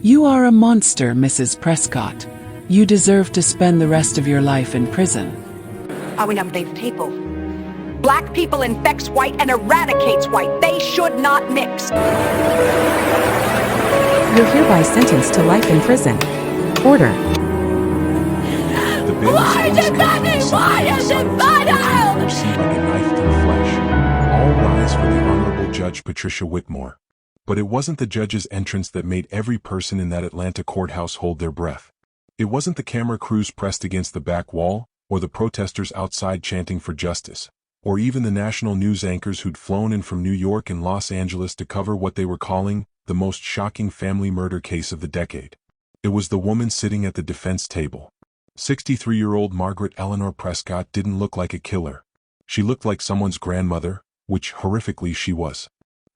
You are a monster, Mrs. Prescott. You deserve to spend the rest of your life in prison. Are we not these people? Black people infects white and eradicates white. They should not mix. You're hereby sentenced to life in prison. Order. Why is it funny? Why is it funny? Proceed like a knife through flesh. All rise for the Honorable Judge Patricia Whitmore. But it wasn't the judge's entrance that made every person in that Atlanta courthouse hold their breath. It wasn't the camera crews pressed against the back wall, or the protesters outside chanting for justice, or even the national news anchors who'd flown in from New York and Los Angeles to cover what they were calling the most shocking family murder case of the decade. It was the woman sitting at the defense table. 63-year-old Margaret Eleanor Prescott didn't look like a killer. She looked like someone's grandmother, which horrifically she was.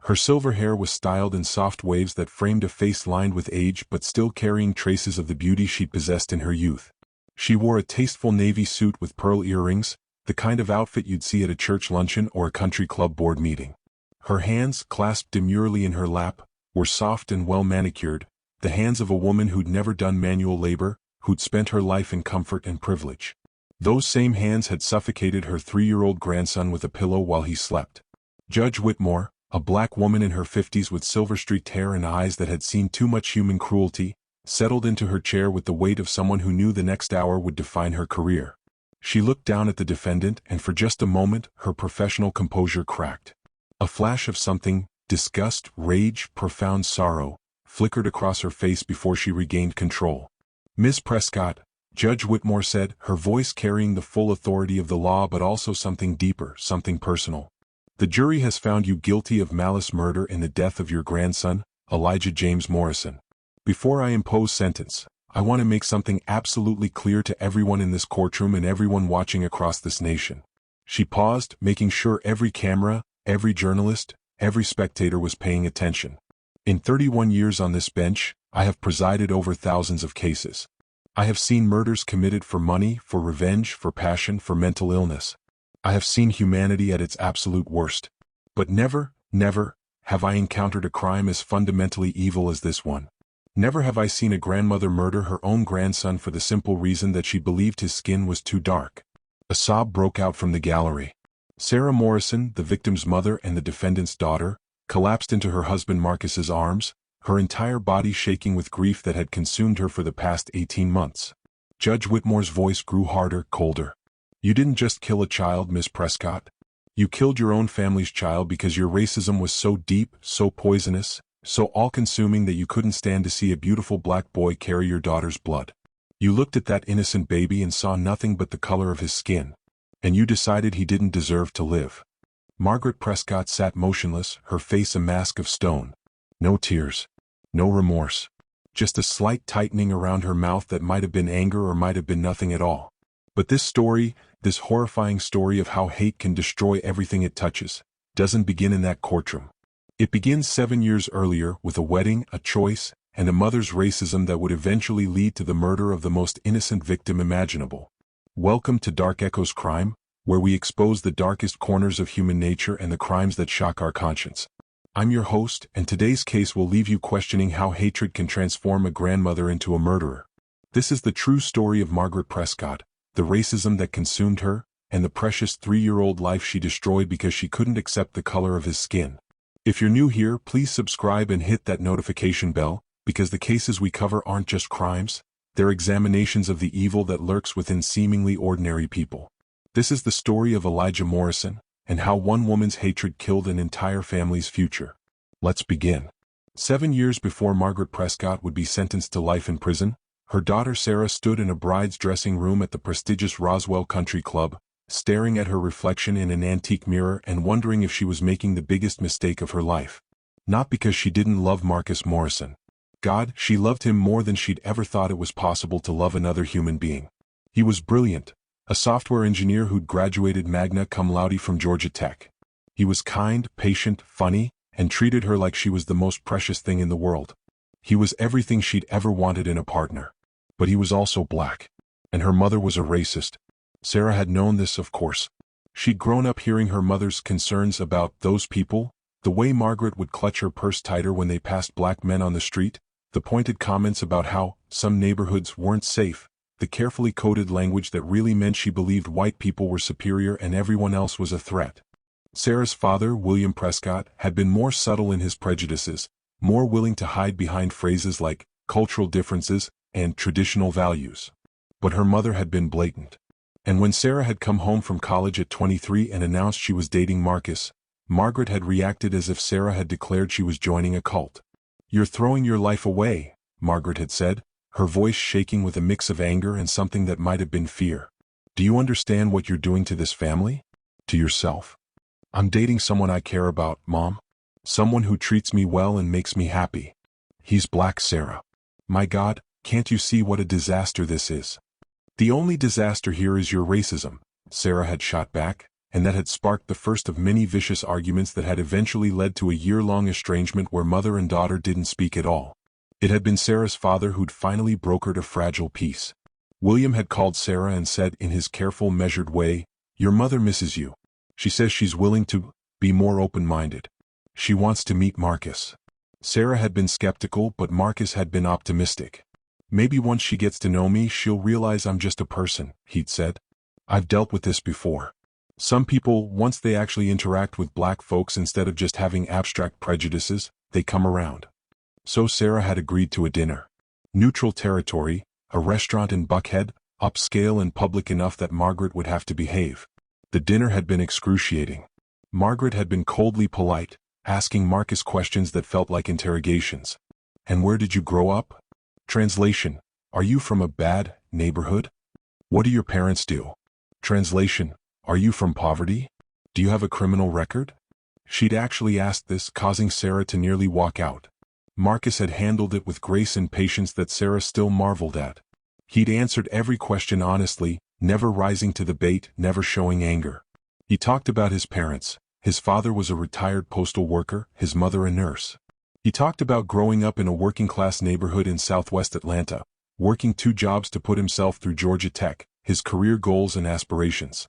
Her silver hair was styled in soft waves that framed a face lined with age but still carrying traces of the beauty she'd possessed in her youth. She wore a tasteful navy suit with pearl earrings, the kind of outfit you'd see at a church luncheon or a country club board meeting. Her hands, clasped demurely in her lap, were soft and well manicured, the hands of a woman who'd never done manual labor, who'd spent her life in comfort and privilege. Those same hands had suffocated her 3-year-old grandson with a pillow while he slept. Judge Whitmore, a black woman in her 50s with silver-streaked hair and eyes that had seen too much human cruelty, settled into her chair with the weight of someone who knew the next hour would define her career. She looked down at the defendant, and for just a moment, her professional composure cracked. A flash of something, disgust, rage, profound sorrow, flickered across her face before she regained control. "Miss Prescott," Judge Whitmore said, her voice carrying the full authority of the law but also something deeper, something personal. "The jury has found you guilty of malice murder in the death of your grandson, Elijah James Morrison. Before I impose sentence, I want to make something absolutely clear to everyone in this courtroom and everyone watching across this nation." She paused, making sure every camera, every journalist, every spectator was paying attention. "In 31 years on this bench, I have presided over thousands of cases. I have seen murders committed for money, for revenge, for passion, for mental illness. I have seen humanity at its absolute worst. But never, never, have I encountered a crime as fundamentally evil as this one. Never have I seen a grandmother murder her own grandson for the simple reason that she believed his skin was too dark." A sob broke out from the gallery. Sarah Morrison, the victim's mother and the defendant's daughter, collapsed into her husband Marcus's arms, her entire body shaking with grief that had consumed her for the past 18 months. Judge Whitmore's voice grew harder, colder. "You didn't just kill a child, Miss Prescott. You killed your own family's child because your racism was so deep, so poisonous, so all-consuming that you couldn't stand to see a beautiful black boy carry your daughter's blood. You looked at that innocent baby and saw nothing but the color of his skin. And you decided he didn't deserve to live." Margaret Prescott sat motionless, her face a mask of stone. No tears. No remorse. Just a slight tightening around her mouth that might have been anger or might have been nothing at all. But this story, this horrifying story of how hate can destroy everything it touches, doesn't begin in that courtroom. It begins 7 years earlier with a wedding, a choice, and a mother's racism that would eventually lead to the murder of the most innocent victim imaginable. Welcome to Dark Echoes Crime, where we expose the darkest corners of human nature and the crimes that shock our conscience. I'm your host, and today's case will leave you questioning how hatred can transform a grandmother into a murderer. This is the true story of Margaret Prescott, the racism that consumed her, and the precious 3-year-old life she destroyed because she couldn't accept the color of his skin. If you're new here, please subscribe and hit that notification bell, because the cases we cover aren't just crimes, they're examinations of the evil that lurks within seemingly ordinary people. This is the story of Elijah Morrison, and how one woman's hatred killed an entire family's future. Let's begin. 7 years before Margaret Prescott would be sentenced to life in prison, her daughter Sarah stood in a bride's dressing room at the prestigious Roswell Country Club, staring at her reflection in an antique mirror and wondering if she was making the biggest mistake of her life. Not because she didn't love Marcus Morrison. God, she loved him more than she'd ever thought it was possible to love another human being. He was brilliant, a software engineer who'd graduated magna cum laude from Georgia Tech. He was kind, patient, funny, and treated her like she was the most precious thing in the world. He was everything she'd ever wanted in a partner. But he was also black. And her mother was a racist. Sarah had known this, of course. She'd grown up hearing her mother's concerns about those people, the way Margaret would clutch her purse tighter when they passed black men on the street, The pointed comments about how some neighborhoods weren't safe, the carefully coded language that really meant she believed white people were superior and everyone else was a threat. Sarah's father, William Prescott, had been more subtle in his prejudices, more willing to hide behind phrases like cultural differences and traditional values. But her mother had been blatant. And when Sarah had come home from college at 23 and announced she was dating Marcus, Margaret had reacted as if Sarah had declared she was joining a cult. "You're throwing your life away," Margaret had said, her voice shaking with a mix of anger and something that might have been fear. "Do you understand what you're doing to this family? To yourself? I'm dating someone I care about, Mom. Someone who treats me well and makes me happy. He's black, Sarah. My God, can't you see what a disaster this is?" "The only disaster here is your racism," Sarah had shot back, and that had sparked the first of many vicious arguments that had eventually led to a year-long estrangement where mother and daughter didn't speak at all. It had been Sarah's father who'd finally brokered a fragile peace. William had called Sarah and said in his careful, measured way, "Your mother misses you. She says she's willing to be more open-minded. She wants to meet Marcus." Sarah had been skeptical, but Marcus had been optimistic. "Maybe once she gets to know me, she'll realize I'm just a person," he'd said. "I've dealt with this before. Some people, once they actually interact with black folks instead of just having abstract prejudices, they come around." So Sarah had agreed to a dinner. Neutral territory, a restaurant in Buckhead, upscale and public enough that Margaret would have to behave. The dinner had been excruciating. Margaret had been coldly polite, asking Marcus questions that felt like interrogations. "And where did you grow up?" Translation: "Are you from a bad neighborhood? What do your parents do?" Translation: "Are you from poverty? Do you have a criminal record?" She'd actually asked this, causing Sarah to nearly walk out. Marcus had handled it with grace and patience that Sarah still marveled at. He'd answered every question honestly, never rising to the bait, never showing anger. He talked about his parents. His father was a retired postal worker, his mother a nurse. He talked about growing up in a working-class neighborhood in southwest Atlanta, working 2 jobs to put himself through Georgia Tech, his career goals and aspirations.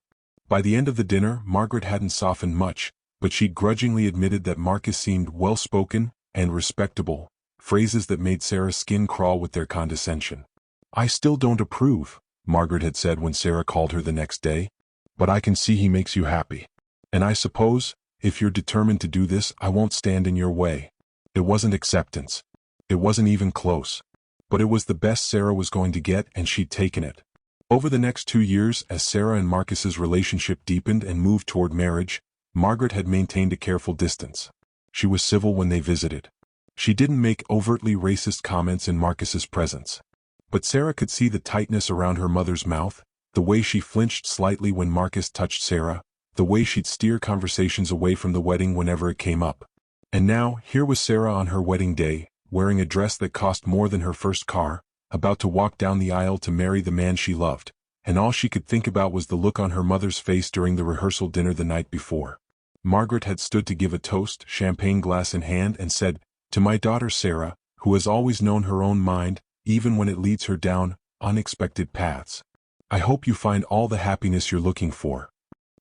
By the end of the dinner, Margaret hadn't softened much, but she grudgingly admitted that Marcus seemed well-spoken and respectable, phrases that made Sarah's skin crawl with their condescension. "I still don't approve," Margaret had said when Sarah called her the next day, "but I can see he makes you happy. And I suppose, if you're determined to do this, I won't stand in your way." It wasn't acceptance. It wasn't even close. But it was the best Sarah was going to get, and she'd taken it. Over the next 2 years, as Sarah and Marcus's relationship deepened and moved toward marriage, Margaret had maintained a careful distance. She was civil when they visited. She didn't make overtly racist comments in Marcus's presence. But Sarah could see the tightness around her mother's mouth, the way she flinched slightly when Marcus touched Sarah, the way she'd steer conversations away from the wedding whenever it came up. And now, here was Sarah on her wedding day, wearing a dress that cost more than her first car, about to walk down the aisle to marry the man she loved, and all she could think about was the look on her mother's face during the rehearsal dinner the night before. Margaret had stood to give a toast, champagne glass in hand, and said, "To my daughter Sarah, who has always known her own mind, even when it leads her down unexpected paths. I hope you find all the happiness you're looking for."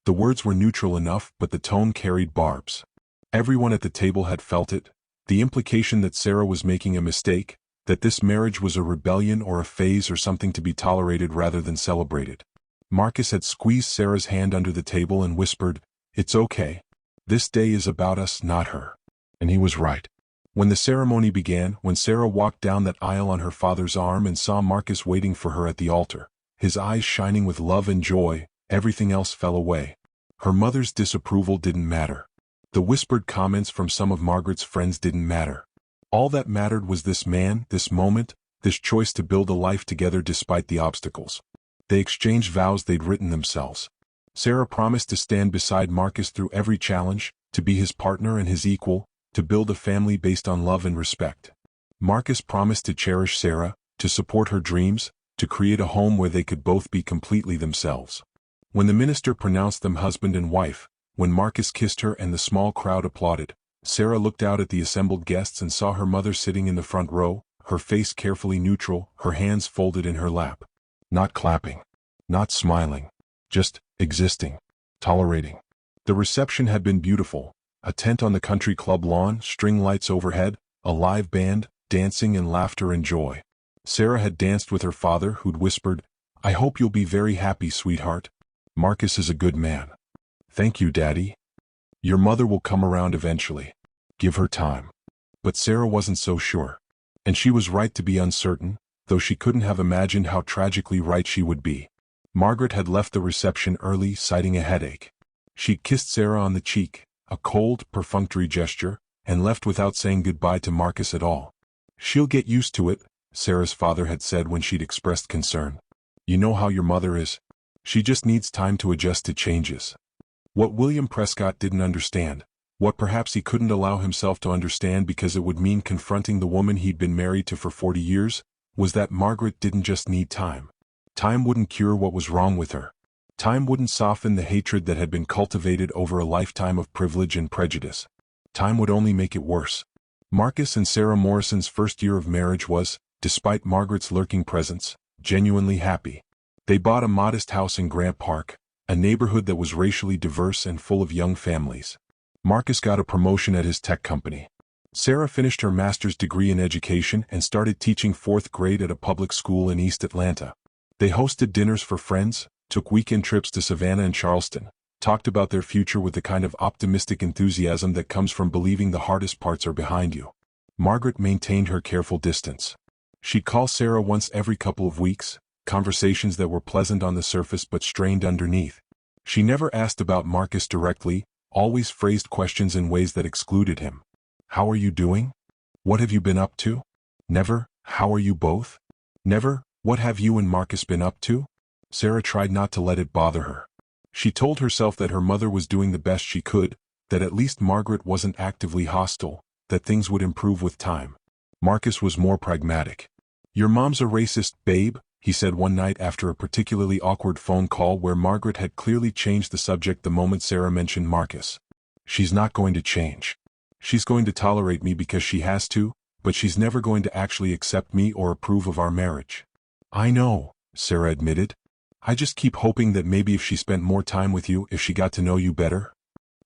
The words were neutral enough, but the tone carried barbs. Everyone at the table had felt it, the implication that Sarah was making a mistake, that this marriage was a rebellion or a phase or something to be tolerated rather than celebrated. Marcus had squeezed Sarah's hand under the table and whispered, "It's okay. This day is about us, not her." And he was right. When the ceremony began, when Sarah walked down that aisle on her father's arm and saw Marcus waiting for her at the altar, his eyes shining with love and joy, everything else fell away. Her mother's disapproval didn't matter. The whispered comments from some of Margaret's friends didn't matter. All that mattered was this man, this moment, this choice to build a life together despite the obstacles. They exchanged vows they'd written themselves. Sarah promised to stand beside Marcus through every challenge, to be his partner and his equal, to build a family based on love and respect. Marcus promised to cherish Sarah, to support her dreams, to create a home where they could both be completely themselves. When the minister pronounced them husband and wife, when Marcus kissed her and the small crowd applauded, Sarah looked out at the assembled guests and saw her mother sitting in the front row, her face carefully neutral, her hands folded in her lap. Not clapping. Not smiling. Just existing. Tolerating. The reception had been beautiful. A tent on the country club lawn, string lights overhead, a live band, dancing and laughter and joy. Sarah had danced with her father, who'd whispered, "I hope you'll be very happy, sweetheart. Marcus is a good man." "Thank you, Daddy. Your mother will come around eventually. Give her time." But Sarah wasn't so sure. And she was right to be uncertain, though she couldn't have imagined how tragically right she would be. Margaret had left the reception early, citing a headache. She'd kissed Sarah on the cheek, a cold, perfunctory gesture, and left without saying goodbye to Marcus at all. "She'll get used to it," Sarah's father had said when she'd expressed concern. "You know how your mother is. She just needs time to adjust to changes." What William Prescott didn't understand, what perhaps he couldn't allow himself to understand because it would mean confronting the woman he'd been married to for 40 years, was that Margaret didn't just need time. Time wouldn't cure what was wrong with her. Time wouldn't soften the hatred that had been cultivated over a lifetime of privilege and prejudice. Time would only make it worse. Marcus and Sarah Morrison's first year of marriage was, despite Margaret's lurking presence, genuinely happy. They bought a modest house in Grant Park, a neighborhood that was racially diverse and full of young families. Marcus got a promotion at his tech company. Sarah finished her master's degree in education and started teaching 4th grade at a public school in East Atlanta. They hosted dinners for friends, took weekend trips to Savannah and Charleston, talked about their future with the kind of optimistic enthusiasm that comes from believing the hardest parts are behind you. Margaret maintained her careful distance. She'd call Sarah once every couple of weeks, conversations that were pleasant on the surface but strained underneath. She never asked about Marcus directly, always phrased questions in ways that excluded him. "How are you doing? What have you been up to?" Never, "How are you both?" Never, "What have you and Marcus been up to?" Sarah tried not to let it bother her. She told herself that her mother was doing the best she could, that at least Margaret wasn't actively hostile, that things would improve with time. Marcus was more pragmatic. "Your mom's a racist, babe," he said one night after a particularly awkward phone call where Margaret had clearly changed the subject the moment Sarah mentioned Marcus. "She's not going to change. She's going to tolerate me because she has to, but she's never going to actually accept me or approve of our marriage." "I know," Sarah admitted. "I just keep hoping that maybe if she spent more time with you, if she got to know you better."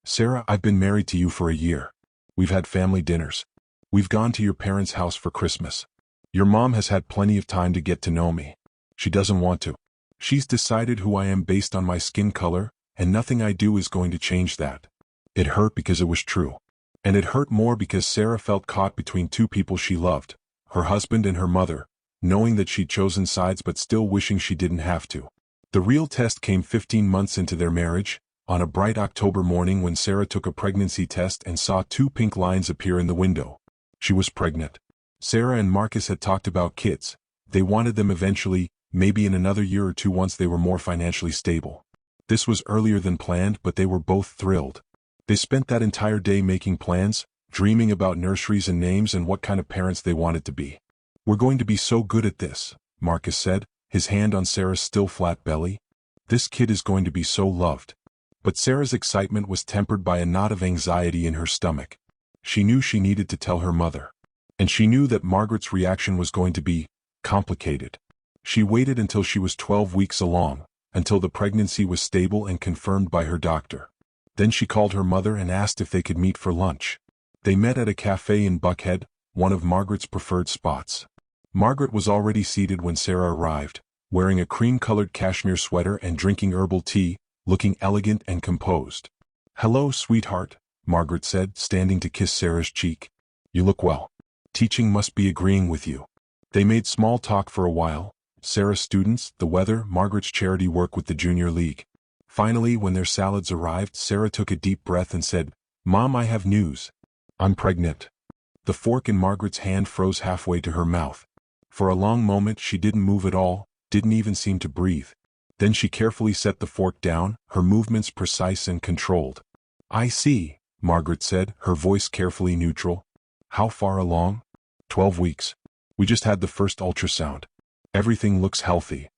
"Sarah, I've been married to you for a year. We've had family dinners. We've gone to your parents' house for Christmas. Your mom has had plenty of time to get to know me. She doesn't want to. She's decided who I am based on my skin color, and nothing I do is going to change that." It hurt because it was true. And it hurt more because Sarah felt caught between two people she loved, her husband and her mother, knowing that she'd chosen sides but still wishing she didn't have to. The real test came 15 months into their marriage, on a bright October morning when Sarah took a pregnancy test and saw 2 pink lines appear in the window. She was pregnant. Sarah and Marcus had talked about kids. They wanted them eventually, maybe in another year or two once they were more financially stable. This was earlier than planned, but they were both thrilled. They spent that entire day making plans, dreaming about nurseries and names and what kind of parents they wanted to be. "We're going to be so good at this," Marcus said, his hand on Sarah's still flat belly. "This kid is going to be so loved." But Sarah's excitement was tempered by a knot of anxiety in her stomach. She knew she needed to tell her mother. And she knew that Margaret's reaction was going to be complicated. She waited until she was 12 weeks along, until the pregnancy was stable and confirmed by her doctor. Then she called her mother and asked if they could meet for lunch. They met at a cafe in Buckhead, one of Margaret's preferred spots. Margaret was already seated when Sarah arrived, wearing a cream-colored cashmere sweater and drinking herbal tea, looking elegant and composed. "Hello, sweetheart," Margaret said, standing to kiss Sarah's cheek. "You look well. Teaching must be agreeing with you." They made small talk for a while, Sarah's students, the weather, Margaret's charity work with the Junior League. Finally, when their salads arrived, Sarah took a deep breath and said, "Mom, I have news. I'm pregnant." The fork in Margaret's hand froze halfway to her mouth. For a long moment she didn't move at all, didn't even seem to breathe. Then she carefully set the fork down, her movements precise and controlled. "I see," Margaret said, her voice carefully neutral. "How far along?" 12 weeks. We just had the first ultrasound. Everything looks healthy."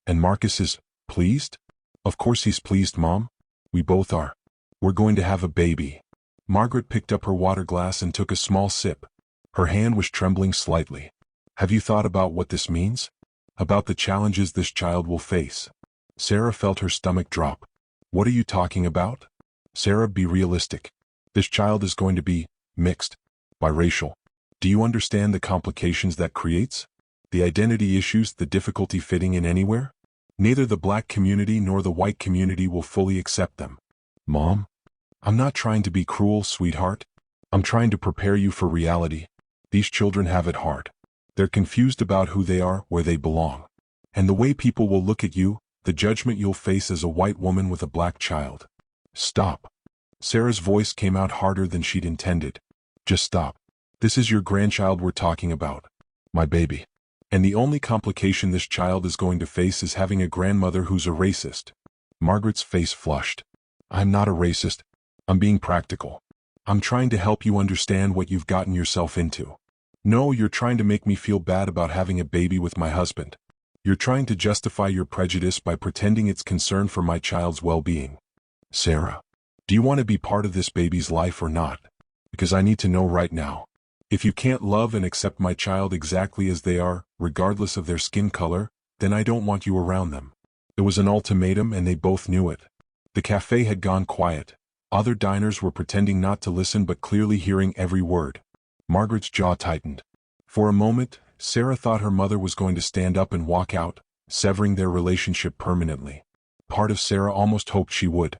"And Marcus is pleased?" "Of course he's pleased, Mom. We both are. We're going to have a baby." Margaret picked up her water glass and took a small sip. Her hand was trembling slightly. "Have you thought about what this means? About the challenges this child will face?" Sarah felt her stomach drop. "What are you talking about?" "Sarah, be realistic. This child is going to be mixed, biracial. Do you understand the complications that creates? The identity issues, the difficulty fitting in anywhere? Neither the black community nor the white community will fully accept them. Mom? I'm not trying to be cruel, sweetheart. I'm trying to prepare you for reality. These children have it hard. They're confused about who they are, where they belong. And the way people will look at you, the judgment you'll face as a white woman with a black child. Stop. Sarah's voice came out harder than she'd intended. Just stop. This is your grandchild we're talking about. My baby. And the only complication this child is going to face is having a grandmother who's a racist. Margaret's face flushed. I'm not a racist. I'm being practical. I'm trying to help you understand what you've gotten yourself into. No, you're trying to make me feel bad about having a baby with my husband. You're trying to justify your prejudice by pretending it's concern for my child's well-being. Sarah, do you want to be part of this baby's life or not? Because I need to know right now. If you can't love and accept my child exactly as they are, regardless of their skin color, then I don't want you around them. It was an ultimatum and they both knew it. The cafe had gone quiet. Other diners were pretending not to listen but clearly hearing every word. Margaret's jaw tightened. For a moment, Sarah thought her mother was going to stand up and walk out, severing their relationship permanently. Part of Sarah almost hoped she would.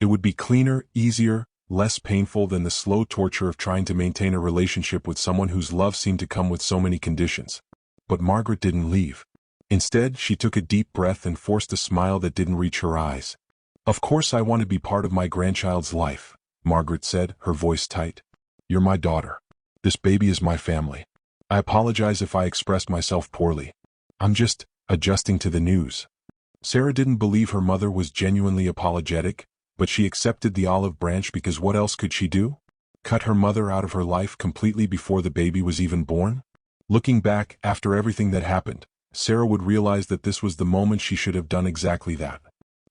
It would be cleaner, easier, less painful than the slow torture of trying to maintain a relationship with someone whose love seemed to come with so many conditions. But Margaret didn't leave. Instead, she took a deep breath and forced a smile that didn't reach her eyes. Of course I want to be part of my grandchild's life, Margaret said, her voice tight. You're my daughter. This baby is my family. I apologize if I expressed myself poorly. I'm just adjusting to the news. Sarah didn't believe her mother was genuinely apologetic, but she accepted the olive branch because what else could she do? Cut her mother out of her life completely before the baby was even born? Looking back, after everything that happened, Sarah would realize that this was the moment she should have done exactly that.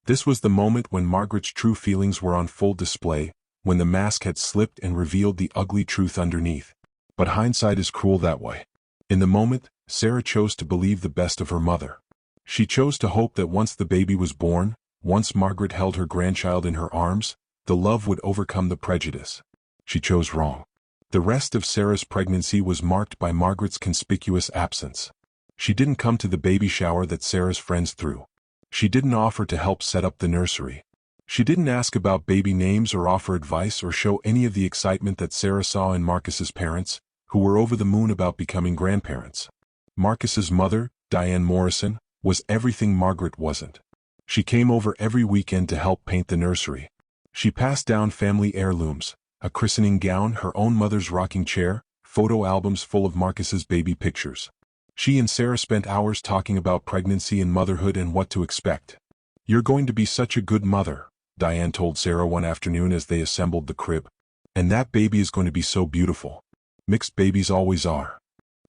This was the moment when Margaret's true feelings were on full display, when the mask had slipped and revealed the ugly truth underneath. But hindsight is cruel that way. In the moment, Sarah chose to believe the best of her mother. She chose to hope that once the baby was born, once Margaret held her grandchild in her arms, the love would overcome the prejudice. She chose wrong. The rest of Sarah's pregnancy was marked by Margaret's conspicuous absence. She didn't come to the baby shower that Sarah's friends threw. She didn't offer to help set up the nursery. She didn't ask about baby names or offer advice or show any of the excitement that Sarah saw in Marcus's parents, who were over the moon about becoming grandparents. Marcus's mother, Diane Morrison, was everything Margaret wasn't. She came over every weekend to help paint the nursery. She passed down family heirlooms, a christening gown, her own mother's rocking chair, photo albums full of Marcus's baby pictures. She and Sarah spent hours talking about pregnancy and motherhood and what to expect. You're going to be such a good mother, Diane told Sarah one afternoon as they assembled the crib. And that baby is going to be so beautiful. Mixed babies always are.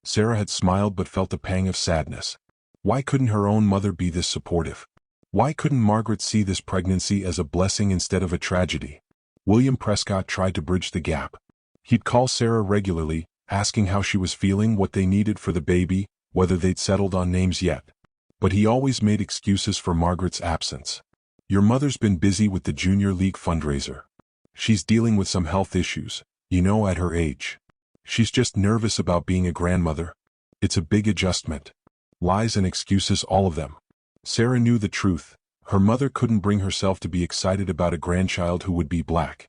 Sarah had smiled but felt a pang of sadness. Why couldn't her own mother be this supportive? Why couldn't Margaret see this pregnancy as a blessing instead of a tragedy? William Prescott tried to bridge the gap. He'd call Sarah regularly, asking how she was feeling, what they needed for the baby, whether they'd settled on names yet. But he always made excuses for Margaret's absence. Your mother's been busy with the Junior League fundraiser. She's dealing with some health issues, at her age. She's just nervous about being a grandmother. It's a big adjustment. Lies and excuses, all of them. Sarah knew the truth. Her mother couldn't bring herself to be excited about a grandchild who would be black.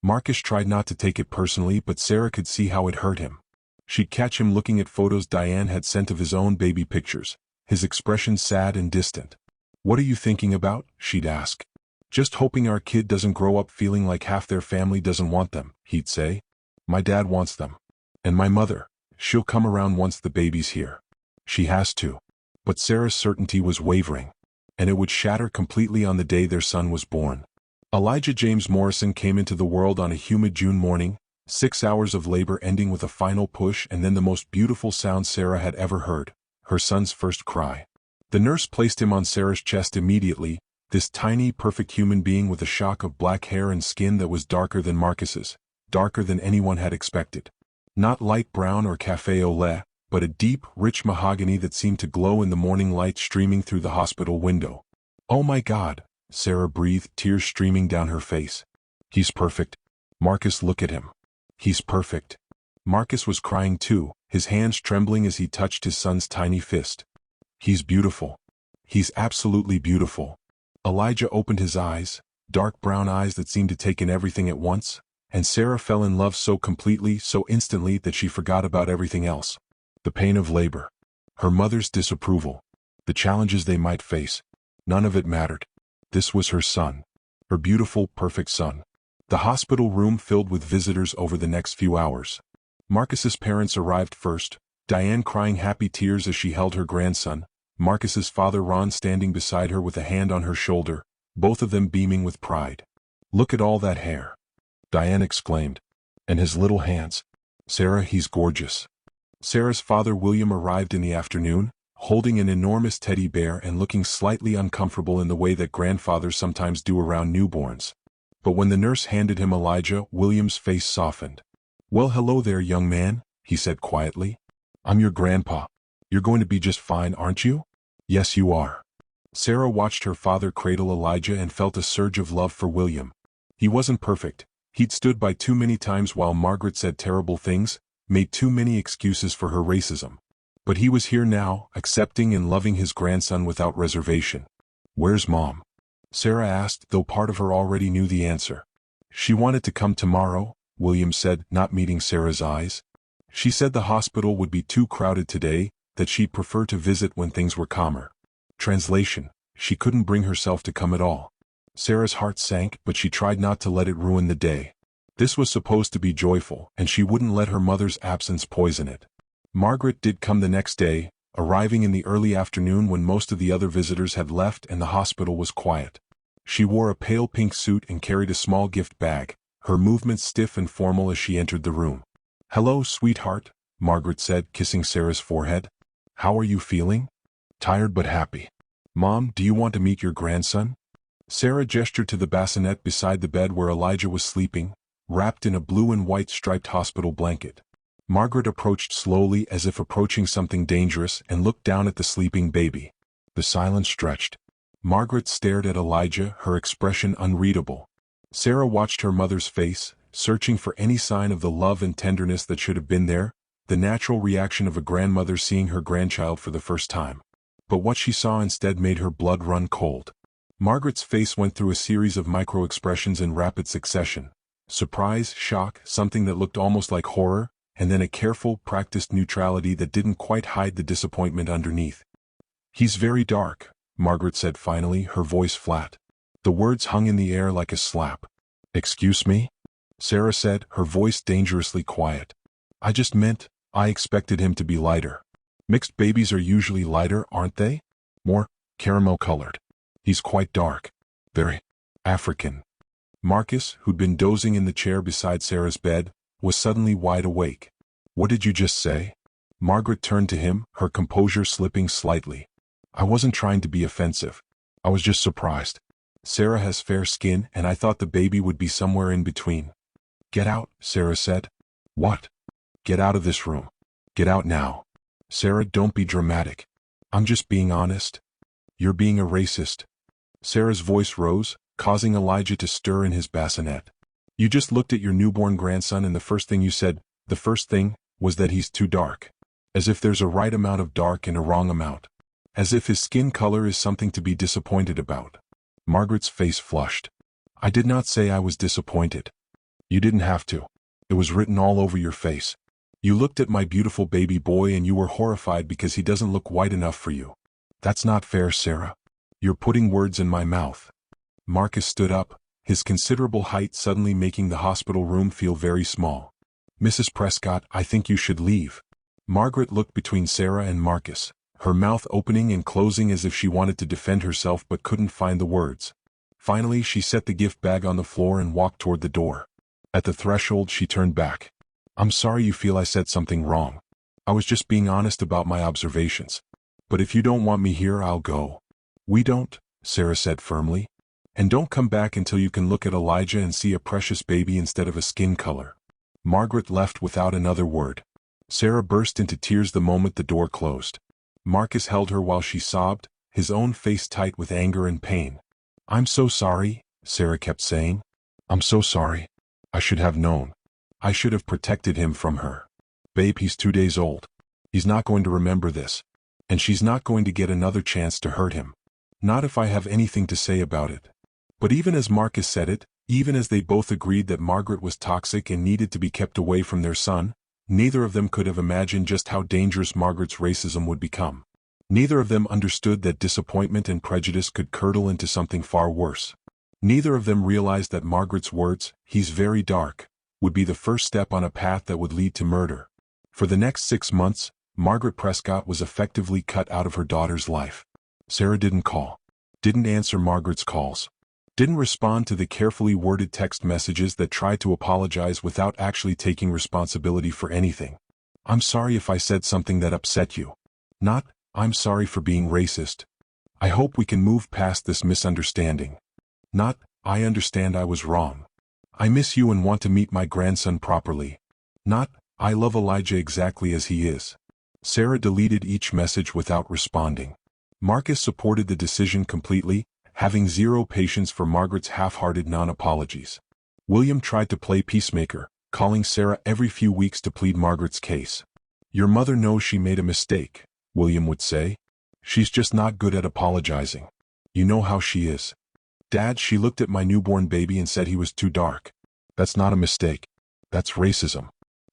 Marcus tried not to take it personally, but Sarah could see how it hurt him. She'd catch him looking at photos Diane had sent of his own baby pictures, his expression sad and distant. What are you thinking about? She'd ask. Just hoping our kid doesn't grow up feeling like half their family doesn't want them, he'd say. My dad wants them. And my mother, she'll come around once the baby's here. She has to. But Sarah's certainty was wavering, and it would shatter completely on the day their son was born. Elijah James Morrison came into the world on a humid June morning, 6 hours of labor ending with a final push and then the most beautiful sound Sarah had ever heard, her son's first cry. The nurse placed him on Sarah's chest immediately, this tiny, perfect human being with a shock of black hair and skin that was darker than Marcus's, darker than anyone had expected. Not light brown or café au lait, but a deep, rich mahogany that seemed to glow in the morning light streaming through the hospital window. Oh my God, Sarah breathed, tears streaming down her face. He's perfect. Marcus, look at him. He's perfect. Marcus was crying too, his hands trembling as he touched his son's tiny fist. He's beautiful. He's absolutely beautiful. Elijah opened his eyes, dark brown eyes that seemed to take in everything at once, and Sarah fell in love so completely, so instantly that she forgot about everything else. The pain of labor, her mother's disapproval, the challenges they might face, none of it mattered. This was her son. Her beautiful, perfect son. The hospital room filled with visitors over the next few hours. Marcus's parents arrived first, Diane crying happy tears as she held her grandson, Marcus's father Ron standing beside her with a hand on her shoulder, both of them beaming with pride. "Look at all that hair," Diane exclaimed. "And his little hands. Sarah, he's gorgeous." Sarah's father William arrived in the afternoon, holding an enormous teddy bear and looking slightly uncomfortable in the way that grandfathers sometimes do around newborns. But when the nurse handed him Elijah, William's face softened. "Well, hello there, young man," he said quietly. "I'm your grandpa. You're going to be just fine, aren't you?" "Yes, you are." Sarah watched her father cradle Elijah and felt a surge of love for William. He wasn't perfect. He'd stood by too many times while Margaret said terrible things, made too many excuses for her racism. But he was here now, accepting and loving his grandson without reservation. "Where's Mom?" Sarah asked, though part of her already knew the answer. "She wanted to come tomorrow," William said, not meeting Sarah's eyes. "She said the hospital would be too crowded today, that she'd prefer to visit when things were calmer." Translation: she couldn't bring herself to come at all. Sarah's heart sank, but she tried not to let it ruin the day. This was supposed to be joyful, and she wouldn't let her mother's absence poison it. Margaret did come the next day, arriving in the early afternoon when most of the other visitors had left and the hospital was quiet. She wore a pale pink suit and carried a small gift bag, her movements stiff and formal as she entered the room. "Hello, sweetheart," Margaret said, kissing Sarah's forehead. "How are you feeling?" "Tired but happy." "Mom, do you want to meet your grandson?" Sarah gestured to the bassinet beside the bed where Elijah was sleeping, wrapped in a blue and white striped hospital blanket. Margaret approached slowly as if approaching something dangerous and looked down at the sleeping baby. The silence stretched. Margaret stared at Elijah, her expression unreadable. Sarah watched her mother's face, searching for any sign of the love and tenderness that should have been there, the natural reaction of a grandmother seeing her grandchild for the first time. But what she saw instead made her blood run cold. Margaret's face went through a series of micro-expressions in rapid succession. Surprise, shock, something that looked almost like horror, and then a careful, practiced neutrality that didn't quite hide the disappointment underneath. "He's very dark," Margaret said finally, her voice flat. The words hung in the air like a slap. "Excuse me?" Sarah said, her voice dangerously quiet. "I just meant, I expected him to be lighter." "Mixed babies are usually lighter, aren't they? More caramel-colored." "He's quite dark. Very African." Marcus, who'd been dozing in the chair beside Sarah's bed, was suddenly wide awake. "What did you just say?" Margaret turned to him, her composure slipping slightly. "I wasn't trying to be offensive. I was just surprised. Sarah has fair skin, and I thought the baby would be somewhere in between." "Get out," Sarah said. "What?" "Get out of this room. Get out now." "Sarah, don't be dramatic. I'm just being honest." "You're being a racist." Sarah's voice rose, causing Elijah to stir in his bassinet. "You just looked at your newborn grandson and the first thing you said, the first thing, was that he's too dark. As if there's a right amount of dark and a wrong amount. As if his skin color is something to be disappointed about." Margaret's face flushed. "I did not say I was disappointed. You didn't have to. It was written all over your face. You looked at my beautiful baby boy and you were horrified because he doesn't look white enough for you. That's not fair, Sarah. You're putting words in my mouth." Marcus stood up, his considerable height suddenly making the hospital room feel very small. "Mrs. Prescott, I think you should leave." Margaret looked between Sarah and Marcus, her mouth opening and closing as if she wanted to defend herself but couldn't find the words. Finally, she set the gift bag on the floor and walked toward the door. At the threshold, she turned back. "I'm sorry you feel I said something wrong. I was just being honest about my observations. But if you don't want me here, I'll go." "We don't," Sarah said firmly. "And don't come back until you can look at Elijah and see a precious baby instead of a skin color." Margaret left without another word. Sarah burst into tears the moment the door closed. Marcus held her while she sobbed, his own face tight with anger and pain. "I'm so sorry," Sarah kept saying. "I'm so sorry. I should have known. I should have protected him from her." Babe, he's 2 days old. He's not going to remember this. And she's not going to get another chance to hurt him. Not if I have anything to say about it. But even as Marcus said it, even as they both agreed that Margaret was toxic and needed to be kept away from their son, neither of them could have imagined just how dangerous Margaret's racism would become. Neither of them understood that disappointment and prejudice could curdle into something far worse. Neither of them realized that Margaret's words, "He's very dark," would be the first step on a path that would lead to murder. For the next 6 months, Margaret Prescott was effectively cut out of her daughter's life. Sarah didn't call. Didn't answer Margaret's calls. Didn't respond to the carefully worded text messages that tried to apologize without actually taking responsibility for anything. "I'm sorry if I said something that upset you." Not, "I'm sorry for being racist. I hope we can move past this misunderstanding." Not, "I understand I was wrong. I miss you and want to meet my grandson properly." Not, "I love Elijah exactly as he is." Sarah deleted each message without responding. Marcus supported the decision completely, having zero patience for Margaret's half-hearted non-apologies. William tried to play peacemaker, calling Sarah every few weeks to plead Margaret's case. "Your mother knows she made a mistake," William would say. "She's just not good at apologizing. You know how she is. Dad, she looked at my newborn baby and said he was too dark. That's not a mistake. That's racism.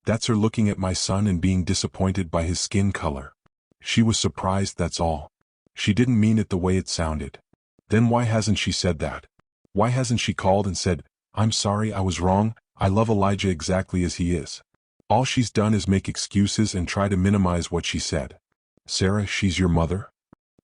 That's her looking at my son and being disappointed by his skin color. She was surprised, that's all. She didn't mean it the way it sounded." Then why hasn't she said that? Why hasn't she called and said, "I'm sorry, I was wrong, I love Elijah exactly as he is"? All she's done is make excuses and try to minimize what she said. "Sarah, she's your mother.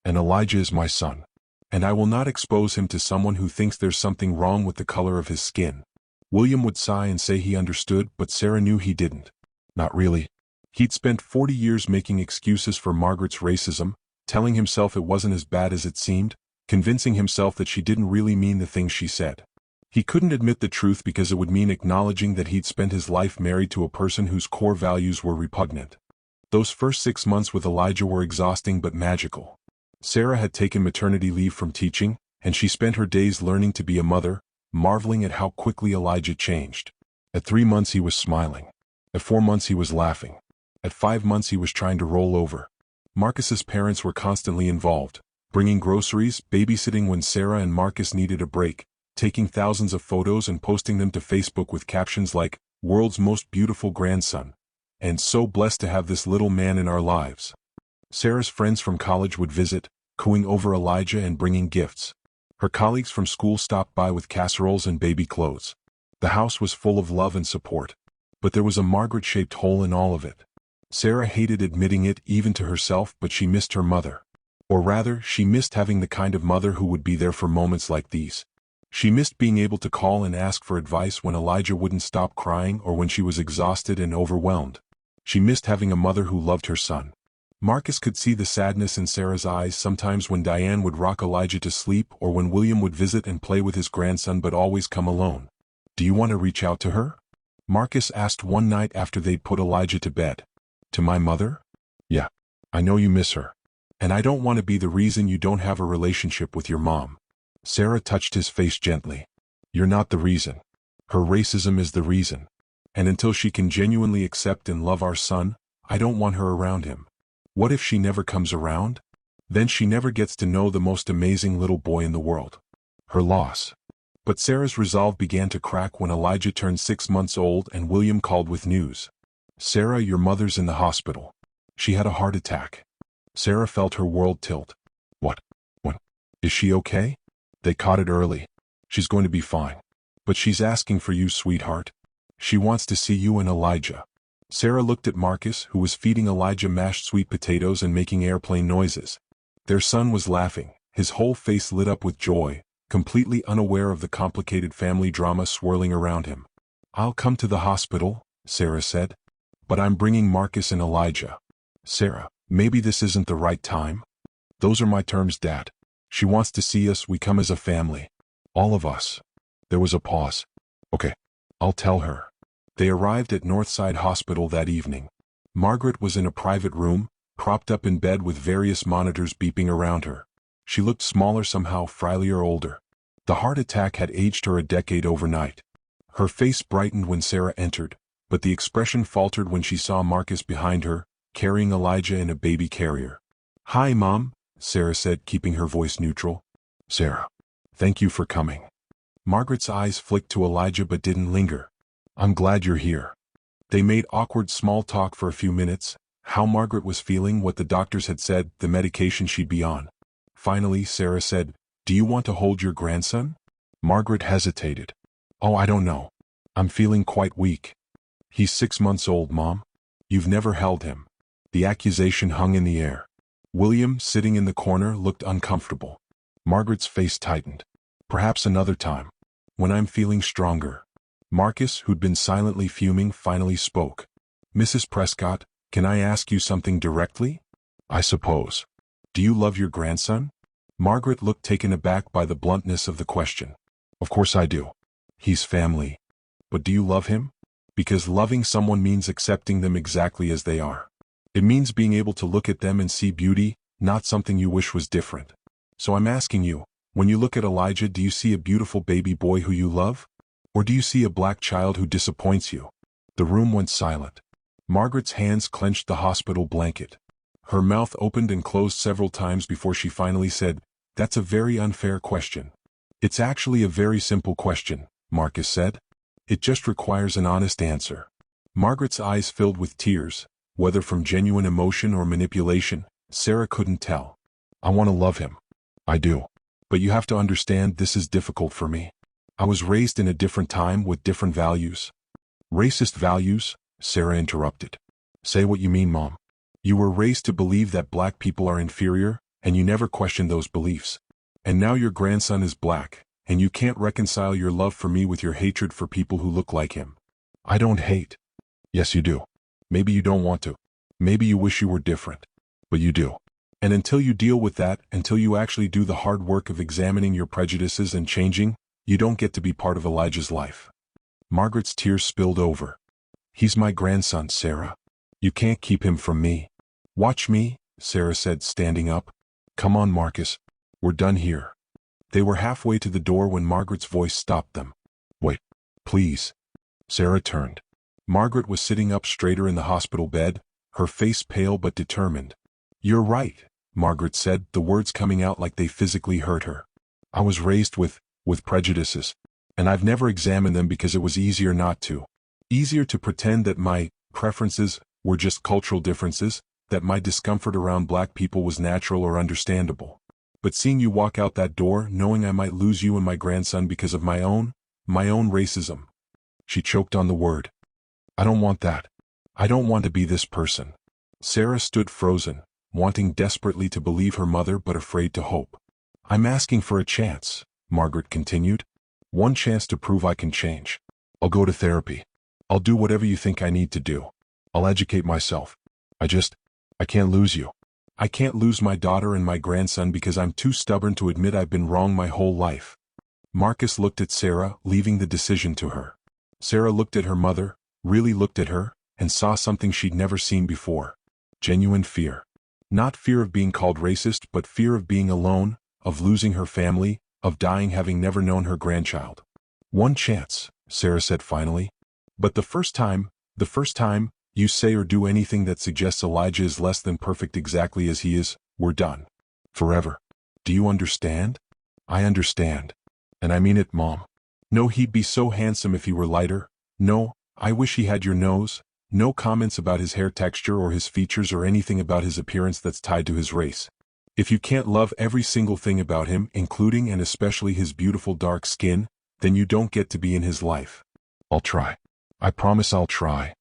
And Elijah is my son. And I will not expose him to someone who thinks there's something wrong with the color of his skin." William would sigh and say he understood, but Sarah knew he didn't. Not really. He'd spent 40 years making excuses for Margaret's racism, telling himself it wasn't as bad as it seemed, convincing himself that she didn't really mean the things she said. He couldn't admit the truth because it would mean acknowledging that he'd spent his life married to a person whose core values were repugnant. Those first 6 months with Elijah were exhausting but magical. Sarah had taken maternity leave from teaching, and she spent her days learning to be a mother, marveling at how quickly Elijah changed. At 3 months he was smiling. At 4 months he was laughing. At 5 months he was trying to roll over. Marcus's parents were constantly involved, bringing groceries, babysitting when Sarah and Marcus needed a break, taking thousands of photos and posting them to Facebook with captions like, "World's most beautiful grandson," and "So blessed to have this little man in our lives." Sarah's friends from college would visit, cooing over Elijah and bringing gifts. Her colleagues from school stopped by with casseroles and baby clothes. The house was full of love and support. But there was a Margaret-shaped hole in all of it. Sarah hated admitting it even to herself, but she missed her mother. Or rather, she missed having the kind of mother who would be there for moments like these. She missed being able to call and ask for advice when Elijah wouldn't stop crying or when she was exhausted and overwhelmed. She missed having a mother who loved her son. Marcus could see the sadness in Sarah's eyes sometimes when Diane would rock Elijah to sleep or when William would visit and play with his grandson but always come alone. "Do you want to reach out to her?" Marcus asked one night after they'd put Elijah to bed. "To my mother? Yeah. I know you miss her. And I don't want to be the reason you don't have a relationship with your mom." Sarah touched his face gently. "You're not the reason. Her racism is the reason. And until she can genuinely accept and love our son, I don't want her around him. What if she never comes around? Then she never gets to know the most amazing little boy in the world. Her loss." But Sarah's resolve began to crack when Elijah turned 6 months old and William called with news. "Sarah, your mother's in the hospital. She had a heart attack." Sarah felt her world tilt. What? Is she okay?" "They caught it early. She's going to be fine. But she's asking for you, sweetheart. She wants to see you and Elijah." Sarah looked at Marcus, who was feeding Elijah mashed sweet potatoes and making airplane noises. Their son was laughing, his whole face lit up with joy, completely unaware of the complicated family drama swirling around him. "I'll come to the hospital," Sarah said. "But I'm bringing Marcus and Elijah." "Sarah, maybe this isn't the right time." "Those are my terms, Dad. She wants to see us, we come as a family. All of us." There was a pause. "Okay. I'll tell her." They arrived at Northside Hospital that evening. Margaret was in a private room, propped up in bed with various monitors beeping around her. She looked smaller somehow, frilier, older. The heart attack had aged her a decade overnight. Her face brightened when Sarah entered, but the expression faltered when she saw Marcus behind her, carrying Elijah in a baby carrier. "Hi, Mom," Sarah said, keeping her voice neutral. "Sarah, thank you for coming." Margaret's eyes flicked to Elijah but didn't linger. "I'm glad you're here." They made awkward small talk for a few minutes, how Margaret was feeling, what the doctors had said, the medication she'd be on. Finally, Sarah said, "Do you want to hold your grandson?" Margaret hesitated. "Oh, I don't know. I'm feeling quite weak." "He's 6 months old, Mom. You've never held him." The accusation hung in the air. William, sitting in the corner, looked uncomfortable. Margaret's face tightened. "Perhaps another time. When I'm feeling stronger." Marcus, who'd been silently fuming, finally spoke. "Mrs. Prescott, can I ask you something directly?" "I suppose. Do you love your grandson?" Margaret looked taken aback by the bluntness of the question. "Of course I do. He's family. But do you love him? Because loving someone means accepting them exactly as they are. It means being able to look at them and see beauty, not something you wish was different. So I'm asking you, when you look at Elijah, do you see a beautiful baby boy who you love? Or do you see a black child who disappoints you?" The room went silent. Margaret's hands clenched the hospital blanket. Her mouth opened and closed several times before she finally said, "That's a very unfair question." "It's actually a very simple question," Marcus said. "It just requires an honest answer." Margaret's eyes filled with tears, whether from genuine emotion or manipulation, Sarah couldn't tell. "I want to love him. I do. But you have to understand this is difficult for me. I was raised in a different time with different values." "Racist values?" Sarah interrupted. "Say what you mean, Mom." "You were raised to believe that black people are inferior, and you never questioned those beliefs. And now your grandson is black, and you can't reconcile your love for me with your hatred for people who look like him." "I don't hate." "Yes, you do. Maybe you don't want to. Maybe you wish you were different. But you do. And until you deal with that, until you actually do the hard work of examining your prejudices and changing, you don't get to be part of Elijah's life." Margaret's tears spilled over. "He's my grandson, Sarah. You can't keep him from me." "Watch me," Sarah said, standing up. "Come on, Marcus. We're done here." They were halfway to the door when Margaret's voice stopped them. "Wait, please." Sarah turned. Margaret was sitting up straighter in the hospital bed, her face pale but determined. "You're right," Margaret said, the words coming out like they physically hurt her. "I was raised with prejudices. And I've never examined them because it was easier not to. Easier to pretend that my preferences were just cultural differences, that my discomfort around black people was natural or understandable. But seeing you walk out that door, knowing I might lose you and my grandson because of my own racism." She choked on the word. "I don't want that. I don't want to be this person." Sarah stood frozen, wanting desperately to believe her mother but afraid to hope. "I'm asking for a chance," Margaret continued. "One chance to prove I can change. I'll go to therapy. I'll do whatever you think I need to do. I'll educate myself. I can't lose you. I can't lose my daughter and my grandson because I'm too stubborn to admit I've been wrong my whole life." Marcus looked at Sarah, leaving the decision to her. Sarah looked at her mother, really looked at her, and saw something she'd never seen before. Genuine fear. Not fear of being called racist, but fear of being alone, of losing her family, of dying having never known her grandchild. "One chance," Sarah said finally. "But the first time you say or do anything that suggests Elijah is less than perfect exactly as he is, we're done. Forever. Do you understand?" "I understand. And I mean it, Mom. No, he'd be so handsome if he were lighter. No, I wish he had your nose. No comments about his hair texture or his features or anything about his appearance that's tied to his race. If you can't love every single thing about him, including and especially his beautiful dark skin, then you don't get to be in his life." "I'll try. I promise I'll try."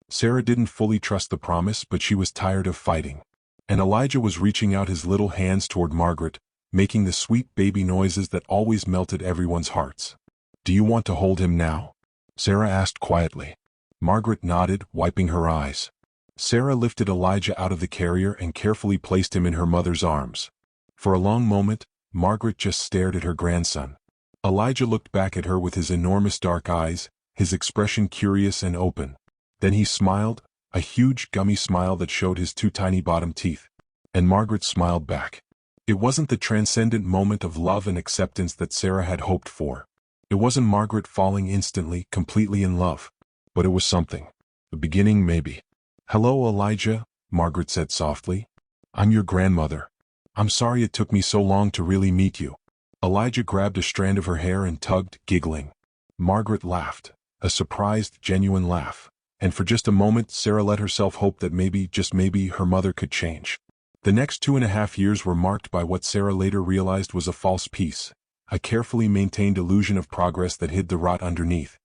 Sarah didn't fully trust the promise, but she was tired of fighting. And Elijah was reaching out his little hands toward Margaret, making the sweet baby noises that always melted everyone's hearts. "Do you want to hold him now?" Sarah asked quietly. Margaret nodded, wiping her eyes. Sarah lifted Elijah out of the carrier and carefully placed him in her mother's arms. For a long moment, Margaret just stared at her grandson. Elijah looked back at her with his enormous dark eyes, his expression curious and open. Then he smiled, a huge gummy smile that showed his two tiny bottom teeth. And Margaret smiled back. It wasn't the transcendent moment of love and acceptance that Sarah had hoped for. It wasn't Margaret falling instantly, completely in love. But it was something. The beginning, maybe. Hello, Elijah, Margaret said softly. I'm your grandmother. I'm sorry it took me so long to really meet you. Elijah grabbed a strand of her hair and tugged, giggling. Margaret laughed, a surprised, genuine laugh. And for just a moment, Sarah let herself hope that maybe, just maybe, her mother could change. The next 2.5 years were marked by what Sarah later realized was a false peace, a carefully maintained illusion of progress that hid the rot underneath.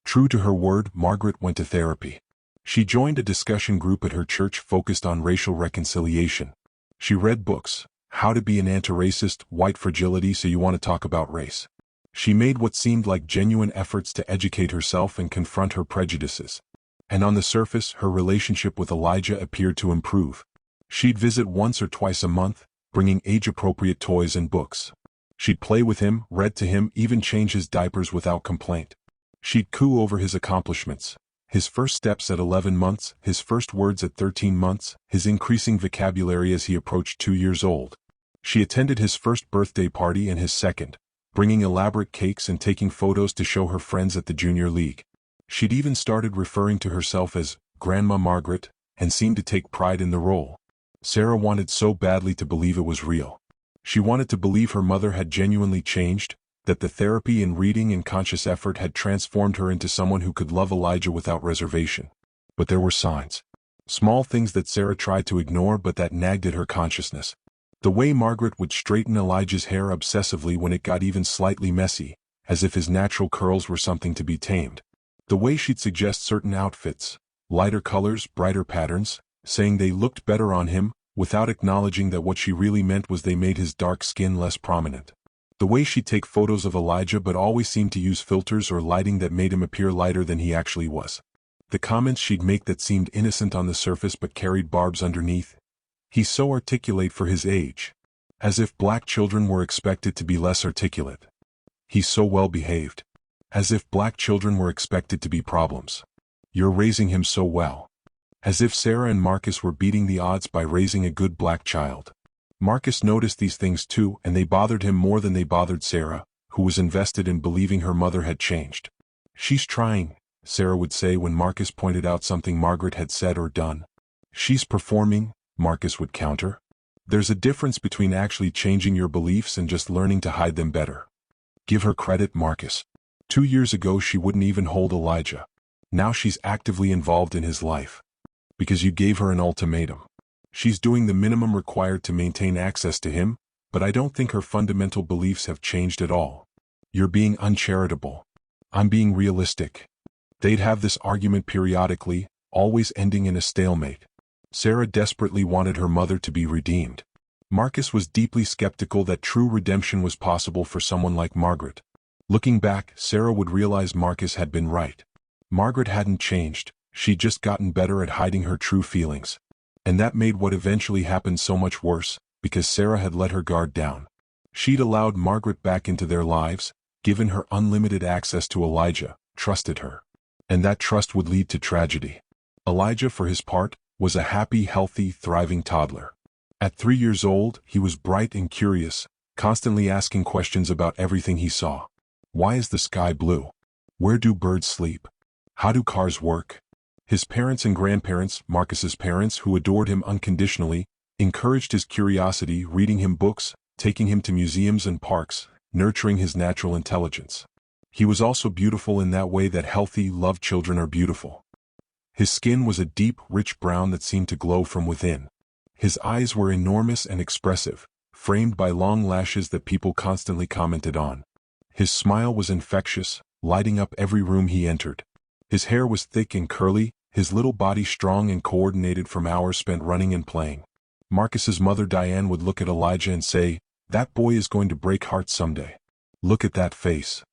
True to her word, Margaret went to therapy. She joined a discussion group at her church focused on racial reconciliation. She read books, How to Be an Anti-Racist, White Fragility So You Want to Talk About Race. She made what seemed like genuine efforts to educate herself and confront her prejudices. And on the surface, her relationship with Elijah appeared to improve. She'd visit once or twice a month, bringing age-appropriate toys and books. She'd play with him, read to him, even change his diapers without complaint. She'd coo over his accomplishments. His first steps at 11 months, his first words at 13 months, his increasing vocabulary as he approached 2 years old. She attended his first birthday party and his second, bringing elaborate cakes and taking photos to show her friends at the junior league. She'd even started referring to herself as Grandma Margaret, and seemed to take pride in the role. Sarah wanted so badly to believe it was real. She wanted to believe her mother had genuinely changed, that the therapy and reading and conscious effort had transformed her into someone who could love Elijah without reservation. But there were signs. Small things that Sarah tried to ignore but that nagged at her consciousness. The way Margaret would straighten Elijah's hair obsessively when it got even slightly messy, as if his natural curls were something to be tamed. The way she'd suggest certain outfits, lighter colors, brighter patterns, saying they looked better on him, without acknowledging that what she really meant was they made his dark skin less prominent. The way she'd take photos of Elijah but always seemed to use filters or lighting that made him appear lighter than he actually was. The comments she'd make that seemed innocent on the surface but carried barbs underneath. He's so articulate for his age. As if black children were expected to be less articulate. He's so well behaved. As if black children were expected to be problems. You're raising him so well. As if Sarah and Marcus were beating the odds by raising a good black child. Marcus noticed these things too, and they bothered him more than they bothered Sarah, who was invested in believing her mother had changed. She's trying, Sarah would say when Marcus pointed out something Margaret had said or done. She's performing, Marcus would counter. There's a difference between actually changing your beliefs and just learning to hide them better. Give her credit, Marcus. 2 years ago she wouldn't even hold Elijah. Now she's actively involved in his life. Because you gave her an ultimatum. She's doing the minimum required to maintain access to him, but I don't think her fundamental beliefs have changed at all. You're being uncharitable. I'm being realistic. They'd have this argument periodically, always ending in a stalemate. Sarah desperately wanted her mother to be redeemed. Marcus was deeply skeptical that true redemption was possible for someone like Margaret. Looking back, Sarah would realize Marcus had been right. Margaret hadn't changed, she'd just gotten better at hiding her true feelings. And that made what eventually happened so much worse, because Sarah had let her guard down. She'd allowed Margaret back into their lives, given her unlimited access to Elijah, trusted her. And that trust would lead to tragedy. Elijah, for his part, was a happy, healthy, thriving toddler. At 3 years old, he was bright and curious, constantly asking questions about everything he saw. Why is the sky blue? Where do birds sleep? How do cars work? His parents and grandparents, Marcus's parents, who adored him unconditionally, encouraged his curiosity, reading him books, taking him to museums and parks, nurturing his natural intelligence. He was also beautiful in that way that healthy, loved children are beautiful. His skin was a deep, rich brown that seemed to glow from within. His eyes were enormous and expressive, framed by long lashes that people constantly commented on. His smile was infectious, lighting up every room he entered. His hair was thick and curly, his little body strong and coordinated from hours spent running and playing. Marcus's mother Diane would look at Elijah and say, "That boy is going to break hearts someday. Look at that face."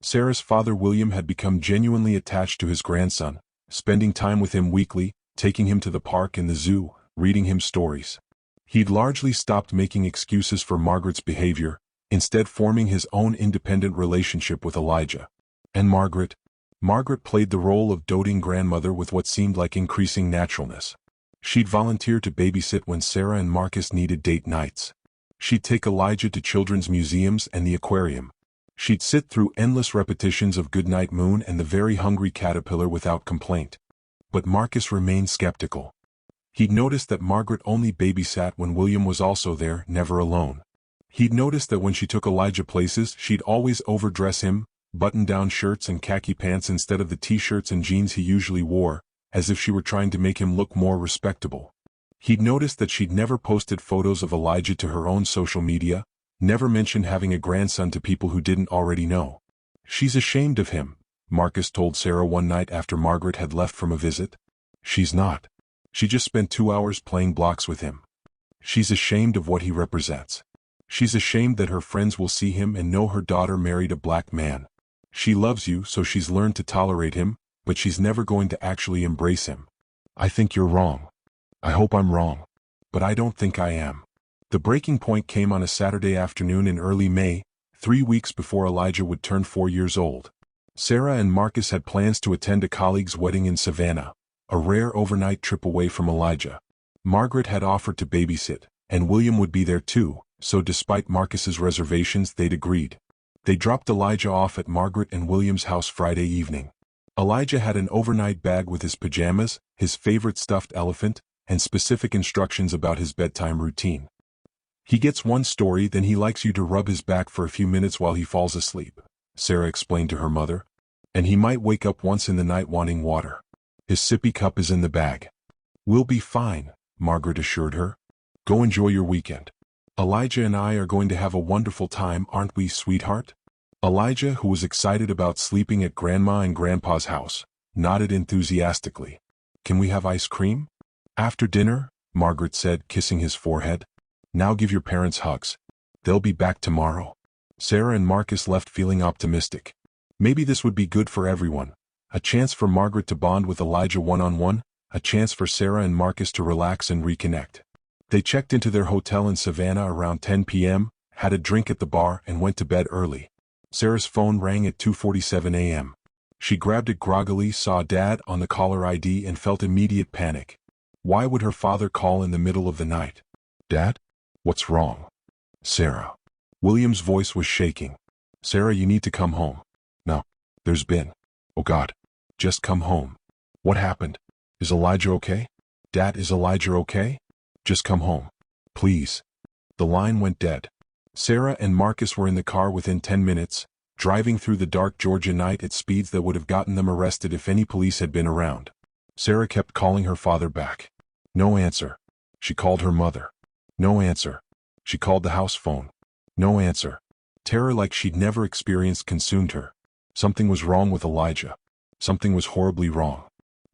Sarah's father William had become genuinely attached to his grandson, spending time with him weekly, taking him to the park and the zoo, reading him stories. He'd largely stopped making excuses for Margaret's behavior, instead forming his own independent relationship with Elijah. And Margaret played the role of doting grandmother with what seemed like increasing naturalness. She'd volunteer to babysit when Sarah and Marcus needed date nights. She'd take Elijah to children's museums and the aquarium. She'd sit through endless repetitions of Goodnight Moon and The Very Hungry Caterpillar without complaint. but Marcus remained skeptical. He'd noticed that Margaret only babysat when William was also there, never alone. He'd noticed that when she took Elijah places, she'd always overdress him, button-down shirts and khaki pants instead of the t-shirts and jeans he usually wore, as if she were trying to make him look more respectable. He'd noticed that she'd never posted photos of Elijah to her own social media, never mentioned having a grandson to people who didn't already know. "She's ashamed of him," Marcus told Sarah one night after Margaret had left from a visit. "She's not. She just spent 2 hours playing blocks with him. She's ashamed of what he represents. She's ashamed that her friends will see him and know her daughter married a black man. She loves you, so she's learned to tolerate him, but she's never going to actually embrace him. I think you're wrong. I hope I'm wrong. But I don't think I am." The breaking point came on a Saturday afternoon in early May, 3 weeks before Elijah would turn 4 years old. Sarah and Marcus had plans to attend a colleague's wedding in Savannah, a rare overnight trip away from Elijah. Margaret had offered to babysit, and William would be there too, so despite Marcus's reservations they'd agreed. They dropped Elijah off at Margaret and William's house Friday evening. Elijah had an overnight bag with his pajamas, his favorite stuffed elephant, and specific instructions about his bedtime routine. "He gets one story, then he likes you to rub his back for a few minutes while he falls asleep," Sarah explained to her mother. "And he might wake up once in the night wanting water. His sippy cup is in the bag." "We'll be fine," Margaret assured her. "Go enjoy your weekend. Elijah and I are going to have a wonderful time, aren't we, sweetheart?" Elijah, who was excited about sleeping at Grandma and Grandpa's house, nodded enthusiastically. "Can we have ice cream?" "After dinner," Margaret said, kissing his forehead. "Now give your parents hugs. They'll be back tomorrow." Sarah and Marcus left feeling optimistic. Maybe this would be good for everyone. A chance for Margaret to bond with Elijah one-on-one, a chance for Sarah and Marcus to relax and reconnect. They checked into their hotel in Savannah around 10 p.m., had a drink at the bar, and went to bed early. Sarah's phone rang at 2:47 a.m. She grabbed it groggily, saw Dad on the caller ID, and felt immediate panic. Why would her father call in the middle of the night? "Dad? What's wrong?" "Sarah." William's voice was shaking. "Sarah, you need to come home. No. There's been. Oh God. Just come home. What happened? Is Elijah okay? Dad, is Elijah okay? Just come home. Please." The line went dead. Sarah and Marcus were in the car within 10 minutes, driving through the dark Georgia night at speeds that would have gotten them arrested if any police had been around. Sarah kept calling her father back. No answer. She called her mother. No answer. She called the house phone. No answer. Terror like she'd never experienced consumed her. Something was wrong with Elijah. Something was horribly wrong.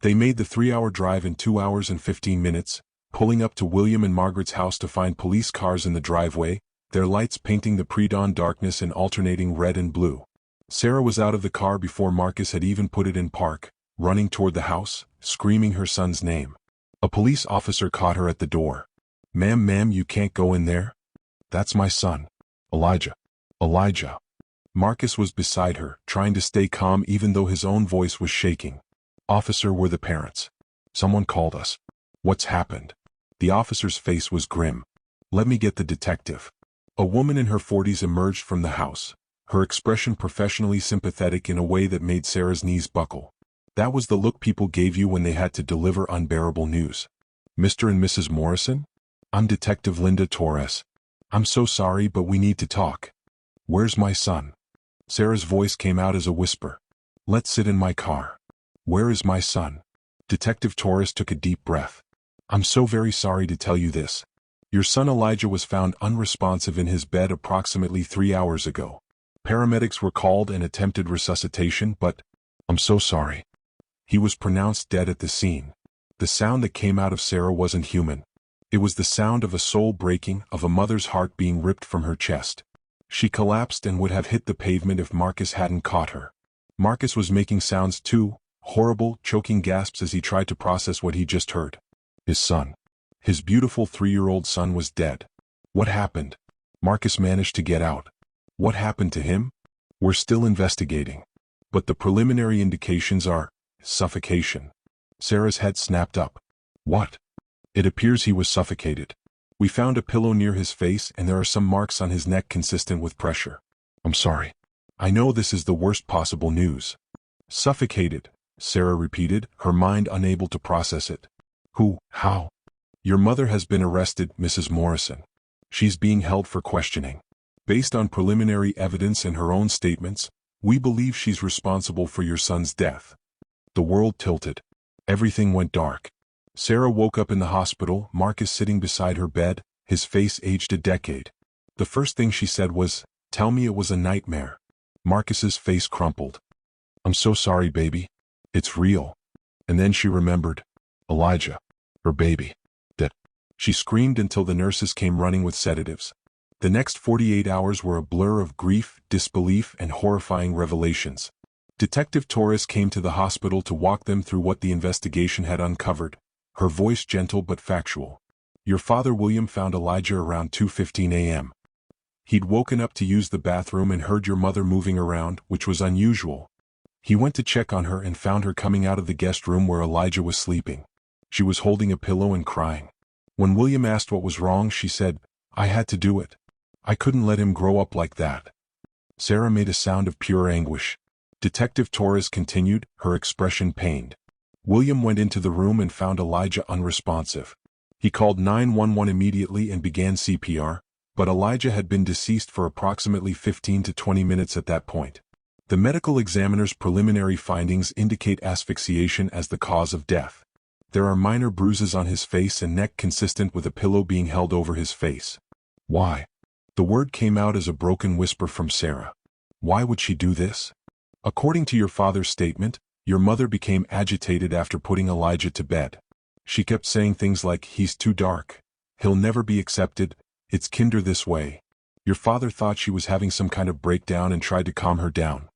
They made the 3-hour drive in 2 hours and 15 minutes, pulling up to William and Margaret's house to find police cars in the driveway, their lights painting the pre-dawn darkness in alternating red and blue. Sarah was out of the car before Marcus had even put it in park, running toward the house, screaming her son's name. A police officer caught her at the door. Ma'am, you can't go in there." "That's my son. Elijah. Elijah." Marcus was beside her, trying to stay calm even though his own voice was shaking. "Officer, we're the parents. Someone called us. What's happened?" The officer's face was grim. "Let me get the detective." A woman in her 40s emerged from the house, her expression professionally sympathetic in a way that made Sarah's knees buckle. That was the look people gave you when they had to deliver unbearable news. "Mr. and Mrs. Morrison? I'm Detective Linda Torres. I'm so sorry, but we need to talk. Where's my son?" Sarah's voice came out as a whisper. "Let's sit in my car." "Where is my son?" Detective Torres took a deep breath. "I'm so very sorry to tell you this. Your son Elijah was found unresponsive in his bed approximately 3 hours ago. Paramedics were called and attempted resuscitation, but I'm so sorry. He was pronounced dead at the scene." The sound that came out of Sarah wasn't human. It was the sound of a soul breaking, of a mother's heart being ripped from her chest. She collapsed and would have hit the pavement if Marcus hadn't caught her. Marcus was making sounds too, horrible, choking gasps as he tried to process what he just heard. His son. His beautiful 3-year-old son was dead. What happened? Marcus managed to get out. What happened to him? We're still investigating. But the preliminary indications are suffocation. Sarah's head snapped up. What? It appears he was suffocated. We found a pillow near his face and there are some marks on his neck consistent with pressure. I'm sorry. I know this is the worst possible news. Suffocated, Sarah repeated, her mind unable to process it. Who? How? Your mother has been arrested, Mrs. Morrison. She's being held for questioning. Based on preliminary evidence and her own statements, we believe she's responsible for your son's death. The world tilted. Everything went dark. Sarah woke up in the hospital, Marcus sitting beside her bed, his face aged a decade. The first thing she said was, "Tell me it was a nightmare." Marcus's face crumpled. "I'm so sorry, baby. It's real." And then she remembered. Elijah. Her baby. Dead. She screamed until the nurses came running with sedatives. The next 48 hours were a blur of grief, disbelief, and horrifying revelations. Detective Torres came to the hospital to walk them through what the investigation had uncovered, her voice gentle but factual. Your father William found Elijah around 2:15 a.m. He'd woken up to use the bathroom and heard your mother moving around, which was unusual. He went to check on her and found her coming out of the guest room where Elijah was sleeping. She was holding a pillow and crying. When William asked what was wrong, she said, "I had to do it. I couldn't let him grow up like that." Sarah made a sound of pure anguish. Detective Torres continued, her expression pained. William went into the room and found Elijah unresponsive. He called 911 immediately and began CPR, but Elijah had been deceased for approximately 15 to 20 minutes at that point. The medical examiner's preliminary findings indicate asphyxiation as the cause of death. There are minor bruises on his face and neck consistent with a pillow being held over his face. Why? The word came out as a broken whisper from Sarah. Why would she do this? According to your father's statement, your mother became agitated after putting Elijah to bed. She kept saying things like, "He's too dark. He'll never be accepted. It's kinder this way." Your father thought she was having some kind of breakdown and tried to calm her down.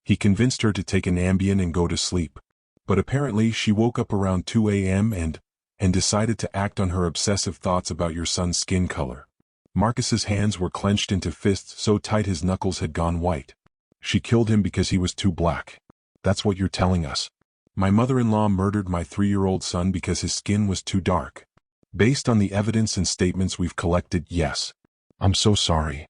He convinced her to take an Ambien and go to sleep. But apparently she woke up around 2 a.m. and decided to act on her obsessive thoughts about your son's skin color. Marcus's hands were clenched into fists so tight his knuckles had gone white. She killed him because he was too black. That's what you're telling us. My mother-in-law murdered my 3-year-old son because his skin was too dark. Based on the evidence and statements we've collected, yes. I'm so sorry.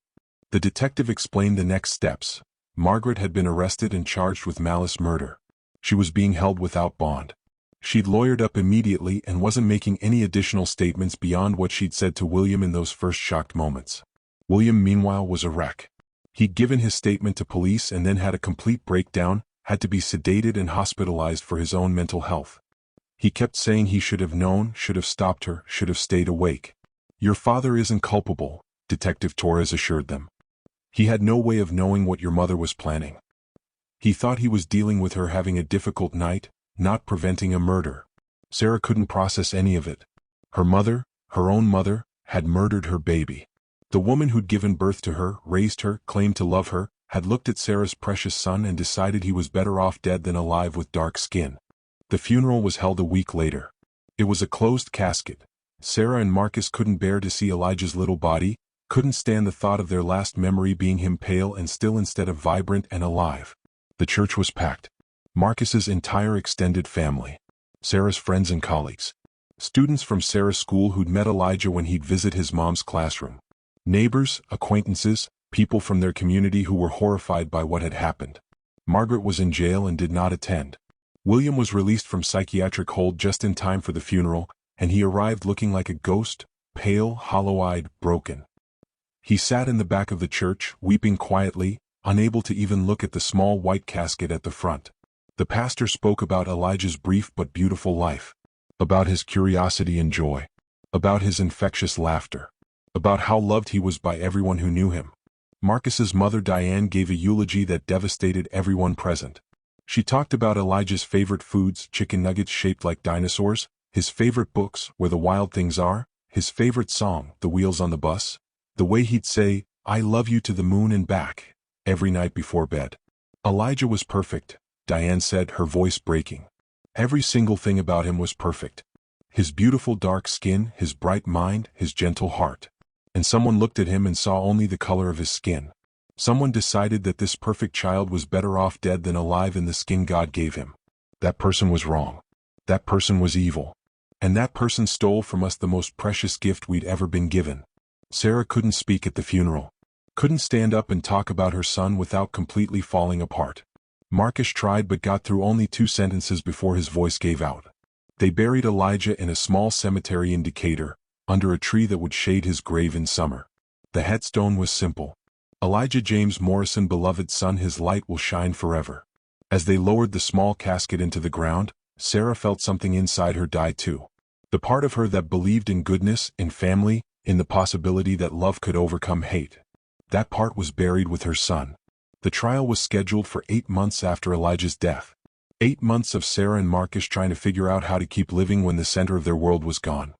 The detective explained the next steps. Margaret had been arrested and charged with malice murder. She was being held without bond. She'd lawyered up immediately and wasn't making any additional statements beyond what she'd said to William in those first shocked moments. William, meanwhile, was a wreck. He'd given his statement to police and then had a complete breakdown, had to be sedated and hospitalized for his own mental health. He kept saying he should have known, should have stopped her, should have stayed awake. Your father isn't culpable, Detective Torres assured them. He had no way of knowing what your mother was planning. He thought he was dealing with her having a difficult night, not preventing a murder. Sarah couldn't process any of it. Her mother, her own mother, had murdered her baby. The woman who'd given birth to her, raised her, claimed to love her, had looked at Sarah's precious son and decided he was better off dead than alive with dark skin. The funeral was held a week later. It was a closed casket. Sarah and Marcus couldn't bear to see Elijah's little body, couldn't stand the thought of their last memory being him pale and still instead of vibrant and alive. The church was packed. Marcus's entire extended family. Sarah's friends and colleagues. Students from Sarah's school who'd met Elijah when he'd visit his mom's classroom. Neighbors, acquaintances, people from their community who were horrified by what had happened. Margaret was in jail and did not attend. William was released from psychiatric hold just in time for the funeral, and he arrived looking like a ghost, pale, hollow-eyed, broken. He sat in the back of the church, weeping quietly, unable to even look at the small white casket at the front. The pastor spoke about Elijah's brief but beautiful life, about his curiosity and joy, about his infectious laughter, about how loved he was by everyone who knew him. Marcus's mother Diane gave a eulogy that devastated everyone present. She talked about Elijah's favorite foods, chicken nuggets shaped like dinosaurs, his favorite books, Where the Wild Things Are, his favorite song, The Wheels on the Bus, the way he'd say, "I love you to the moon and back," every night before bed. Elijah was perfect, Diane said, her voice breaking. Every single thing about him was perfect. His beautiful dark skin, his bright mind, his gentle heart. And someone looked at him and saw only the color of his skin. Someone decided that this perfect child was better off dead than alive in the skin God gave him. That person was wrong. That person was evil. And that person stole from us the most precious gift we'd ever been given. Sarah couldn't speak at the funeral. Couldn't stand up and talk about her son without completely falling apart. Marcus tried but got through only 2 sentences before his voice gave out. They buried Elijah in a small cemetery in Decatur, under a tree that would shade his grave in summer. The headstone was simple. Elijah James Morrison, beloved son, his light will shine forever. As they lowered the small casket into the ground, Sarah felt something inside her die too. The part of her that believed in goodness, in family, in the possibility that love could overcome hate. That part was buried with her son. The trial was scheduled for 8 months after Elijah's death. 8 months of Sarah and Marcus trying to figure out how to keep living when the center of their world was gone.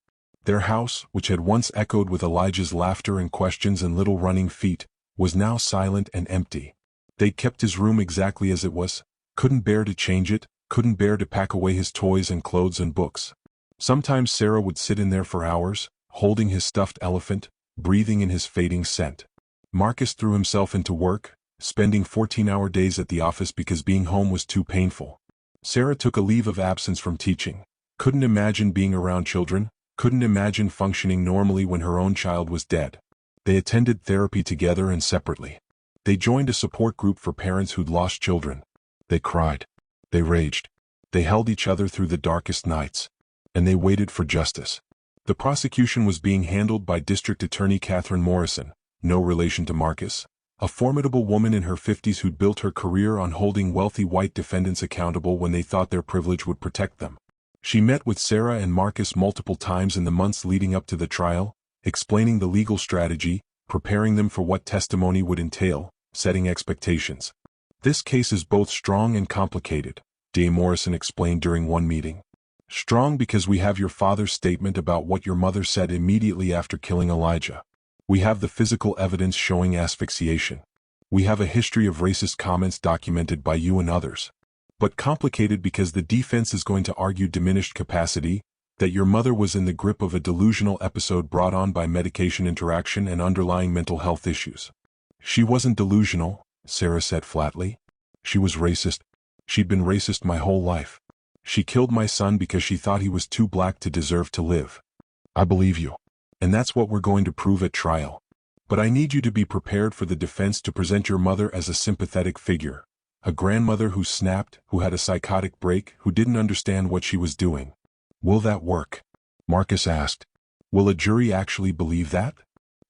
Their house, which had once echoed with Elijah's laughter and questions and little running feet, was now silent and empty. They'd kept his room exactly as it was, couldn't bear to change it, couldn't bear to pack away his toys and clothes and books. Sometimes Sarah would sit in there for hours, holding his stuffed elephant, breathing in his fading scent. Marcus threw himself into work, spending 14-hour days at the office because being home was too painful. Sarah took a leave of absence from teaching, couldn't imagine being around children, couldn't imagine functioning normally when her own child was dead. They attended therapy together and separately. They joined a support group for parents who'd lost children. They cried. They raged. They held each other through the darkest nights. And they waited for justice. The prosecution was being handled by District Attorney Catherine Morrison, no relation to Marcus, a formidable woman in her 50s who'd built her career on holding wealthy white defendants accountable when they thought their privilege would protect them. She met with Sarah and Marcus multiple times in the months leading up to the trial, explaining the legal strategy, preparing them for what testimony would entail, setting expectations. This case is both strong and complicated, Dame Morrison explained during one meeting. Strong because we have your father's statement about what your mother said immediately after killing Elijah. We have the physical evidence showing asphyxiation. We have a history of racist comments documented by you and others. But complicated because the defense is going to argue diminished capacity, that your mother was in the grip of a delusional episode brought on by medication interaction and underlying mental health issues. She wasn't delusional, Sarah said flatly. She was racist. She'd been racist my whole life. She killed my son because she thought he was too black to deserve to live. I believe you. And that's what we're going to prove at trial. But I need you to be prepared for the defense to present your mother as a sympathetic figure. A grandmother who snapped, who had a psychotic break, who didn't understand what she was doing. Will that work? Marcus asked. Will a jury actually believe that?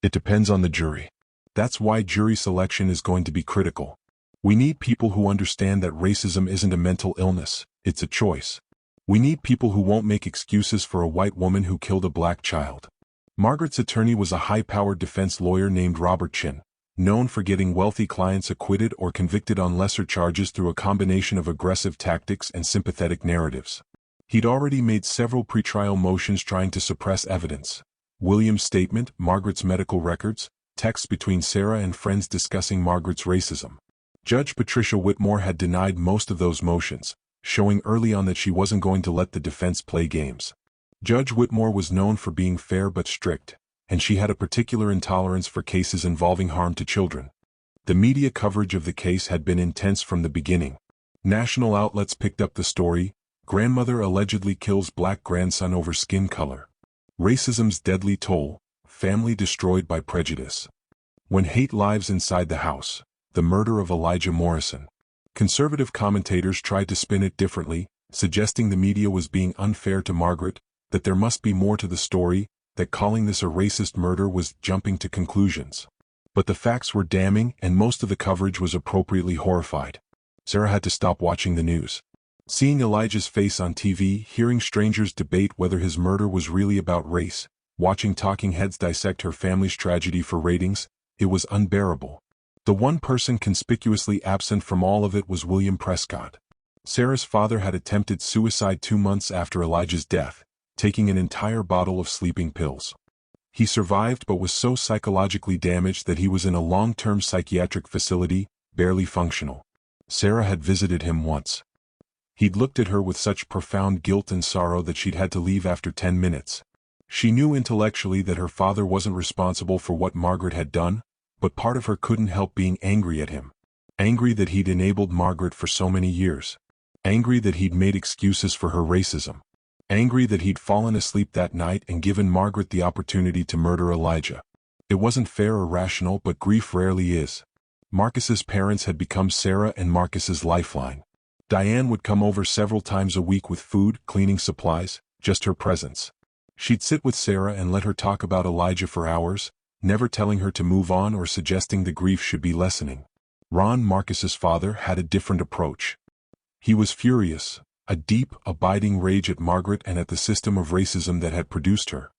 It depends on the jury. That's why jury selection is going to be critical. We need people who understand that racism isn't a mental illness, it's a choice. We need people who won't make excuses for a white woman who killed a black child. Margaret's attorney was a high-powered defense lawyer named Robert Chin, known for getting wealthy clients acquitted or convicted on lesser charges through a combination of aggressive tactics and sympathetic narratives. He'd already made several pretrial motions trying to suppress evidence. William's statement, Margaret's medical records, texts between Sarah and friends discussing Margaret's racism. Judge Patricia Whitmore had denied most of those motions, showing early on that she wasn't going to let the defense play games. Judge Whitmore was known for being fair but strict, and she had a particular intolerance for cases involving harm to children. The media coverage of the case had been intense from the beginning. National outlets picked up the story, grandmother allegedly kills black grandson over skin color. Racism's deadly toll, family destroyed by prejudice. When hate lives inside the house, the murder of Elijah Morrison. Conservative commentators tried to spin it differently, suggesting the media was being unfair to Margaret, that there must be more to the story, that calling this a racist murder was jumping to conclusions. But the facts were damning and most of the coverage was appropriately horrified. Sarah had to stop watching the news. Seeing Elijah's face on TV, hearing strangers debate whether his murder was really about race, watching talking heads dissect her family's tragedy for ratings, it was unbearable. The one person conspicuously absent from all of it was William Prescott. Sarah's father had attempted suicide 2 months after Elijah's death, taking an entire bottle of sleeping pills. He survived but was so psychologically damaged that he was in a long-term psychiatric facility, barely functional. Sarah had visited him once. He'd looked at her with such profound guilt and sorrow that she'd had to leave after 10 minutes. She knew intellectually that her father wasn't responsible for what Margaret had done, but part of her couldn't help being angry at him. Angry that he'd enabled Margaret for so many years. Angry that he'd made excuses for her racism. Angry that he'd fallen asleep that night and given Margaret the opportunity to murder Elijah. It wasn't fair or rational, but grief rarely is. Marcus's parents had become Sarah and Marcus's lifeline. Diane would come over several times a week with food, cleaning supplies, just her presence. She'd sit with Sarah and let her talk about Elijah for hours, never telling her to move on or suggesting the grief should be lessening. Ron, Marcus's father, had a different approach. He was furious, a deep, abiding rage at Margaret and at the system of racism that had produced her.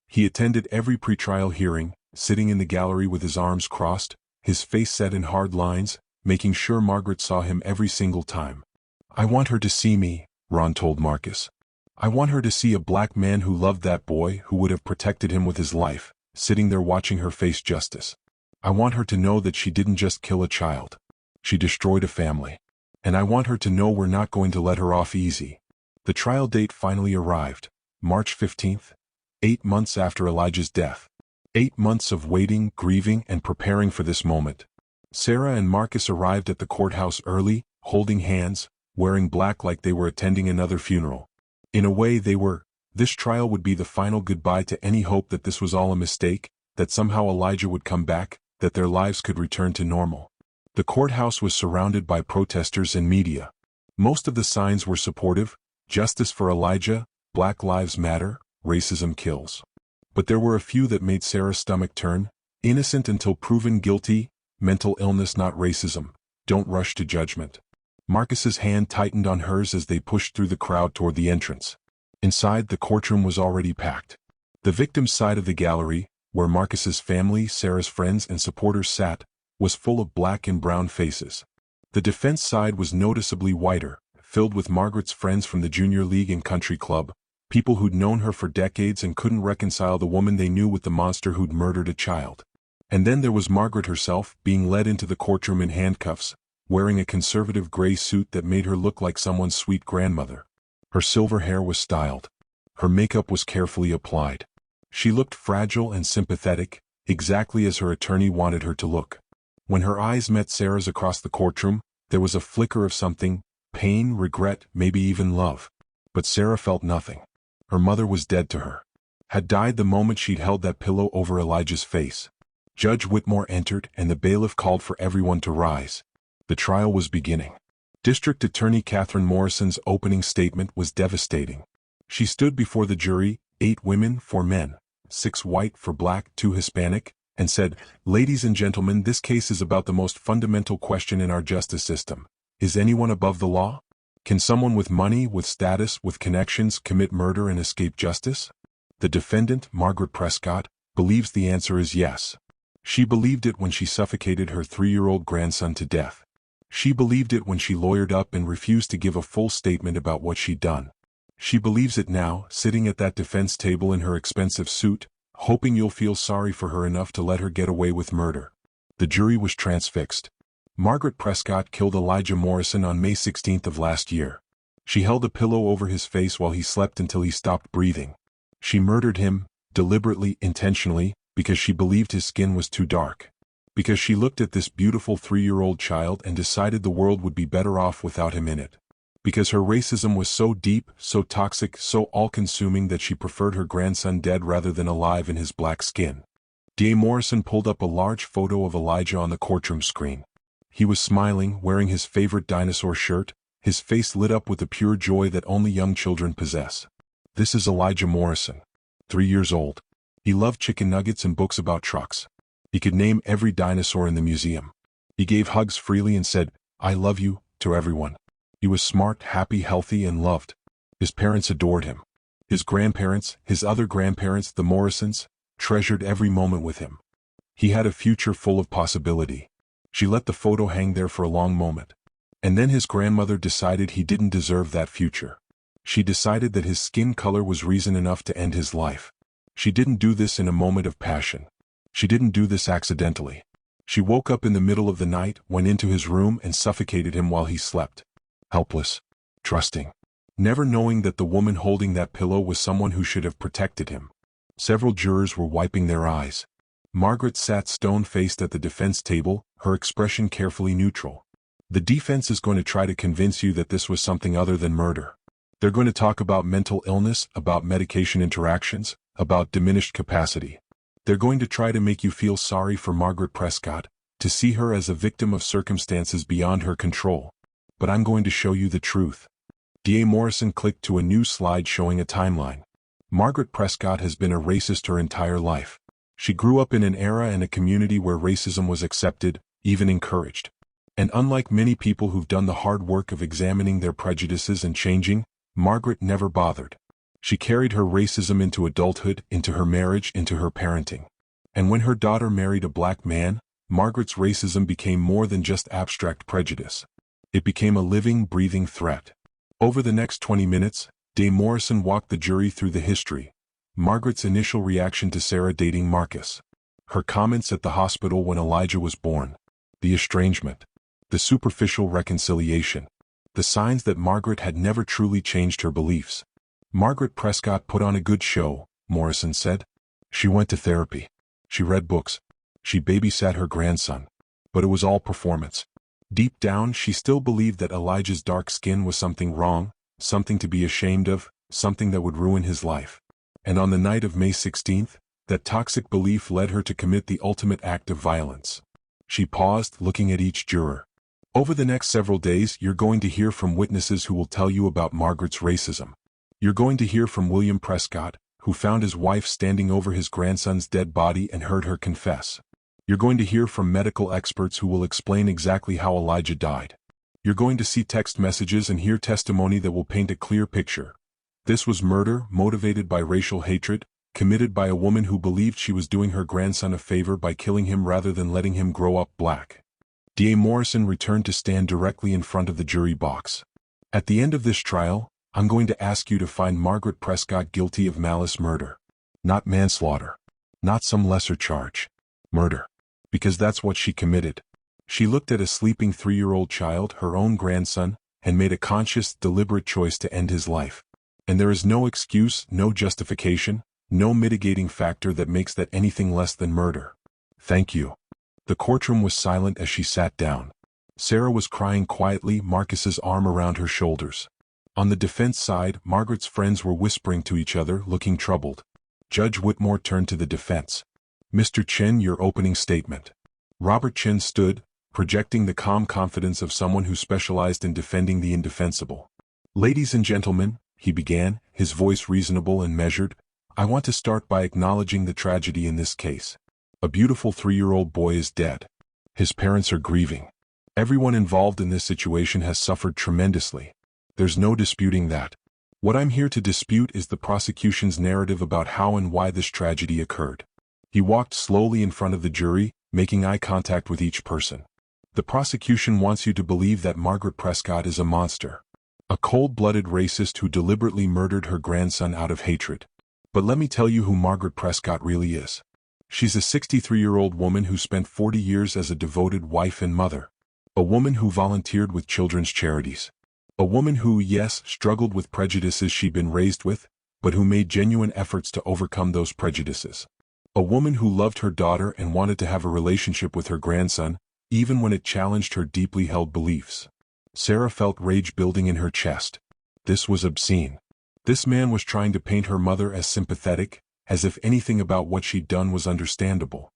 He attended every pretrial hearing, sitting in the gallery with his arms crossed, his face set in hard lines, making sure Margaret saw him every single time. "I want her to see me," Ron told Marcus. "I want her to see a black man who loved that boy, who would have protected him with his life, sitting there watching her face justice. I want her to know that she didn't just kill a child. She destroyed a family. And I want her to know we're not going to let her off easy." The trial date finally arrived, March 15th, 8 months after Elijah's death. 8 months of waiting, grieving, and preparing for this moment. Sarah and Marcus arrived at the courthouse early, holding hands, wearing black like they were attending another funeral. In a way they were. This trial would be the final goodbye to any hope that this was all a mistake, that somehow Elijah would come back, that their lives could return to normal. The courthouse was surrounded by protesters and media. Most of the signs were supportive: justice for Elijah, Black Lives Matter, racism kills. But there were a few that made Sarah's stomach turn: innocent until proven guilty, mental illness not racism, don't rush to judgment. Marcus's hand tightened on hers as they pushed through the crowd toward the entrance. Inside, the courtroom was already packed. The victim's side of the gallery, where Marcus's family, Sarah's friends, and supporters sat, was full of black and brown faces. The defense side was noticeably whiter, filled with Margaret's friends from the junior league and country club, people who'd known her for decades and couldn't reconcile the woman they knew with the monster who'd murdered a child. And then there was Margaret herself, being led into the courtroom in handcuffs, wearing a conservative gray suit that made her look like someone's sweet grandmother. Her silver hair was styled. Her makeup was carefully applied. She looked fragile and sympathetic, exactly as her attorney wanted her to look. When her eyes met Sarah's across the courtroom, there was a flicker of something: pain, regret, maybe even love. But Sarah felt nothing. Her mother was dead to her. Had died the moment she'd held that pillow over Elijah's face. Judge Whitmore entered, and the bailiff called for everyone to rise. The trial was beginning. District Attorney Catherine Morrison's opening statement was devastating. She stood before the jury, 8 women, 4 men, 6 white, 4 black, 2 Hispanic, and said, "Ladies and gentlemen, this case is about the most fundamental question in our justice system. Is anyone above the law? Can someone with money, with status, with connections commit murder and escape justice?" The defendant, Margaret Prescott, believes the answer is yes. She believed it when she suffocated her 3-year-old grandson to death. She believed it when she lawyered up and refused to give a full statement about what she'd done. She believes it now, sitting at that defense table in her expensive suit, hoping you'll feel sorry for her enough to let her get away with murder. The jury was transfixed. Margaret Prescott killed Elijah Morrison on May 16th of last year. She held a pillow over his face while he slept until he stopped breathing. She murdered him, deliberately, intentionally, because she believed his skin was too dark. Because she looked at this beautiful 3-year-old child and decided the world would be better off without him in it. Because her racism was so deep, so toxic, so all-consuming that she preferred her grandson dead rather than alive in his black skin. D.A. Morrison pulled up a large photo of Elijah on the courtroom screen. He was smiling, wearing his favorite dinosaur shirt, his face lit up with the pure joy that only young children possess. This is Elijah Morrison. 3 years old. He loved chicken nuggets and books about trucks. He could name every dinosaur in the museum. He gave hugs freely and said, "I love you," to everyone. He was smart, happy, healthy, and loved. His parents adored him. His grandparents, his other grandparents, the Morrisons, treasured every moment with him. He had a future full of possibility. She let the photo hang there for a long moment. And then his grandmother decided he didn't deserve that future. She decided that his skin color was reason enough to end his life. She didn't do this in a moment of passion. She didn't do this accidentally. She woke up in the middle of the night, went into his room, and suffocated him while he slept. Helpless. Trusting. Never knowing that the woman holding that pillow was someone who should have protected him. Several jurors were wiping their eyes. Margaret sat stone-faced at the defense table, her expression carefully neutral. The defense is going to try to convince you that this was something other than murder. They're going to talk about mental illness, about medication interactions, about diminished capacity. They're going to try to make you feel sorry for Margaret Prescott, to see her as a victim of circumstances beyond her control. But I'm going to show you the truth. D.A. Morrison clicked to a new slide showing a timeline. Margaret Prescott has been a racist her entire life. She grew up in an era and a community where racism was accepted, even encouraged. And unlike many people who've done the hard work of examining their prejudices and changing, Margaret never bothered. She carried her racism into adulthood, into her marriage, into her parenting. And when her daughter married a black man, Margaret's racism became more than just abstract prejudice. It became a living, breathing threat. Over the next 20 minutes, D.A. Morrison walked the jury through the history. Margaret's initial reaction to Sarah dating Marcus. Her comments at the hospital when Elijah was born. The estrangement. The superficial reconciliation. The signs that Margaret had never truly changed her beliefs. Margaret Prescott put on a good show, Morrison said. She went to therapy. She read books. She babysat her grandson. But it was all performance. Deep down, she still believed that Elijah's dark skin was something wrong, something to be ashamed of, something that would ruin his life. And on the night of May 16th, that toxic belief led her to commit the ultimate act of violence. She paused, looking at each juror. Over the next several days, you're going to hear from witnesses who will tell you about Margaret's racism. You're going to hear from William Prescott, who found his wife standing over his grandson's dead body and heard her confess. You're going to hear from medical experts who will explain exactly how Elijah died. You're going to see text messages and hear testimony that will paint a clear picture. This was murder motivated by racial hatred, committed by a woman who believed she was doing her grandson a favor by killing him rather than letting him grow up black. D.A. Morrison returned to stand directly in front of the jury box. At the end of this trial, I'm going to ask you to find Margaret Prescott guilty of malice murder. Not manslaughter. Not some lesser charge. Murder. Because that's what she committed. She looked at a sleeping 3-year-old child, her own grandson, and made a conscious, deliberate choice to end his life. And there is no excuse, no justification, no mitigating factor that makes that anything less than murder. Thank you. The courtroom was silent as she sat down. Sarah was crying quietly, Marcus's arm around her shoulders. On the defense side, Margaret's friends were whispering to each other, looking troubled. Judge Whitmore turned to the defense. Mr. Chen, your opening statement. Robert Chen stood, projecting the calm confidence of someone who specialized in defending the indefensible. Ladies and gentlemen, he began, his voice reasonable and measured, I want to start by acknowledging the tragedy in this case. A beautiful 3-year-old boy is dead. His parents are grieving. Everyone involved in this situation has suffered tremendously. There's no disputing that. What I'm here to dispute is the prosecution's narrative about how and why this tragedy occurred. He walked slowly in front of the jury, making eye contact with each person. The prosecution wants you to believe that Margaret Prescott is a monster. A cold-blooded racist who deliberately murdered her grandson out of hatred. But let me tell you who Margaret Prescott really is. She's a 63-year-old woman who spent 40 years as a devoted wife and mother. A woman who volunteered with children's charities. A woman who, yes, struggled with prejudices she'd been raised with, but who made genuine efforts to overcome those prejudices. A woman who loved her daughter and wanted to have a relationship with her grandson, even when it challenged her deeply held beliefs. Sarah felt rage building in her chest. This was obscene. This man was trying to paint her mother as sympathetic, as if anything about what she'd done was understandable.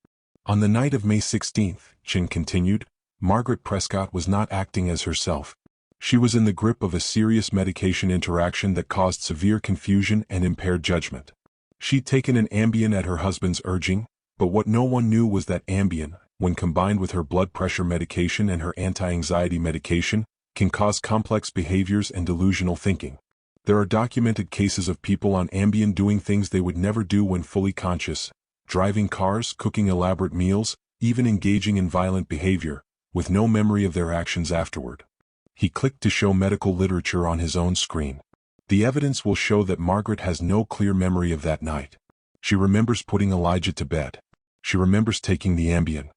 On the night of May 16th, Chin continued, Margaret Prescott was not acting as herself. She was in the grip of a serious medication interaction that caused severe confusion and impaired judgment. She'd taken an Ambien at her husband's urging, but what no one knew was that Ambien, when combined with her blood pressure medication and her anti-anxiety medication, can cause complex behaviors and delusional thinking. There are documented cases of people on Ambien doing things they would never do when fully conscious, driving cars, cooking elaborate meals, even engaging in violent behavior, with no memory of their actions afterward. He clicked to show medical literature on his own screen. The evidence will show that Margaret has no clear memory of that night. She remembers putting Elijah to bed. She remembers taking the Ambien.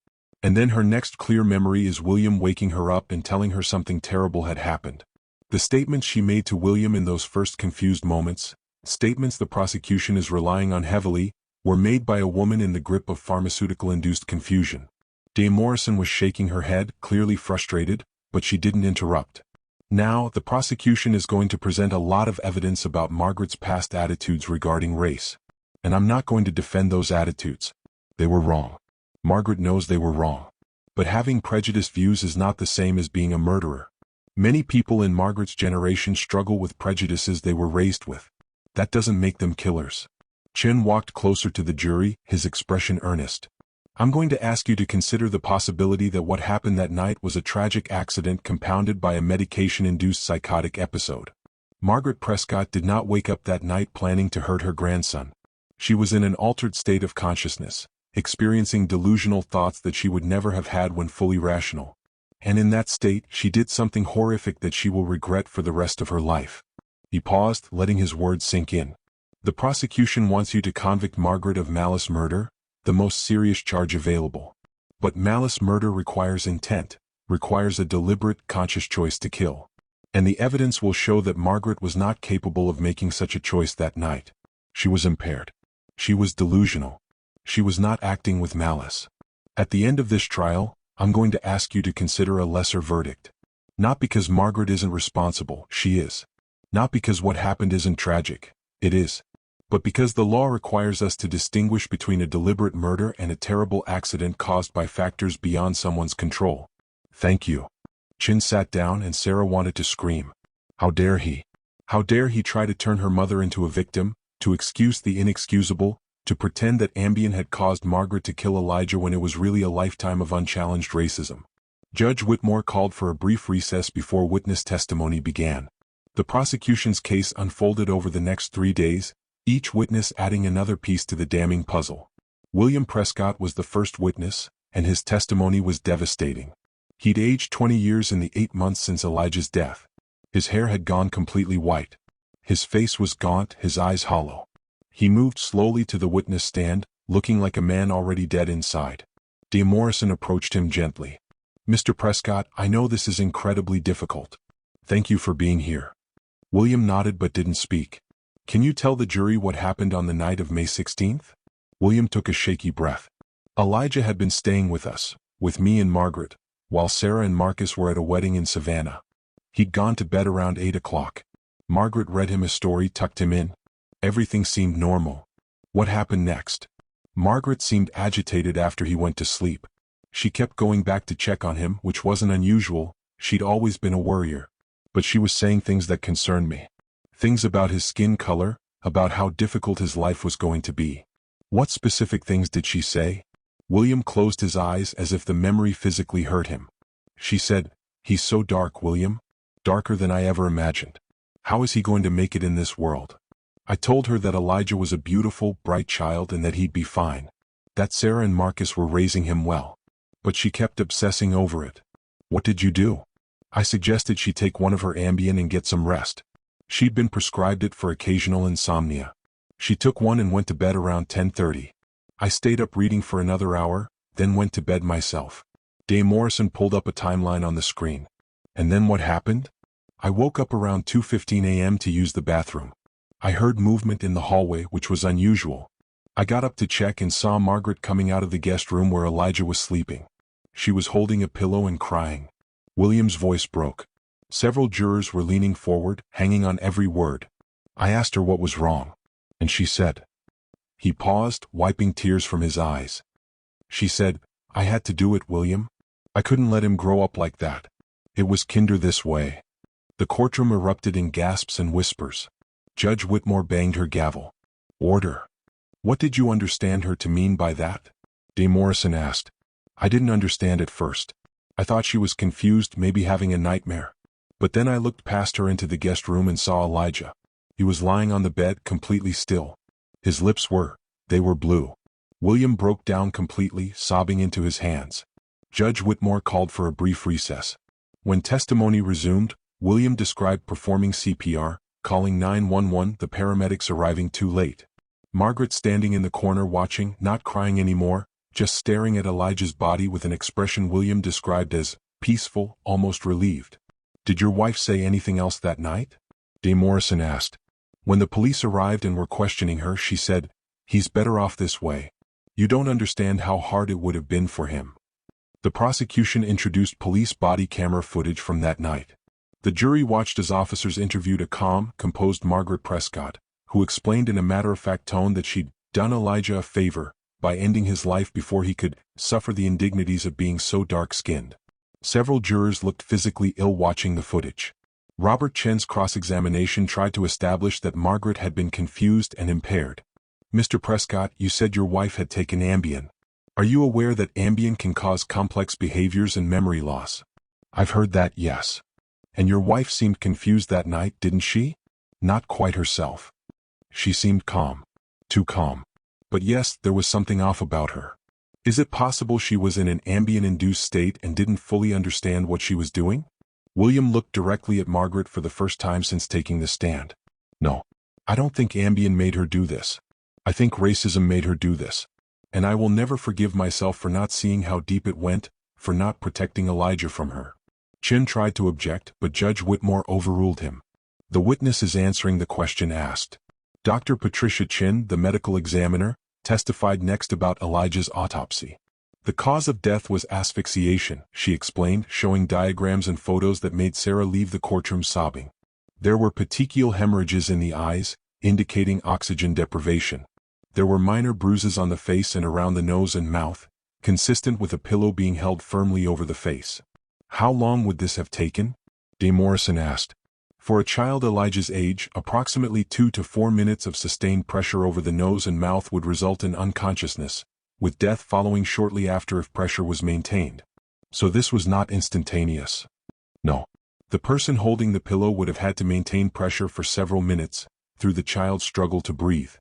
And then her next clear memory is William waking her up and telling her something terrible had happened. The statements she made to William in those first confused moments, statements the prosecution is relying on heavily, were made by a woman in the grip of pharmaceutical-induced confusion. D.A. Morrison was shaking her head, clearly frustrated, but she didn't interrupt. Now, the prosecution is going to present a lot of evidence about Margaret's past attitudes regarding race. And I'm not going to defend those attitudes. They were wrong. Margaret knows they were wrong. But having prejudiced views is not the same as being a murderer. Many people in Margaret's generation struggle with prejudices they were raised with. That doesn't make them killers. Chin walked closer to the jury, his expression earnest. I'm going to ask you to consider the possibility that what happened that night was a tragic accident compounded by a medication-induced psychotic episode. Margaret Prescott did not wake up that night planning to hurt her grandson. She was in an altered state of consciousness, experiencing delusional thoughts that she would never have had when fully rational. And in that state, she did something horrific that she will regret for the rest of her life. He paused, letting his words sink in. The prosecution wants you to convict Margaret of malice murder, the most serious charge available. But malice murder requires intent, requires a deliberate, conscious choice to kill. And the evidence will show that Margaret was not capable of making such a choice that night. She was impaired. She was delusional. She was not acting with malice. At the end of this trial, I'm going to ask you to consider a lesser verdict. Not because Margaret isn't responsible, she is. Not because what happened isn't tragic, it is. But because the law requires us to distinguish between a deliberate murder and a terrible accident caused by factors beyond someone's control. Thank you. Chin sat down and Sarah wanted to scream. How dare he? How dare he try to turn her mother into a victim, to excuse the inexcusable, to pretend that Ambien had caused Margaret to kill Elijah when it was really a lifetime of unchallenged racism. Judge Whitmore called for a brief recess before witness testimony began. The prosecution's case unfolded over the next 3 days, each witness adding another piece to the damning puzzle. William Prescott was the first witness, and his testimony was devastating. He'd aged 20 years in the 8 months since Elijah's death. His hair had gone completely white. His face was gaunt, his eyes hollow. He moved slowly to the witness stand, looking like a man already dead inside. De Morrison approached him gently. Mr. Prescott, I know this is incredibly difficult. Thank you for being here. William nodded but didn't speak. Can you tell the jury what happened on the night of May 16th? William took a shaky breath. Elijah had been staying with us, with me and Margaret, while Sarah and Marcus were at a wedding in Savannah. He'd gone to bed around 8 o'clock. Margaret read him a story, tucked him in. Everything seemed normal. What happened next? Margaret seemed agitated after he went to sleep. She kept going back to check on him, which wasn't unusual. She'd always been a worrier. But she was saying things that concerned me. Things about his skin color, about how difficult his life was going to be. What specific things did she say? William closed his eyes as if the memory physically hurt him. She said, "He's so dark, William. Darker than I ever imagined. How is he going to make it in this world?" I told her that Elijah was a beautiful, bright child and that he'd be fine. That Sarah and Marcus were raising him well. But she kept obsessing over it. What did you do? I suggested she take one of her Ambien and get some rest. She'd been prescribed it for occasional insomnia. She took one and went to bed around 10:30. I stayed up reading for another hour, then went to bed myself. De Morrison pulled up a timeline on the screen. And then what happened? I woke up around 2:15 a.m. to use the bathroom. I heard movement in the hallway, which was unusual. I got up to check and saw Margaret coming out of the guest room where Elijah was sleeping. She was holding a pillow and crying. William's voice broke. Several jurors were leaning forward, hanging on every word. I asked her what was wrong. And she said. He paused, wiping tears from his eyes. She said, "I had to do it, William. I couldn't let him grow up like that. It was kinder this way." The courtroom erupted in gasps and whispers. Judge Whitmore banged her gavel. "Order." "What did you understand her to mean by that?" De Morrison asked. "I didn't understand at first. I thought she was confused, maybe having a nightmare. But then I looked past her into the guest room and saw Elijah. He was lying on the bed, completely still. His lips they were blue." William broke down completely, sobbing into his hands. Judge Whitmore called for a brief recess. When testimony resumed, William described performing CPR, calling 911, the paramedics arriving too late. Margaret standing in the corner watching, not crying anymore, just staring at Elijah's body with an expression William described as peaceful, almost relieved. "Did your wife say anything else that night?" De Morrison asked. When the police arrived and were questioning her, she said, "He's better off this way. You don't understand how hard it would have been for him." The prosecution introduced police body camera footage from that night. The jury watched as officers interviewed a calm, composed Margaret Prescott, who explained in a matter-of-fact tone that she'd done Elijah a favor, by ending his life before he could suffer the indignities of being so dark-skinned. Several jurors looked physically ill watching the footage. Robert Chen's cross-examination tried to establish that Margaret had been confused and impaired. Mr. Prescott, you said your wife had taken Ambien. Are you aware that Ambien can cause complex behaviors and memory loss? I've heard that, yes. And your wife seemed confused that night, didn't she? Not quite herself. She seemed calm. Too calm. But yes, there was something off about her. Is it possible she was in an Ambien-induced state and didn't fully understand what she was doing? William looked directly at Margaret for the first time since taking the stand. No. I don't think Ambien made her do this. I think racism made her do this. And I will never forgive myself for not seeing how deep it went, for not protecting Elijah from her. Chen tried to object, but Judge Whitmore overruled him. The witness is answering the question asked. Dr. Patricia Chen, the medical examiner, testified next about Elijah's autopsy. The cause of death was asphyxiation, she explained, showing diagrams and photos that made Sarah leave the courtroom sobbing. There were petechial hemorrhages in the eyes, indicating oxygen deprivation. There were minor bruises on the face and around the nose and mouth, consistent with a pillow being held firmly over the face. How long would this have taken? De Morrison asked. For a child Elijah's age, approximately 2 to 4 minutes of sustained pressure over the nose and mouth would result in unconsciousness, with death following shortly after if pressure was maintained. So this was not instantaneous. No. The person holding the pillow would have had to maintain pressure for several minutes, through the child's struggle to breathe.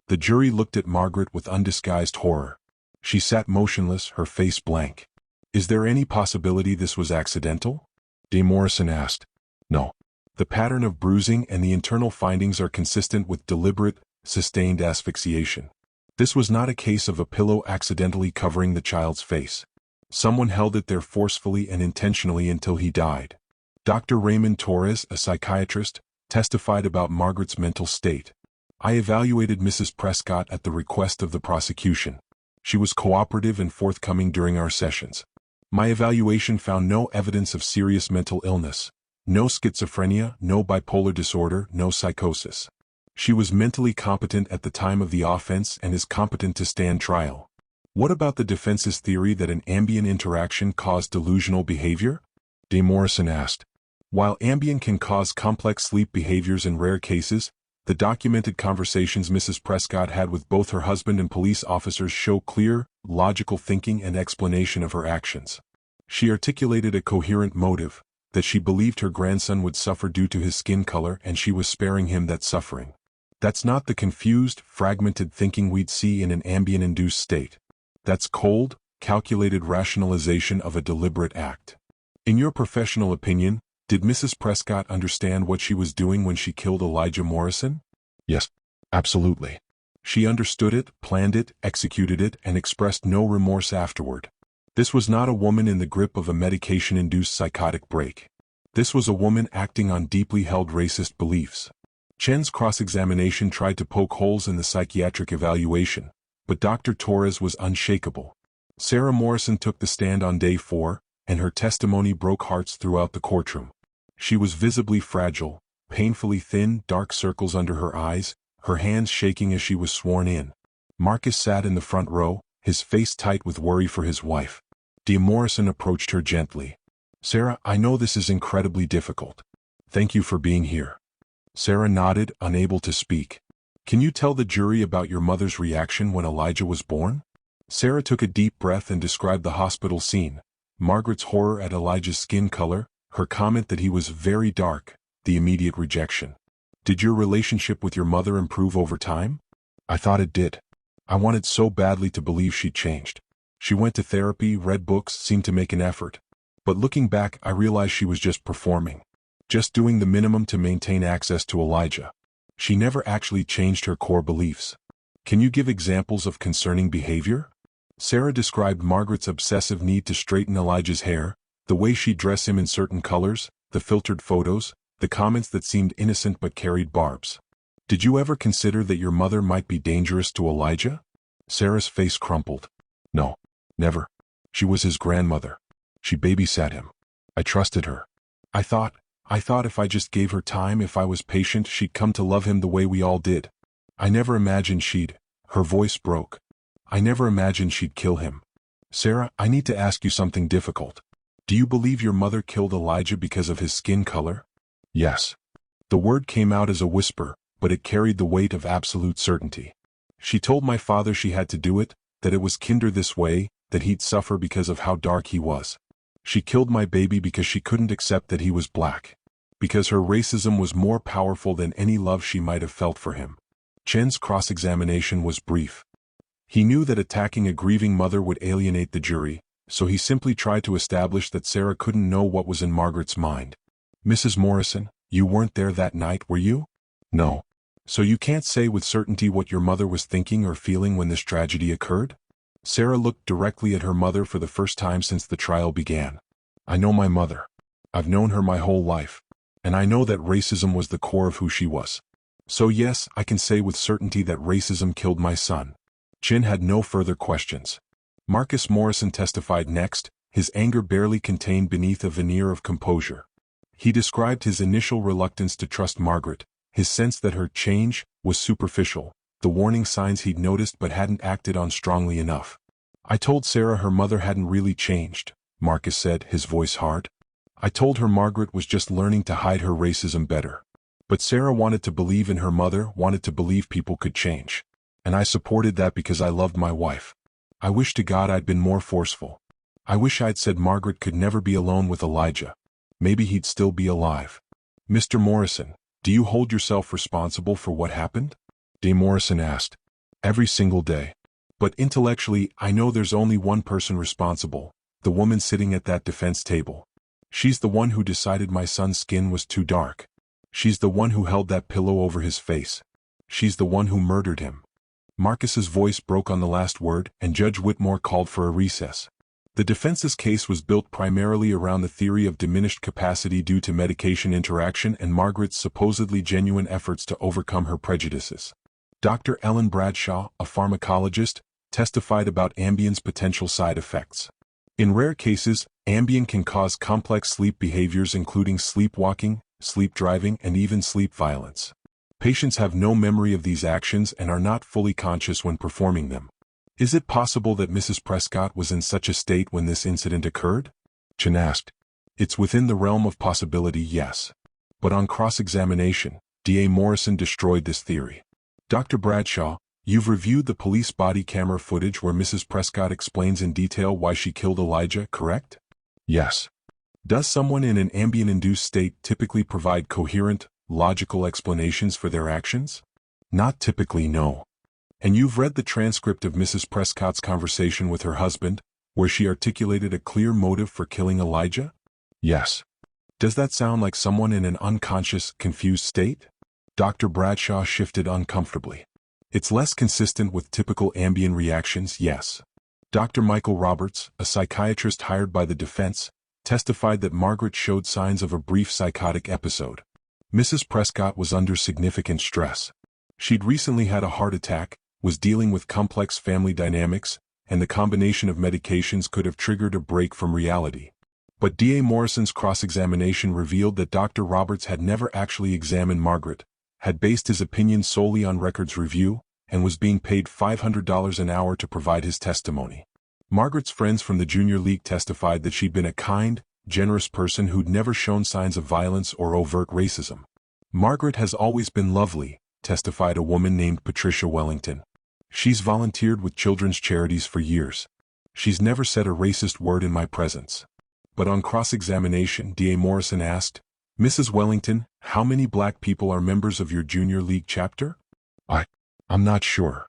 The jury looked at Margaret with undisguised horror. She sat motionless, her face blank. Is there any possibility this was accidental? De Morrison asked. No. The pattern of bruising and the internal findings are consistent with deliberate, sustained asphyxiation. This was not a case of a pillow accidentally covering the child's face. Someone held it there forcefully and intentionally until he died. Dr. Raymond Torres, a psychiatrist, testified about Margaret's mental state. I evaluated Mrs. Prescott at the request of the prosecution. She was cooperative and forthcoming during our sessions. My evaluation found no evidence of serious mental illness, no schizophrenia, no bipolar disorder, no psychosis. She was mentally competent at the time of the offense and is competent to stand trial. What about the defense's theory that an Ambien interaction caused delusional behavior? De Morrison asked. While Ambien can cause complex sleep behaviors in rare cases, the documented conversations Mrs. Prescott had with both her husband and police officers show clear, logical thinking and explanation of her actions. She articulated a coherent motive, that she believed her grandson would suffer due to his skin color and she was sparing him that suffering. That's not the confused, fragmented thinking we'd see in an Ambien-induced state. That's cold, calculated rationalization of a deliberate act. In your professional opinion, did Mrs. Prescott understand what she was doing when she killed Elijah Morrison? Yes, absolutely. She understood it, planned it, executed it, and expressed no remorse afterward. This was not a woman in the grip of a medication-induced psychotic break. This was a woman acting on deeply held racist beliefs. Chen's cross-examination tried to poke holes in the psychiatric evaluation, but Dr. Torres was unshakable. Sarah Morrison took the stand on day 4, and her testimony broke hearts throughout the courtroom. She was visibly fragile, painfully thin, dark circles under her eyes, her hands shaking as she was sworn in. Marcus sat in the front row, his face tight with worry for his wife. De Morrison approached her gently. Sarah, I know this is incredibly difficult. Thank you for being here. Sarah nodded, unable to speak. Can you tell the jury about your mother's reaction when Elijah was born? Sarah took a deep breath and described the hospital scene. Margaret's horror at Elijah's skin color, her comment that he was very dark, the immediate rejection. Did your relationship with your mother improve over time? I thought it did. I wanted so badly to believe she'd changed. She went to therapy, read books, seemed to make an effort. But looking back, I realized she was just performing. Just doing the minimum to maintain access to Elijah. She never actually changed her core beliefs. Can you give examples of concerning behavior? Sarah described Margaret's obsessive need to straighten Elijah's hair, the way she'd dress him in certain colors, the filtered photos, the comments that seemed innocent but carried barbs. Did you ever consider that your mother might be dangerous to Elijah? Sarah's face crumpled. No, never. She was his grandmother. She babysat him. I trusted her. I thought if I just gave her time, if I was patient, she'd come to love him the way we all did. I never imagined she'd. Her voice broke. I never imagined she'd kill him. Sarah, I need to ask you something difficult. Do you believe your mother killed Elijah because of his skin color? Yes. The word came out as a whisper, but it carried the weight of absolute certainty. She told my father she had to do it, that it was kinder this way, that he'd suffer because of how dark he was. She killed my baby because she couldn't accept that he was black. Because her racism was more powerful than any love she might have felt for him. Chen's cross-examination was brief. He knew that attacking a grieving mother would alienate the jury, so he simply tried to establish that Sarah couldn't know what was in Margaret's mind. Mrs. Morrison, you weren't there that night, were you? No. So you can't say with certainty what your mother was thinking or feeling when this tragedy occurred? Sarah looked directly at her mother for the first time since the trial began. I know my mother. I've known her my whole life. And I know that racism was the core of who she was. So yes, I can say with certainty that racism killed my son. Chin had no further questions. Marcus Morrison testified next, his anger barely contained beneath a veneer of composure. He described his initial reluctance to trust Margaret, his sense that her change was superficial, the warning signs he'd noticed but hadn't acted on strongly enough. I told Sarah her mother hadn't really changed, Marcus said, his voice hard. I told her Margaret was just learning to hide her racism better. But Sarah wanted to believe in her mother, wanted to believe people could change. And I supported that because I loved my wife. I wish to God I'd been more forceful. I wish I'd said Margaret could never be alone with Elijah. Maybe he'd still be alive. Mr. Morrison, do you hold yourself responsible for what happened? De Morrison asked. Every single day. But intellectually, I know there's only one person responsible, the woman sitting at that defense table. She's the one who decided my son's skin was too dark. She's the one who held that pillow over his face. She's the one who murdered him. Marcus's voice broke on the last word, and Judge Whitmore called for a recess. The defense's case was built primarily around the theory of diminished capacity due to medication interaction and Margaret's supposedly genuine efforts to overcome her prejudices. Dr. Ellen Bradshaw, a pharmacologist, testified about Ambien's potential side effects. In rare cases, Ambien can cause complex sleep behaviors including sleepwalking, sleep driving, and even sleep violence. Patients have no memory of these actions and are not fully conscious when performing them. Is it possible that Mrs. Prescott was in such a state when this incident occurred? Chen asked. It's within the realm of possibility, yes. But on cross-examination, D.A. Morrison destroyed this theory. Dr. Bradshaw, you've reviewed the police body camera footage where Mrs. Prescott explains in detail why she killed Elijah, correct? Yes. Does someone in an Ambien-induced state typically provide coherent, logical explanations for their actions? Not typically, no. And you've read the transcript of Mrs. Prescott's conversation with her husband, where she articulated a clear motive for killing Elijah? Yes. Does that sound like someone in an unconscious, confused state? Dr. Bradshaw shifted uncomfortably. It's less consistent with typical Ambien reactions, yes. Dr. Michael Roberts, a psychiatrist hired by the defense, testified that Margaret showed signs of a brief psychotic episode. Mrs. Prescott was under significant stress. She'd recently had a heart attack, was dealing with complex family dynamics, and the combination of medications could have triggered a break from reality. But D.A. Morrison's cross-examination revealed that Dr. Roberts had never actually examined Margaret, had based his opinion solely on records review, and was being paid $500 an hour to provide his testimony. Margaret's friends from the Junior League testified that she'd been a kind, generous person who'd never shown signs of violence or overt racism. Margaret has always been lovely, testified a woman named Patricia Wellington. She's volunteered with children's charities for years. She's never said a racist word in my presence. But on cross-examination, D.A. Morrison asked, Mrs. Wellington, how many black people are members of your Junior League chapter? I'm not sure.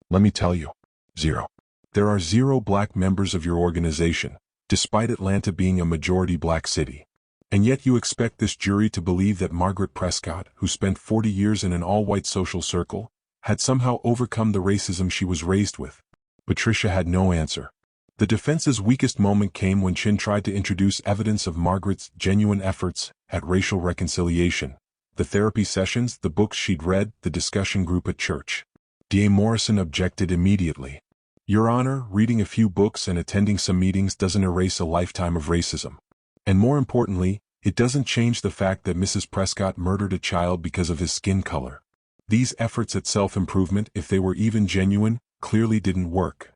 Let me tell you. 0. There are 0 black members of your organization, despite Atlanta being a majority black city. And yet you expect this jury to believe that Margaret Prescott, who spent 40 years in an all-white social circle, had somehow overcome the racism she was raised with. Patricia had no answer. The defense's weakest moment came when Chin tried to introduce evidence of Margaret's genuine efforts at racial reconciliation, the therapy sessions, the books she'd read, the discussion group at church. D.A. Morrison objected immediately. Your Honor, reading a few books and attending some meetings doesn't erase a lifetime of racism. And more importantly, it doesn't change the fact that Mrs. Prescott murdered a child because of his skin color. These efforts at self-improvement, if they were even genuine, clearly didn't work.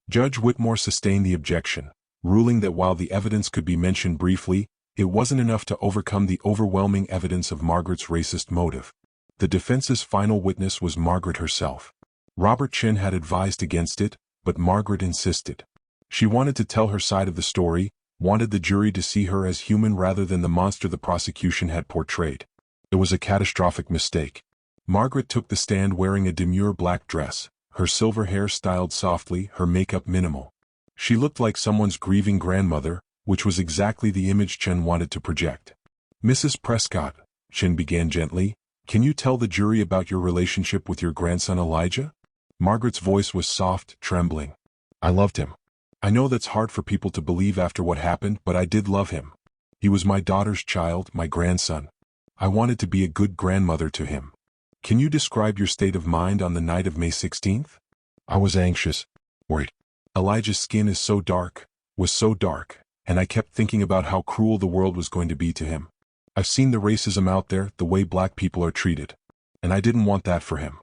Judge Whitmore sustained the objection, ruling that while the evidence could be mentioned briefly, it wasn't enough to overcome the overwhelming evidence of Margaret's racist motive. The defense's final witness was Margaret herself. Robert Chin had advised against it, but Margaret insisted. She wanted to tell her side of the story, wanted the jury to see her as human rather than the monster the prosecution had portrayed. It was a catastrophic mistake. Margaret took the stand wearing a demure black dress, her silver hair styled softly, her makeup minimal. She looked like someone's grieving grandmother, which was exactly the image Chen wanted to project. Mrs. Prescott, Chen began gently, can you tell the jury about your relationship with your grandson Elijah? Margaret's voice was soft, trembling. I loved him. I know that's hard for people to believe after what happened, but I did love him. He was my daughter's child, my grandson. I wanted to be a good grandmother to him. Can you describe your state of mind on the night of May 16th? I was anxious, worried. Elijah's skin is so dark, was so dark, and I kept thinking about how cruel the world was going to be to him. I've seen the racism out there, the way black people are treated. And I didn't want that for him.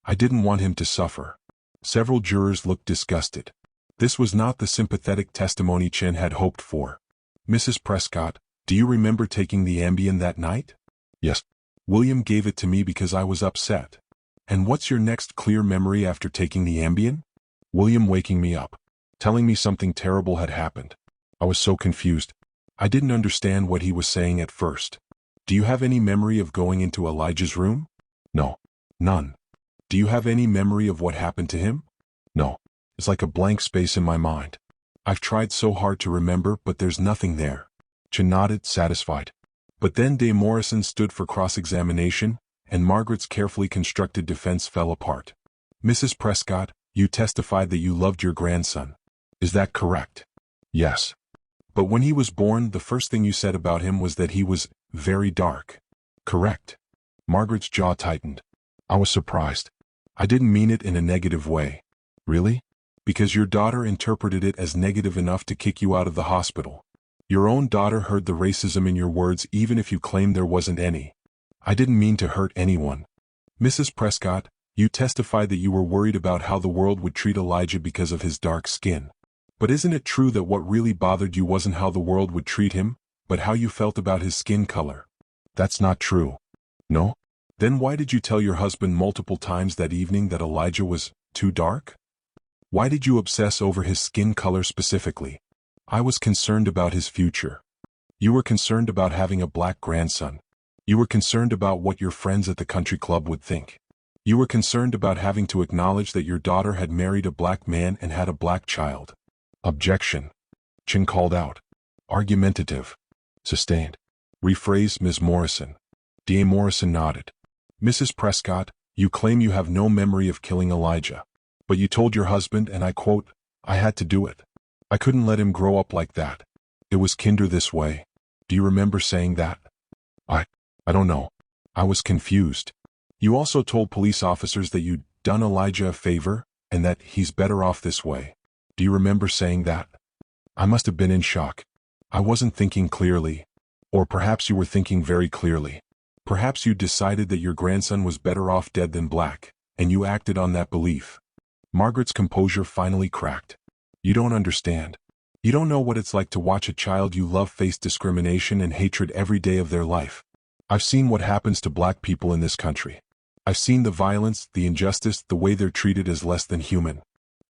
I didn't want him to suffer. Several jurors looked disgusted. This was not the sympathetic testimony Chen had hoped for. Mrs. Prescott, do you remember taking the Ambien that night? Yes. William gave it to me because I was upset. And what's your next clear memory after taking the Ambien? William waking me up, telling me something terrible had happened. I was so confused. I didn't understand what he was saying at first. Do you have any memory of going into Elijah's room? No. None. Do you have any memory of what happened to him? No. It's like a blank space in my mind. I've tried so hard to remember, but there's nothing there. Chen nodded, satisfied. But then Dame Morrison stood for cross-examination, and Margaret's carefully constructed defense fell apart. Mrs. Prescott, you testified that you loved your grandson. Is that correct? Yes. But when he was born, the first thing you said about him was that he was very dark. Correct. Margaret's jaw tightened. I was surprised. I didn't mean it in a negative way. Really? Because your daughter interpreted it as negative enough to kick you out of the hospital. Your own daughter heard the racism in your words even if you claimed there wasn't any. I didn't mean to hurt anyone. Mrs. Prescott, you testified that you were worried about how the world would treat Elijah because of his dark skin. But isn't it true that what really bothered you wasn't how the world would treat him, but how you felt about his skin color? That's not true. No? Then why did you tell your husband multiple times that evening that Elijah was too dark? Why did you obsess over his skin color specifically? I was concerned about his future. You were concerned about having a black grandson. You were concerned about what your friends at the country club would think. You were concerned about having to acknowledge that your daughter had married a black man and had a black child. Objection. Chen called out. Argumentative. Sustained. Rephrase, Ms. Morrison. Dame Morrison nodded. Mrs. Prescott, you claim you have no memory of killing Elijah. But you told your husband, and I quote, I had to do it. I couldn't let him grow up like that. It was kinder this way. Do you remember saying that? I don't know. I was confused. You also told police officers that you'd done Elijah a favor, and that he's better off this way. Do you remember saying that? I must have been in shock. I wasn't thinking clearly. Or perhaps you were thinking very clearly. Perhaps you decided that your grandson was better off dead than black, and you acted on that belief. Margaret's composure finally cracked. You don't understand. You don't know what it's like to watch a child you love face discrimination and hatred every day of their life. I've seen what happens to black people in this country. I've seen the violence, the injustice, the way they're treated as less than human.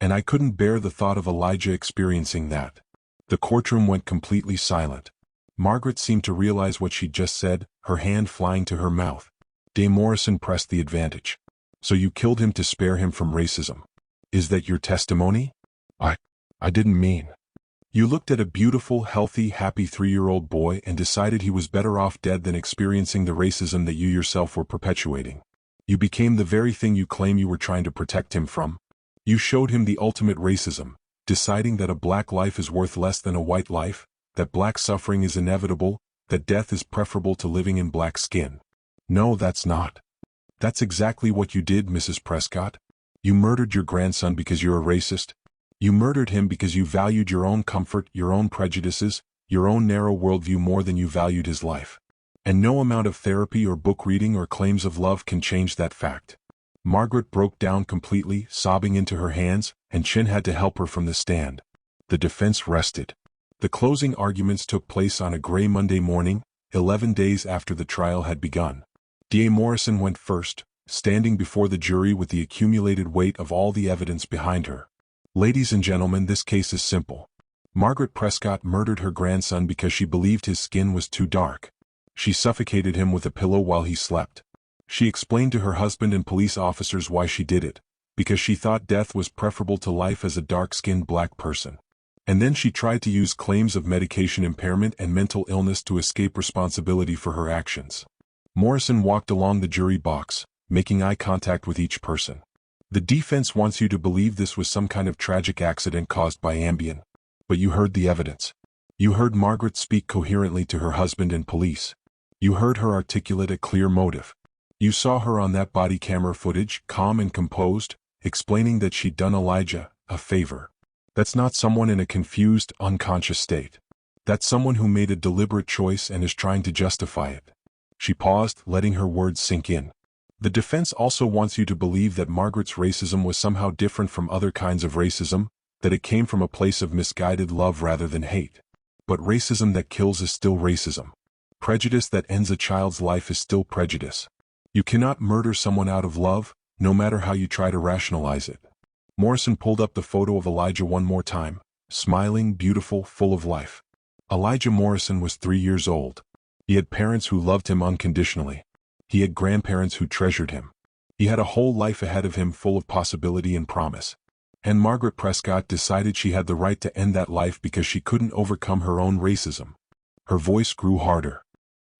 And I couldn't bear the thought of Elijah experiencing that. The courtroom went completely silent. Margaret seemed to realize what she'd just said, her hand flying to her mouth. Dame Morrison pressed the advantage. So you killed him to spare him from racism. Is that your testimony? I didn't mean. You looked at a beautiful, healthy, happy 3-year-old boy and decided he was better off dead than experiencing the racism that you yourself were perpetuating. You became the very thing you claim you were trying to protect him from. You showed him the ultimate racism, deciding that a black life is worth less than a white life, that black suffering is inevitable, that death is preferable to living in black skin. No, that's not. That's exactly what you did, Mrs. Prescott. You murdered your grandson because you're a racist. You murdered him because you valued your own comfort, your own prejudices, your own narrow worldview more than you valued his life. And no amount of therapy or book reading or claims of love can change that fact. Margaret broke down completely, sobbing into her hands, and Chin had to help her from the stand. The defense rested. The closing arguments took place on a gray Monday morning, 11 days after the trial had begun. D.A. Morrison went first, standing before the jury with the accumulated weight of all the evidence behind her. Ladies and gentlemen, this case is simple. Margaret Prescott murdered her grandson because she believed his skin was too dark. She suffocated him with a pillow while he slept. She explained to her husband and police officers why she did it, because she thought death was preferable to life as a dark-skinned black person. And then she tried to use claims of medication impairment and mental illness to escape responsibility for her actions. Morrison walked along the jury box, making eye contact with each person. The defense wants you to believe this was some kind of tragic accident caused by Ambien. But you heard the evidence. You heard Margaret speak coherently to her husband and police. You heard her articulate a clear motive. You saw her on that body camera footage, calm and composed, explaining that she'd done Elijah a favor. That's not someone in a confused, unconscious state. That's someone who made a deliberate choice and is trying to justify it. She paused, letting her words sink in. The defense also wants you to believe that Margaret's racism was somehow different from other kinds of racism, that it came from a place of misguided love rather than hate. But racism that kills is still racism. Prejudice that ends a child's life is still prejudice. You cannot murder someone out of love, no matter how you try to rationalize it. Morrison pulled up the photo of Elijah one more time, smiling, beautiful, full of life. Elijah Morrison was 3 years old. He had parents who loved him unconditionally. He had grandparents who treasured him. He had a whole life ahead of him full of possibility and promise. And Margaret Prescott decided she had the right to end that life because she couldn't overcome her own racism. Her voice grew harder.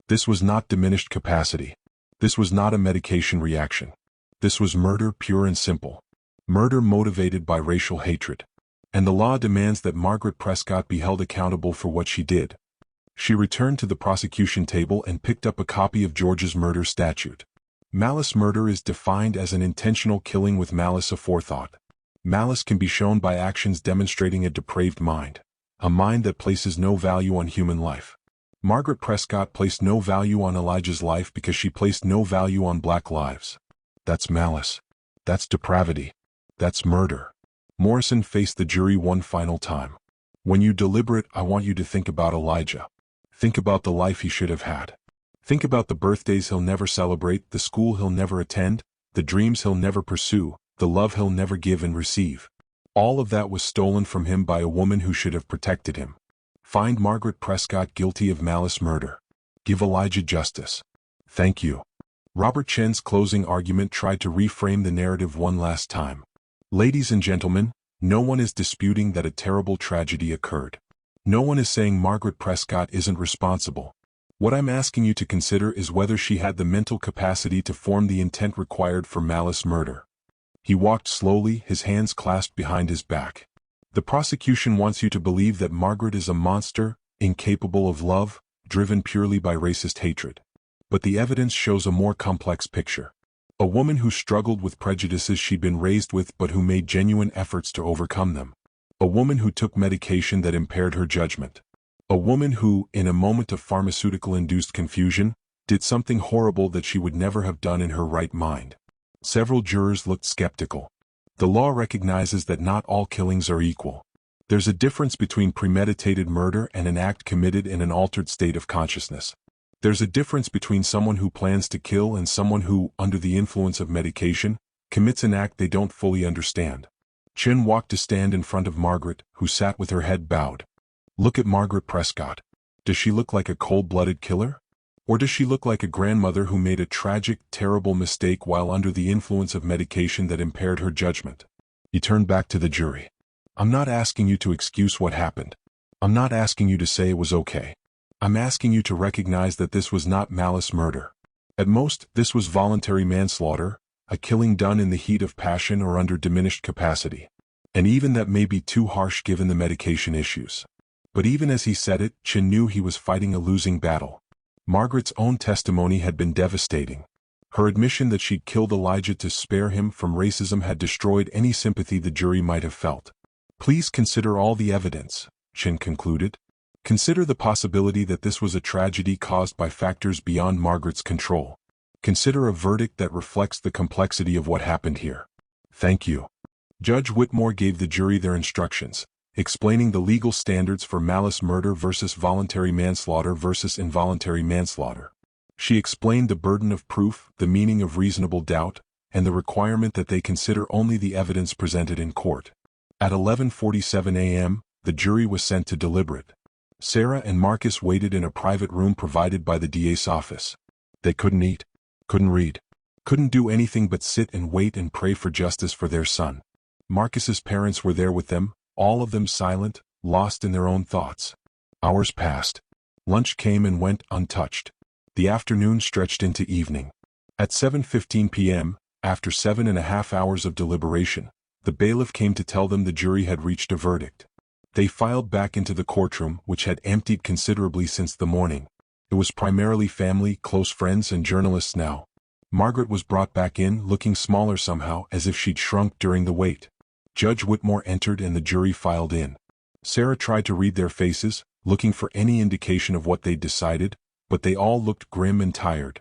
This was not diminished capacity. This was not a medication reaction. This was murder, pure and simple. Murder motivated by racial hatred. And the law demands that Margaret Prescott be held accountable for what she did. She returned to the prosecution table and picked up a copy of Georgia's murder statute. Malice murder is defined as an intentional killing with malice aforethought. Malice can be shown by actions demonstrating a depraved mind, a mind that places no value on human life. Margaret Prescott placed no value on Elijah's life because she placed no value on black lives. That's malice. That's depravity. That's murder. Morrison faced the jury one final time. When you deliberate, I want you to think about Elijah. Think about the life he should have had. Think about the birthdays he'll never celebrate, the school he'll never attend, the dreams he'll never pursue, the love he'll never give and receive. All of that was stolen from him by a woman who should have protected him. Find Margaret Prescott guilty of malice murder. Give Elijah justice. Thank you. Robert Chen's closing argument tried to reframe the narrative one last time. Ladies and gentlemen, no one is disputing that a terrible tragedy occurred. No one is saying Margaret Prescott isn't responsible. What I'm asking you to consider is whether she had the mental capacity to form the intent required for malice murder. He walked slowly, his hands clasped behind his back. The prosecution wants you to believe that Margaret is a monster, incapable of love, driven purely by racist hatred. But the evidence shows a more complex picture. A woman who struggled with prejudices she'd been raised with but who made genuine efforts to overcome them. A woman who took medication that impaired her judgment. A woman who, in a moment of pharmaceutical-induced confusion, did something horrible that she would never have done in her right mind. Several jurors looked skeptical. The law recognizes that not all killings are equal. There's a difference between premeditated murder and an act committed in an altered state of consciousness. There's a difference between someone who plans to kill and someone who, under the influence of medication, commits an act they don't fully understand. Chin walked to stand in front of Margaret, who sat with her head bowed. Look at Margaret Prescott. Does she look like a cold-blooded killer? Or does she look like a grandmother who made a tragic, terrible mistake while under the influence of medication that impaired her judgment? He turned back to the jury. I'm not asking you to excuse what happened. I'm not asking you to say it was okay. I'm asking you to recognize that this was not malice murder. At most, this was voluntary manslaughter, a killing done in the heat of passion or under diminished capacity. And even that may be too harsh given the medication issues. But even as he said it, Chin knew he was fighting a losing battle. Margaret's own testimony had been devastating. Her admission that she'd killed Elijah to spare him from racism had destroyed any sympathy the jury might have felt. Please consider all the evidence, Chin concluded. Consider the possibility that this was a tragedy caused by factors beyond Margaret's control. Consider a verdict that reflects the complexity of what happened here. Thank you. Judge Whitmore gave the jury their instructions, explaining the legal standards for malice murder versus voluntary manslaughter versus involuntary manslaughter. She explained the burden of proof, the meaning of reasonable doubt, and the requirement that they consider only the evidence presented in court. At 11:47 a.m., the jury was sent to deliberate. Sarah and Marcus waited in a private room provided by the DA's office. They couldn't eat, couldn't read, couldn't do anything but sit and wait and pray for justice for their son. Marcus's parents were there with them, all of them silent, lost in their own thoughts. Hours passed. Lunch came and went untouched. The afternoon stretched into evening. At 7:15 p.m., after 7.5 hours of deliberation, the bailiff came to tell them the jury had reached a verdict. They filed back into the courtroom, which had emptied considerably since the morning. It was primarily family, close friends, and journalists now. Margaret was brought back in, looking smaller somehow, as if she'd shrunk during the wait. Judge Whitmore entered and the jury filed in. Sarah tried to read their faces, looking for any indication of what they'd decided, but they all looked grim and tired.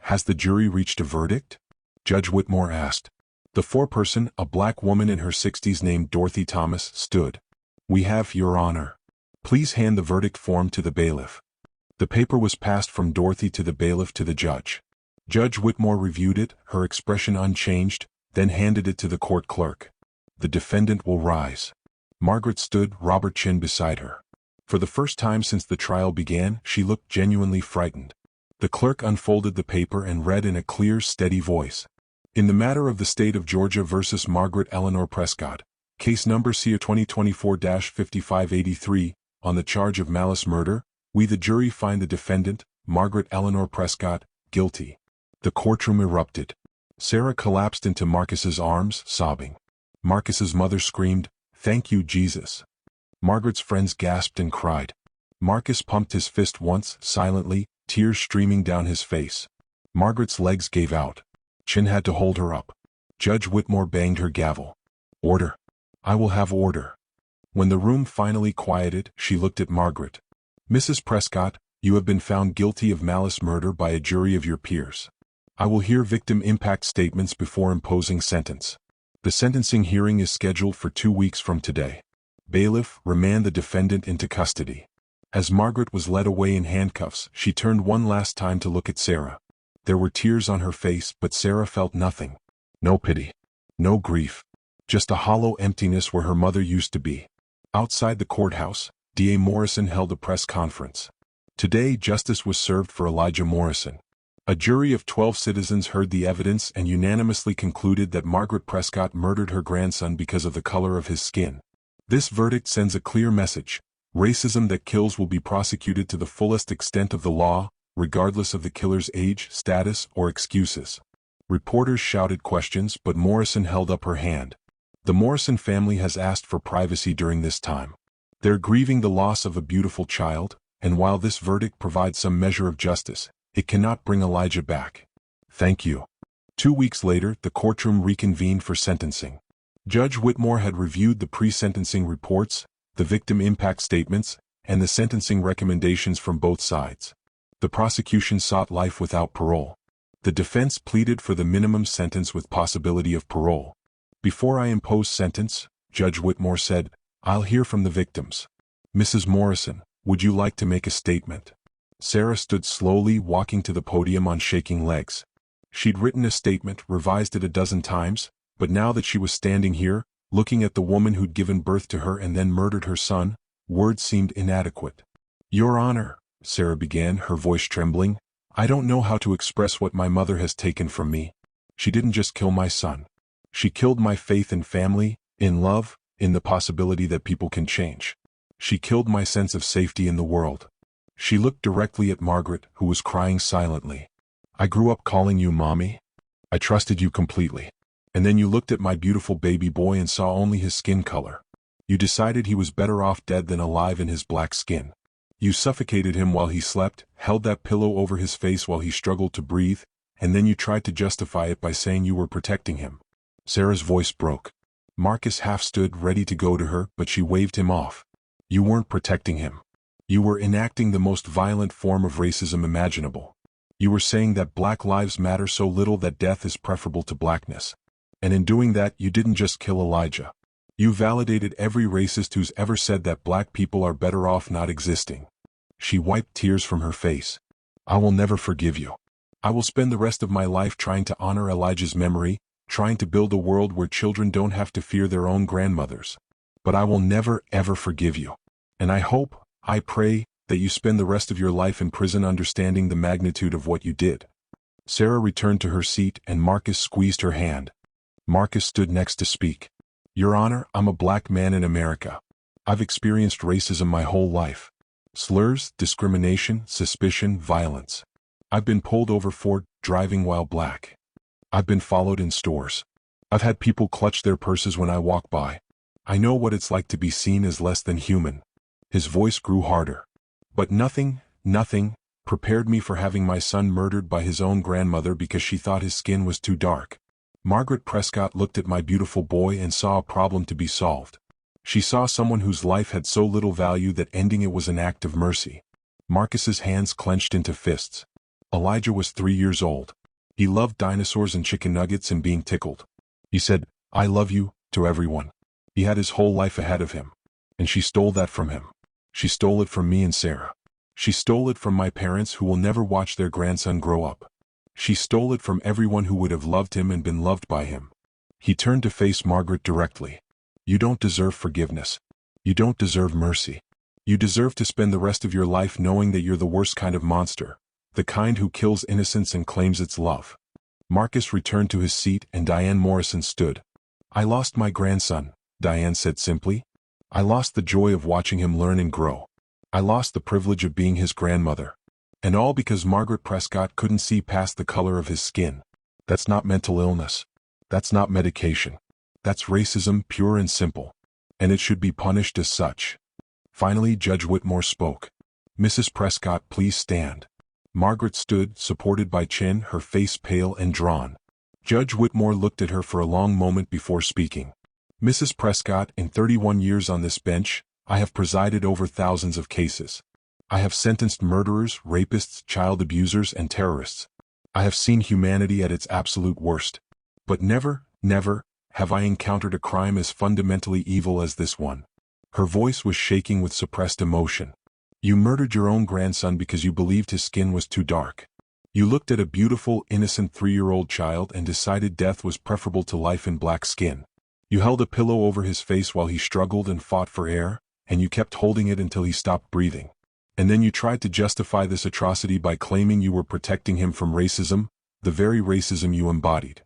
Has the jury reached a verdict? Judge Whitmore asked. The foreperson, a black woman in her 60s named Dorothy Thomas, stood. We have, Your Honor. Please hand the verdict form to the bailiff. The paper was passed from Dorothy to the bailiff to the judge. Judge Whitmore reviewed it, her expression unchanged, then handed it to the court clerk. The defendant will rise. Margaret stood, Robert chin beside her. For the first time since the trial began, she looked genuinely frightened. The clerk unfolded the paper and read in a clear, steady voice. In the matter of the State of Georgia versus Margaret Eleanor Prescott, case number C 2024-5583, on the charge of malice murder, we the jury find the defendant, Margaret Eleanor Prescott, guilty. The courtroom erupted. Sarah collapsed into Marcus's arms, sobbing. Marcus's mother screamed, "Thank you, Jesus." Margaret's friends gasped and cried. Marcus pumped his fist once, silently, tears streaming down his face. Margaret's legs gave out. Chin had to hold her up. Judge Whitmore banged her gavel. Order. I will have order. When the room finally quieted, she looked at Margaret. Mrs. Prescott, you have been found guilty of malice murder by a jury of your peers. I will hear victim impact statements before imposing sentence. The sentencing hearing is scheduled for 2 weeks from today. Bailiff, remand the defendant into custody. As Margaret was led away in handcuffs, she turned one last time to look at Sarah. There were tears on her face, but Sarah felt nothing. No pity. No grief. Just a hollow emptiness where her mother used to be. Outside the courthouse, D.A. Morrison held a press conference. Today, justice was served for Elijah Morrison. A jury of 12 citizens heard the evidence and unanimously concluded that Margaret Prescott murdered her grandson because of the color of his skin. This verdict sends a clear message. Racism that kills will be prosecuted to the fullest extent of the law, regardless of the killer's age, status, or excuses. Reporters shouted questions, but Morrison held up her hand. The Morrison family has asked for privacy during this time. They're grieving the loss of a beautiful child, and while this verdict provides some measure of justice, it cannot bring Elijah back. Thank you. 2 weeks later, the courtroom reconvened for sentencing. Judge Whitmore had reviewed the pre-sentencing reports, the victim impact statements, and the sentencing recommendations from both sides. The prosecution sought life without parole. The defense pleaded for the minimum sentence with possibility of parole. Before I impose sentence, Judge Whitmore said, I'll hear from the victims. Mrs. Morrison, would you like to make a statement? Sarah stood slowly, walking to the podium on shaking legs. She'd written a statement, revised it a dozen times, but now that she was standing here, looking at the woman who'd given birth to her and then murdered her son, words seemed inadequate. Your Honor, Sarah began, her voice trembling, I don't know how to express what my mother has taken from me. She didn't just kill my son. She killed my faith in family, in love, in the possibility that people can change. She killed my sense of safety in the world. She looked directly at Margaret, who was crying silently. I grew up calling you Mommy. I trusted you completely. And then you looked at my beautiful baby boy and saw only his skin color. You decided he was better off dead than alive in his black skin. You suffocated him while he slept, held that pillow over his face while he struggled to breathe, and then you tried to justify it by saying you were protecting him. Sarah's voice broke. Marcus half stood ready to go to her, but she waved him off. You weren't protecting him. You were enacting the most violent form of racism imaginable. You were saying that black lives matter so little that death is preferable to blackness. And in doing that, you didn't just kill Elijah. You validated every racist who's ever said that black people are better off not existing. She wiped tears from her face. I will never forgive you. I will spend the rest of my life trying to honor Elijah's memory, trying to build a world where children don't have to fear their own grandmothers. But I will never, ever forgive you. And I hope, I pray, that you spend the rest of your life in prison understanding the magnitude of what you did. Sarah returned to her seat and Marcus squeezed her hand. Marcus stood next to speak. Your Honor, I'm a black man in America. I've experienced racism my whole life. Slurs, discrimination, suspicion, violence. I've been pulled over for driving while black. I've been followed in stores. I've had people clutch their purses when I walk by. I know what it's like to be seen as less than human. His voice grew harder. But nothing prepared me for having my son murdered by his own grandmother because she thought his skin was too dark. Margaret Prescott looked at my beautiful boy and saw a problem to be solved. She saw someone whose life had so little value that ending it was an act of mercy. Marcus's hands clenched into fists. Elijah was 3 years old. He loved dinosaurs and chicken nuggets and being tickled. He said, I love you, to everyone. He had his whole life ahead of him. And she stole that from him. She stole it from me and Sarah. She stole it from my parents who will never watch their grandson grow up. She stole it from everyone who would have loved him and been loved by him. He turned to face Margaret directly. You don't deserve forgiveness. You don't deserve mercy. You deserve to spend the rest of your life knowing that you're the worst kind of monster, the kind who kills innocence and claims it's love. Marcus returned to his seat and Diane Morrison stood. I lost my grandson, Diane said simply. I lost the joy of watching him learn and grow. I lost the privilege of being his grandmother. And all because Margaret Prescott couldn't see past the color of his skin. That's not mental illness. That's not medication. That's racism, pure and simple. And it should be punished as such. Finally, Judge Whitmore spoke. Mrs. Prescott, please stand. Margaret stood, supported by Chin, her face pale and drawn. Judge Whitmore looked at her for a long moment before speaking. Mrs. Prescott, in 31 years on this bench, I have presided over thousands of cases. I have sentenced murderers, rapists, child abusers, and terrorists. I have seen humanity at its absolute worst. But never have I encountered a crime as fundamentally evil as this one. Her voice was shaking with suppressed emotion. You murdered your own grandson because you believed his skin was too dark. You looked at a beautiful, innocent 3-year-old child and decided death was preferable to life in black skin. You held a pillow over his face while he struggled and fought for air, and you kept holding it until he stopped breathing. And then you tried to justify this atrocity by claiming you were protecting him from racism, the very racism you embodied.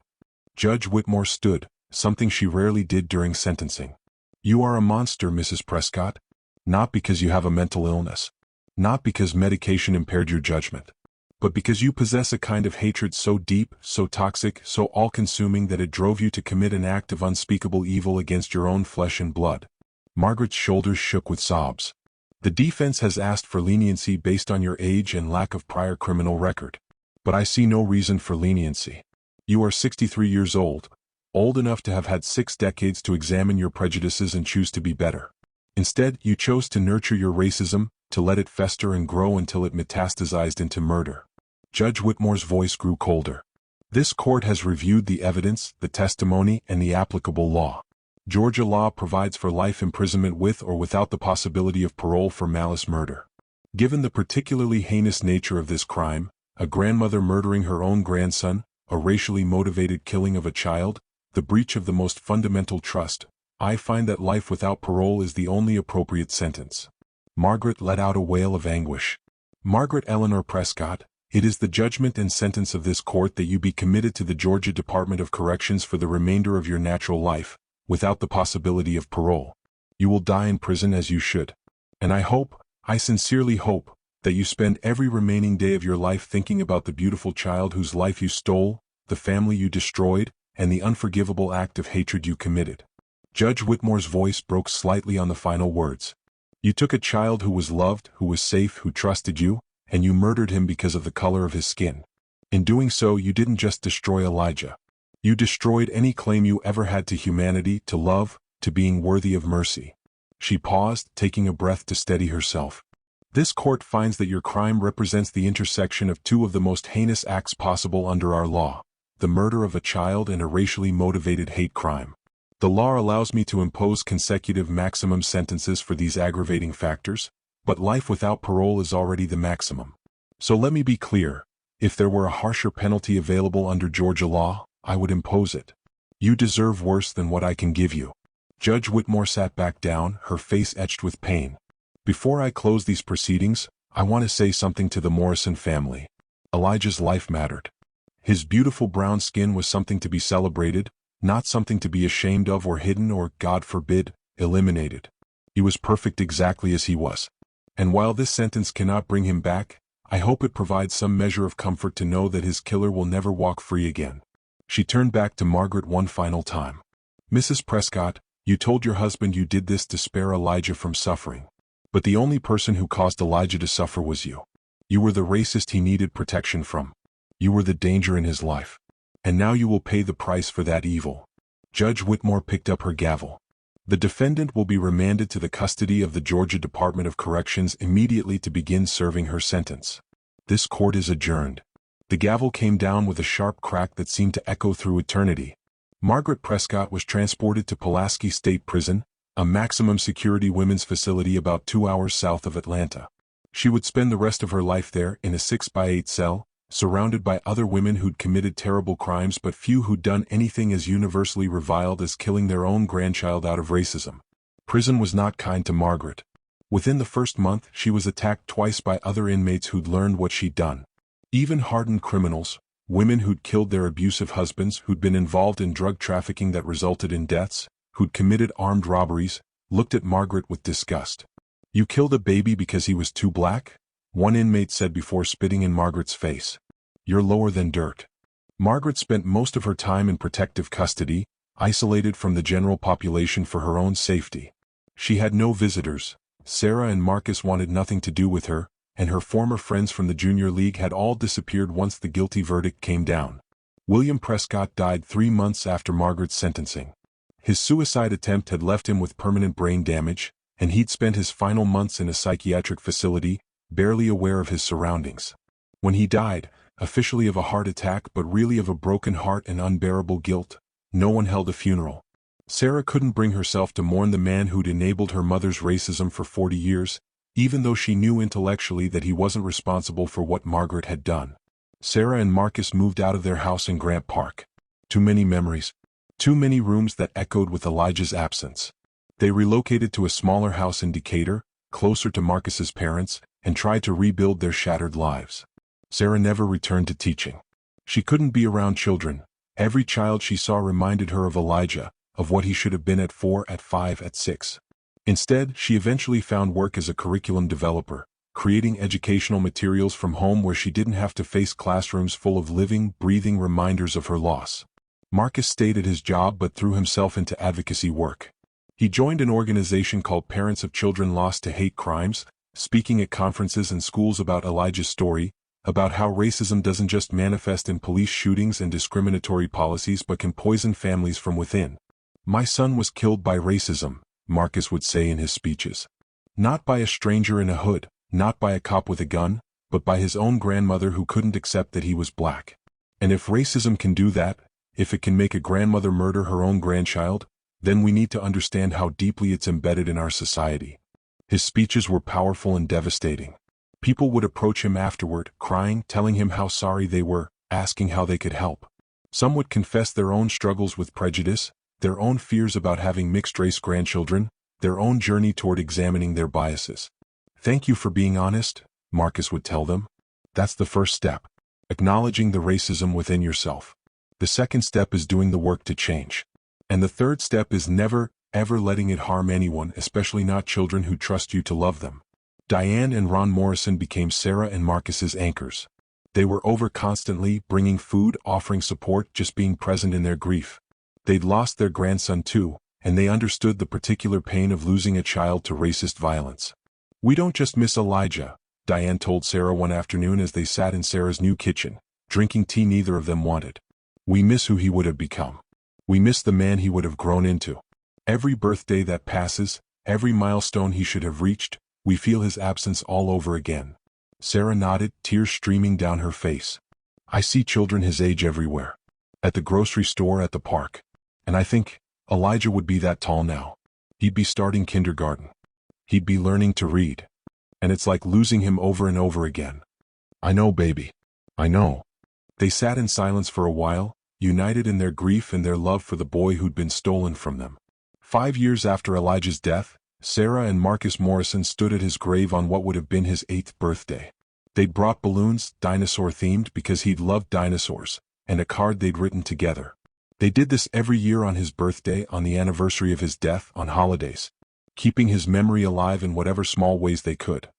Judge Whitmore stood, something she rarely did during sentencing. You are a monster, Mrs. Prescott. Not because you have a mental illness. Not because medication impaired your judgment. But because you possess a kind of hatred so deep, so toxic, so all-consuming that it drove you to commit an act of unspeakable evil against your own flesh and blood. Margaret's shoulders shook with sobs. The defense has asked for leniency based on your age and lack of prior criminal record. But I see no reason for leniency. You are 63 years old enough to have had 6 decades to examine your prejudices and choose to be better. Instead, you chose to nurture your racism, to let it fester and grow until it metastasized into murder. Judge Whitmore's voice grew colder. This court has reviewed the evidence, the testimony, and the applicable law. Georgia law provides for life imprisonment with or without the possibility of parole for malice murder. Given the particularly heinous nature of this crime, a grandmother murdering her own grandson, a racially motivated killing of a child, the breach of the most fundamental trust, I find that life without parole is the only appropriate sentence. Margaret let out a wail of anguish. Margaret Eleanor Prescott, it is the judgment and sentence of this court that you be committed to the Georgia Department of Corrections for the remainder of your natural life, without the possibility of parole. You will die in prison as you should. And I sincerely hope, that you spend every remaining day of your life thinking about the beautiful child whose life you stole, the family you destroyed, and the unforgivable act of hatred you committed. Judge Whitmore's voice broke slightly on the final words. You took a child who was loved, who was safe, who trusted you, and you murdered him because of the color of his skin. In doing so, you didn't just destroy Elijah. You destroyed any claim you ever had to humanity, to love, to being worthy of mercy. She paused, taking a breath to steady herself. This court finds that your crime represents the intersection of two of the most heinous acts possible under our law: the murder of a child and a racially motivated hate crime. The law allows me to impose consecutive maximum sentences for these aggravating factors, but life without parole is already the maximum. So let me be clear, if there were a harsher penalty available under Georgia law, I would impose it. You deserve worse than what I can give you. Judge Whitmore sat back down, her face etched with pain. Before I close these proceedings, I want to say something to the Morrison family. Elijah's life mattered. His beautiful brown skin was something to be celebrated, not something to be ashamed of or hidden or, God forbid, eliminated. He was perfect exactly as he was. And while this sentence cannot bring him back, I hope it provides some measure of comfort to know that his killer will never walk free again. She turned back to Margaret one final time. Mrs. Prescott, you told your husband you did this to spare Elijah from suffering. But the only person who caused Elijah to suffer was you. You were the racist he needed protection from. You were the danger in his life. And now you will pay the price for that evil. Judge Whitmore picked up her gavel. The defendant will be remanded to the custody of the Georgia Department of Corrections immediately to begin serving her sentence. This court is adjourned. The gavel came down with a sharp crack that seemed to echo through eternity. Margaret Prescott was transported to Pulaski State Prison, a maximum security women's facility about 2 hours south of Atlanta. She would spend the rest of her life there in a 6x8 cell, surrounded by other women who'd committed terrible crimes but few who'd done anything as universally reviled as killing their own grandchild out of racism. Prison was not kind to Margaret. Within the first month, she was attacked twice by other inmates who'd learned what she'd done. Even hardened criminals, women who'd killed their abusive husbands, who'd been involved in drug trafficking that resulted in deaths, who'd committed armed robberies, looked at Margaret with disgust. "You killed a baby because he was too black?" one inmate said before spitting in Margaret's face. "You're lower than dirt." Margaret spent most of her time in protective custody, isolated from the general population for her own safety. She had no visitors. Sarah and Marcus wanted nothing to do with her, and her former friends from the Junior League had all disappeared once the guilty verdict came down. William Prescott died 3 months after Margaret's sentencing. His suicide attempt had left him with permanent brain damage, and he'd spent his final months in a psychiatric facility, barely aware of his surroundings. When he died, officially of a heart attack but really of a broken heart and unbearable guilt, no one held a funeral. Sarah couldn't bring herself to mourn the man who'd enabled her mother's racism for 40 years, even though she knew intellectually that he wasn't responsible for what Margaret had done. Sarah and Marcus moved out of their house in Grant Park. Too many memories. Too many rooms that echoed with Elijah's absence. They relocated to a smaller house in Decatur, closer to Marcus's parents, and tried to rebuild their shattered lives. Sarah never returned to teaching. She couldn't be around children. Every child she saw reminded her of Elijah, of what he should have been at 4, at 5, at 6. Instead, she eventually found work as a curriculum developer, creating educational materials from home where she didn't have to face classrooms full of living, breathing reminders of her loss. Marcus stayed at his job but threw himself into advocacy work. He joined an organization called Parents of Children Lost to Hate Crimes, speaking at conferences and schools about Elijah's story, about how racism doesn't just manifest in police shootings and discriminatory policies but can poison families from within. "My son was killed by racism," Marcus would say in his speeches. Not by a stranger in a hood, not by a cop with a gun, but by his own grandmother who couldn't accept that he was black. And if racism can do that, if it can make a grandmother murder her own grandchild, then we need to understand how deeply it's embedded in our society. His speeches were powerful and devastating. People would approach him afterward, crying, telling him how sorry they were, asking how they could help. Some would confess their own struggles with prejudice, their own fears about having mixed-race grandchildren, their own journey toward examining their biases. "Thank you for being honest," Marcus would tell them. "That's the first step. Acknowledging the racism within yourself. The second step is doing the work to change. And the third step is never, ever letting it harm anyone, especially not children who trust you to love them." Diane and Ron Morrison became Sarah and Marcus's anchors. They were over constantly, bringing food, offering support, just being present in their grief. They'd lost their grandson too, and they understood the particular pain of losing a child to racist violence. "We don't just miss Elijah," Diane told Sarah one afternoon as they sat in Sarah's new kitchen, drinking tea neither of them wanted. "We miss who he would have become. We miss the man he would have grown into. Every birthday that passes, every milestone he should have reached, We feel his absence all over again. Sarah nodded, tears streaming down her face. I see children his age everywhere. At the grocery store, at the park. And I think Elijah would be that tall now. He'd be starting kindergarten. He'd be learning to read. And it's like losing him over and over again. I know, baby. I know. They sat in silence for a while, united in their grief and their love for the boy who'd been stolen from them. 5 years after Elijah's death, Sarah and Marcus Morrison stood at his grave on what would have been his 8th birthday. They'd brought balloons, dinosaur-themed, because he'd loved dinosaurs, and a card they'd written together. They did this every year on his birthday, on the anniversary of his death, on holidays, keeping his memory alive in whatever small ways they could.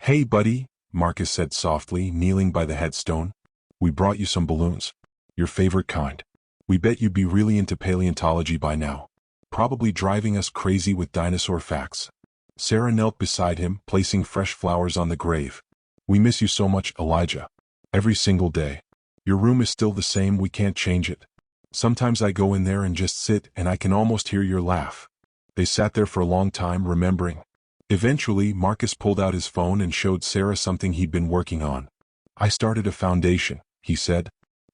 Hey, buddy, Marcus said softly, kneeling by the headstone. We brought you some balloons. Your favorite kind. We bet you'd be really into paleontology by now. Probably driving us crazy with dinosaur facts. Sarah knelt beside him, placing fresh flowers on the grave. We miss you so much, Elijah. Every single day. Your room is still the same, we can't change it. Sometimes I go in there and just sit, and I can almost hear your laugh. They sat there for a long time, remembering. Eventually, Marcus pulled out his phone and showed Sarah something he'd been working on. I started a foundation, he said.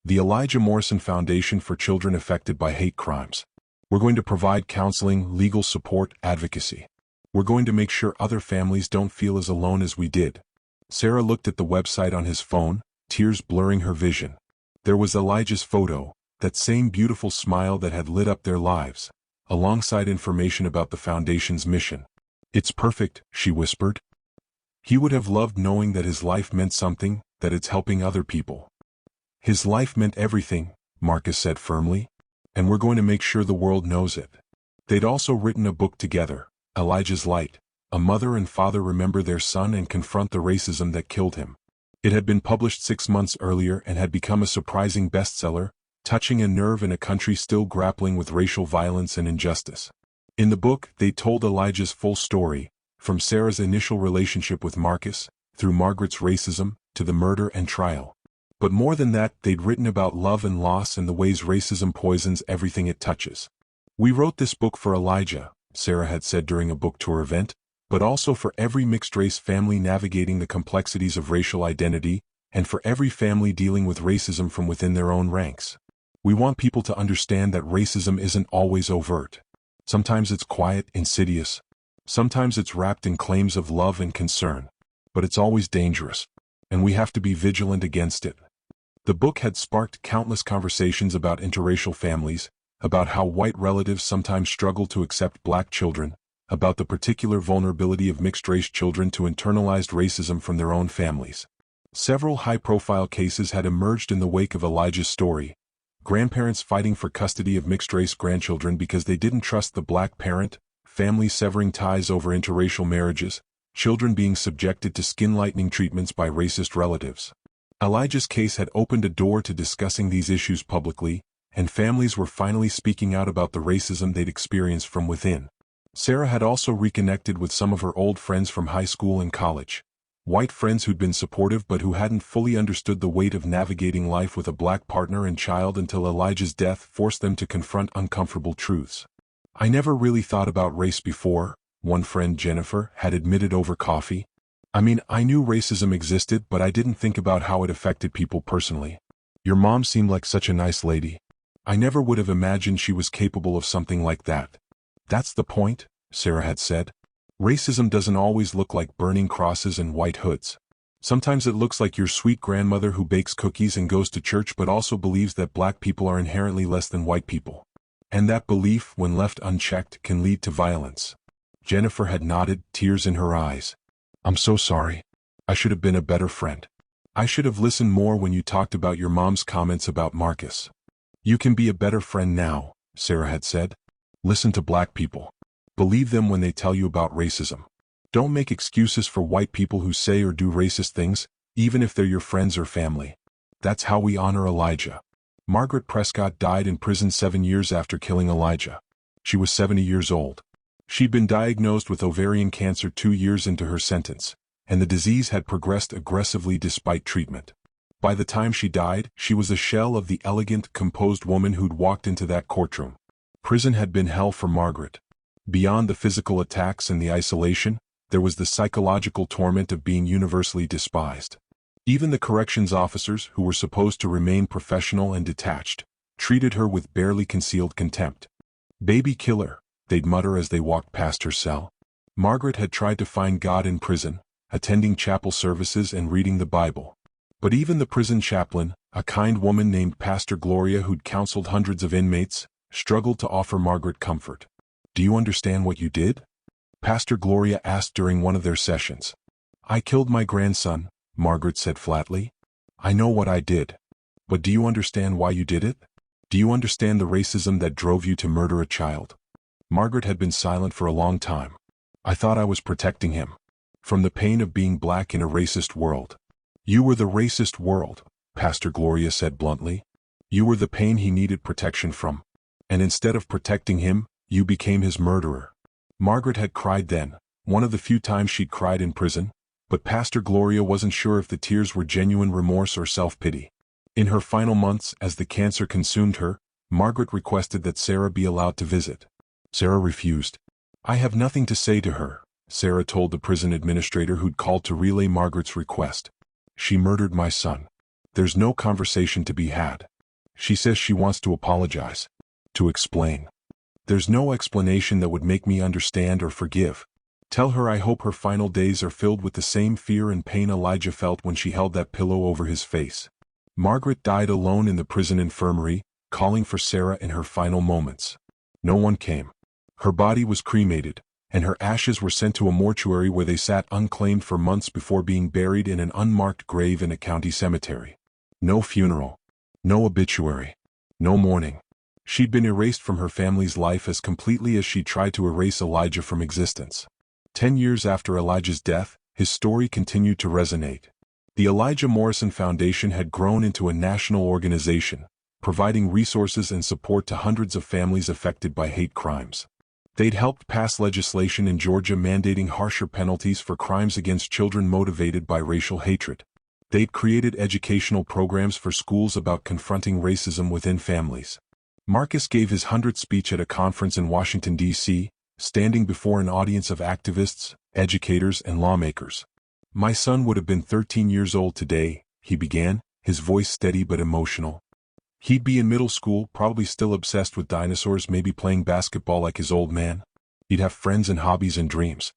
The Elijah Morrison Foundation for Children Affected by Hate Crimes. We're going to provide counseling, legal support, advocacy. We're going to make sure other families don't feel as alone as we did. Sarah looked at the website on his phone, tears blurring her vision. There was Elijah's photo, that same beautiful smile that had lit up their lives, alongside information about the Foundation's mission. It's perfect, she whispered. He would have loved knowing that his life meant something, that it's helping other people. His life meant everything, Marcus said firmly. And we're going to make sure the world knows it. They'd also written a book together, Elijah's Light. A mother and father remember their son and confront the racism that killed him. It had been published 6 months earlier and had become a surprising bestseller, touching a nerve in a country still grappling with racial violence and injustice. In the book, they told Elijah's full story, from Sarah's initial relationship with Marcus, through Margaret's racism, to the murder and trial. But more than that, they'd written about love and loss and the ways racism poisons everything it touches. We wrote this book for Elijah, Sarah had said during a book tour event, but also for every mixed-race family navigating the complexities of racial identity, and for every family dealing with racism from within their own ranks. We want people to understand that racism isn't always overt. Sometimes it's quiet, insidious. Sometimes it's wrapped in claims of love and concern. But it's always dangerous. And we have to be vigilant against it. The book had sparked countless conversations about interracial families, about how white relatives sometimes struggle to accept black children, about the particular vulnerability of mixed-race children to internalized racism from their own families. Several high-profile cases had emerged in the wake of Elijah's story. Grandparents fighting for custody of mixed-race grandchildren because they didn't trust the black parent, families severing ties over interracial marriages, children being subjected to skin-lightening treatments by racist relatives. Elijah's case had opened a door to discussing these issues publicly, and families were finally speaking out about the racism they'd experienced from within. Sarah had also reconnected with some of her old friends from high school and college. White friends who'd been supportive but who hadn't fully understood the weight of navigating life with a black partner and child until Elijah's death forced them to confront uncomfortable truths. I never really thought about race before, one friend, Jennifer, had admitted over coffee. I mean, I knew racism existed, but I didn't think about how it affected people personally. Your mom seemed like such a nice lady. I never would have imagined she was capable of something like that. That's the point, Sarah had said. Racism doesn't always look like burning crosses and white hoods. Sometimes it looks like your sweet grandmother who bakes cookies and goes to church but also believes that black people are inherently less than white people. And that belief, when left unchecked, can lead to violence. Jennifer had nodded, tears in her eyes. I'm so sorry. I should have been a better friend. I should have listened more when you talked about your mom's comments about Marcus. You can be a better friend now, Sarah had said. Listen to black people. Believe them when they tell you about racism. Don't make excuses for white people who say or do racist things, even if they're your friends or family. That's how we honor Elijah. Margaret Prescott died in prison 7 years after killing Elijah. She was 70 years old. She'd been diagnosed with ovarian cancer 2 years into her sentence, and the disease had progressed aggressively despite treatment. By the time she died, she was a shell of the elegant, composed woman who'd walked into that courtroom. Prison had been hell for Margaret. Beyond the physical attacks and the isolation, there was the psychological torment of being universally despised. Even the corrections officers, who were supposed to remain professional and detached, treated her with barely concealed contempt. "Baby killer," they'd mutter as they walked past her cell. Margaret had tried to find God in prison, attending chapel services and reading the Bible. But even the prison chaplain, a kind woman named Pastor Gloria who'd counseled hundreds of inmates, struggled to offer Margaret comfort. "Do you understand what you did?" Pastor Gloria asked during one of their sessions. "I killed my grandson," Margaret said flatly. "I know what I did. But do you understand why you did it? Do you understand the racism that drove you to murder a child?" Margaret had been silent for a long time. "I thought I was protecting him from the pain of being black in a racist world." "You were the racist world," Pastor Gloria said bluntly. "You were the pain he needed protection from. And instead of protecting him, you became his murderer." Margaret had cried then, one of the few times she'd cried in prison, but Pastor Gloria wasn't sure if the tears were genuine remorse or self-pity. In her final months, as the cancer consumed her, Margaret requested that Sarah be allowed to visit. Sarah refused. "I have nothing to say to her," Sarah told the prison administrator who'd called to relay Margaret's request. "She murdered my son. There's no conversation to be had. She says she wants to apologize. To explain. There's no explanation that would make me understand or forgive. Tell her I hope her final days are filled with the same fear and pain Elijah felt when she held that pillow over his face." Margaret died alone in the prison infirmary, calling for Sarah in her final moments. No one came. Her body was cremated, and her ashes were sent to a mortuary where they sat unclaimed for months before being buried in an unmarked grave in a county cemetery. No funeral. No obituary. No mourning. She'd been erased from her family's life as completely as she tried to erase Elijah from existence. 10 years after Elijah's death, his story continued to resonate. The Elijah Morrison Foundation had grown into a national organization, providing resources and support to hundreds of families affected by hate crimes. They'd helped pass legislation in Georgia mandating harsher penalties for crimes against children motivated by racial hatred. They'd created educational programs for schools about confronting racism within families. Marcus gave his 100th speech at a conference in Washington, D.C., standing before an audience of activists, educators, and lawmakers. "My son would have been 13 years old today," he began, his voice steady but emotional. "He'd be in middle school, probably still obsessed with dinosaurs, maybe playing basketball like his old man. He'd have friends and hobbies and dreams.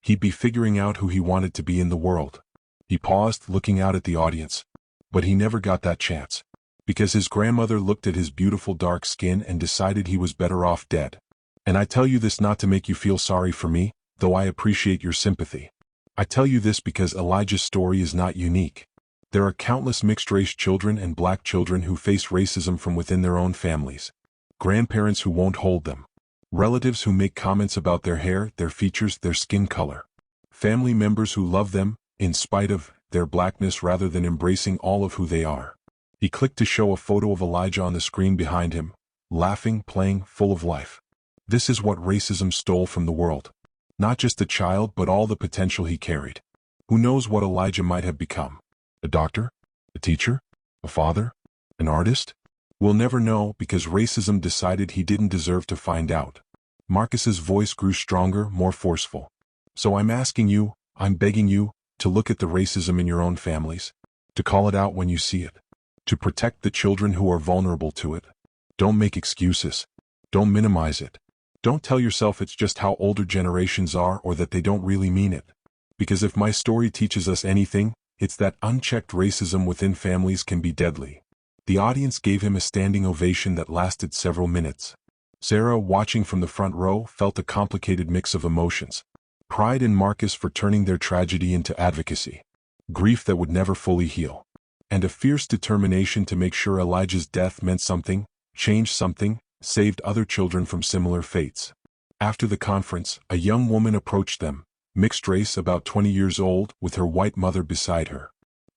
He'd be figuring out who he wanted to be in the world." He paused, looking out at the audience. But he never got that chance. Because his grandmother looked at his beautiful dark skin and decided he was better off dead. And I tell you this not to make you feel sorry for me, though I appreciate your sympathy. I tell you this because Elijah's story is not unique. There are countless mixed-race children and black children who face racism from within their own families. Grandparents who won't hold them. Relatives who make comments about their hair, their features, their skin color. Family members who love them, in spite of their blackness rather than embracing all of who they are. He clicked to show a photo of Elijah on the screen behind him, laughing, playing, full of life. This is what racism stole from the world. Not just a child but all the potential he carried. Who knows what Elijah might have become? A doctor? A teacher? A father? An artist? We'll never know because racism decided he didn't deserve to find out. Marcus's voice grew stronger, more forceful. So I'm asking you, I'm begging you, to look at the racism in your own families. To call it out when you see it. To protect the children who are vulnerable to it. Don't make excuses. Don't minimize it. Don't tell yourself it's just how older generations are or that they don't really mean it. Because if my story teaches us anything, it's that unchecked racism within families can be deadly. The audience gave him a standing ovation that lasted several minutes. Sarah, watching from the front row, felt a complicated mix of emotions. Pride in Marcus for turning their tragedy into advocacy. Grief that would never fully heal. And a fierce determination to make sure Elijah's death meant something, changed something, saved other children from similar fates. After the conference, a young woman approached them, mixed race, about 20 years old, with her white mother beside her.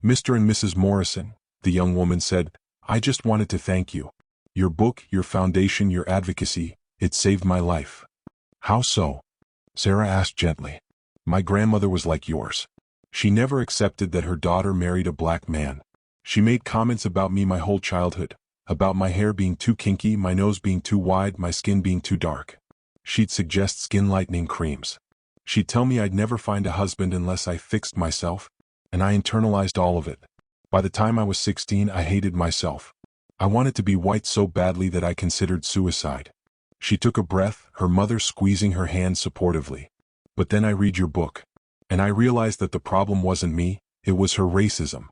"Mr. and Mrs. Morrison," the young woman said, "I just wanted to thank you. Your book, your foundation, your advocacy, it saved my life." "How so?" Sarah asked gently. "My grandmother was like yours. She never accepted that her daughter married a black man. She made comments about me my whole childhood, about my hair being too kinky, my nose being too wide, my skin being too dark. She'd suggest skin lightening creams. She'd tell me I'd never find a husband unless I fixed myself, and I internalized all of it. By the time I was 16, I hated myself. I wanted to be white so badly that I considered suicide. She took a breath, her mother squeezing her hand supportively. But then I read your book. And I realized that the problem wasn't me, it was her racism.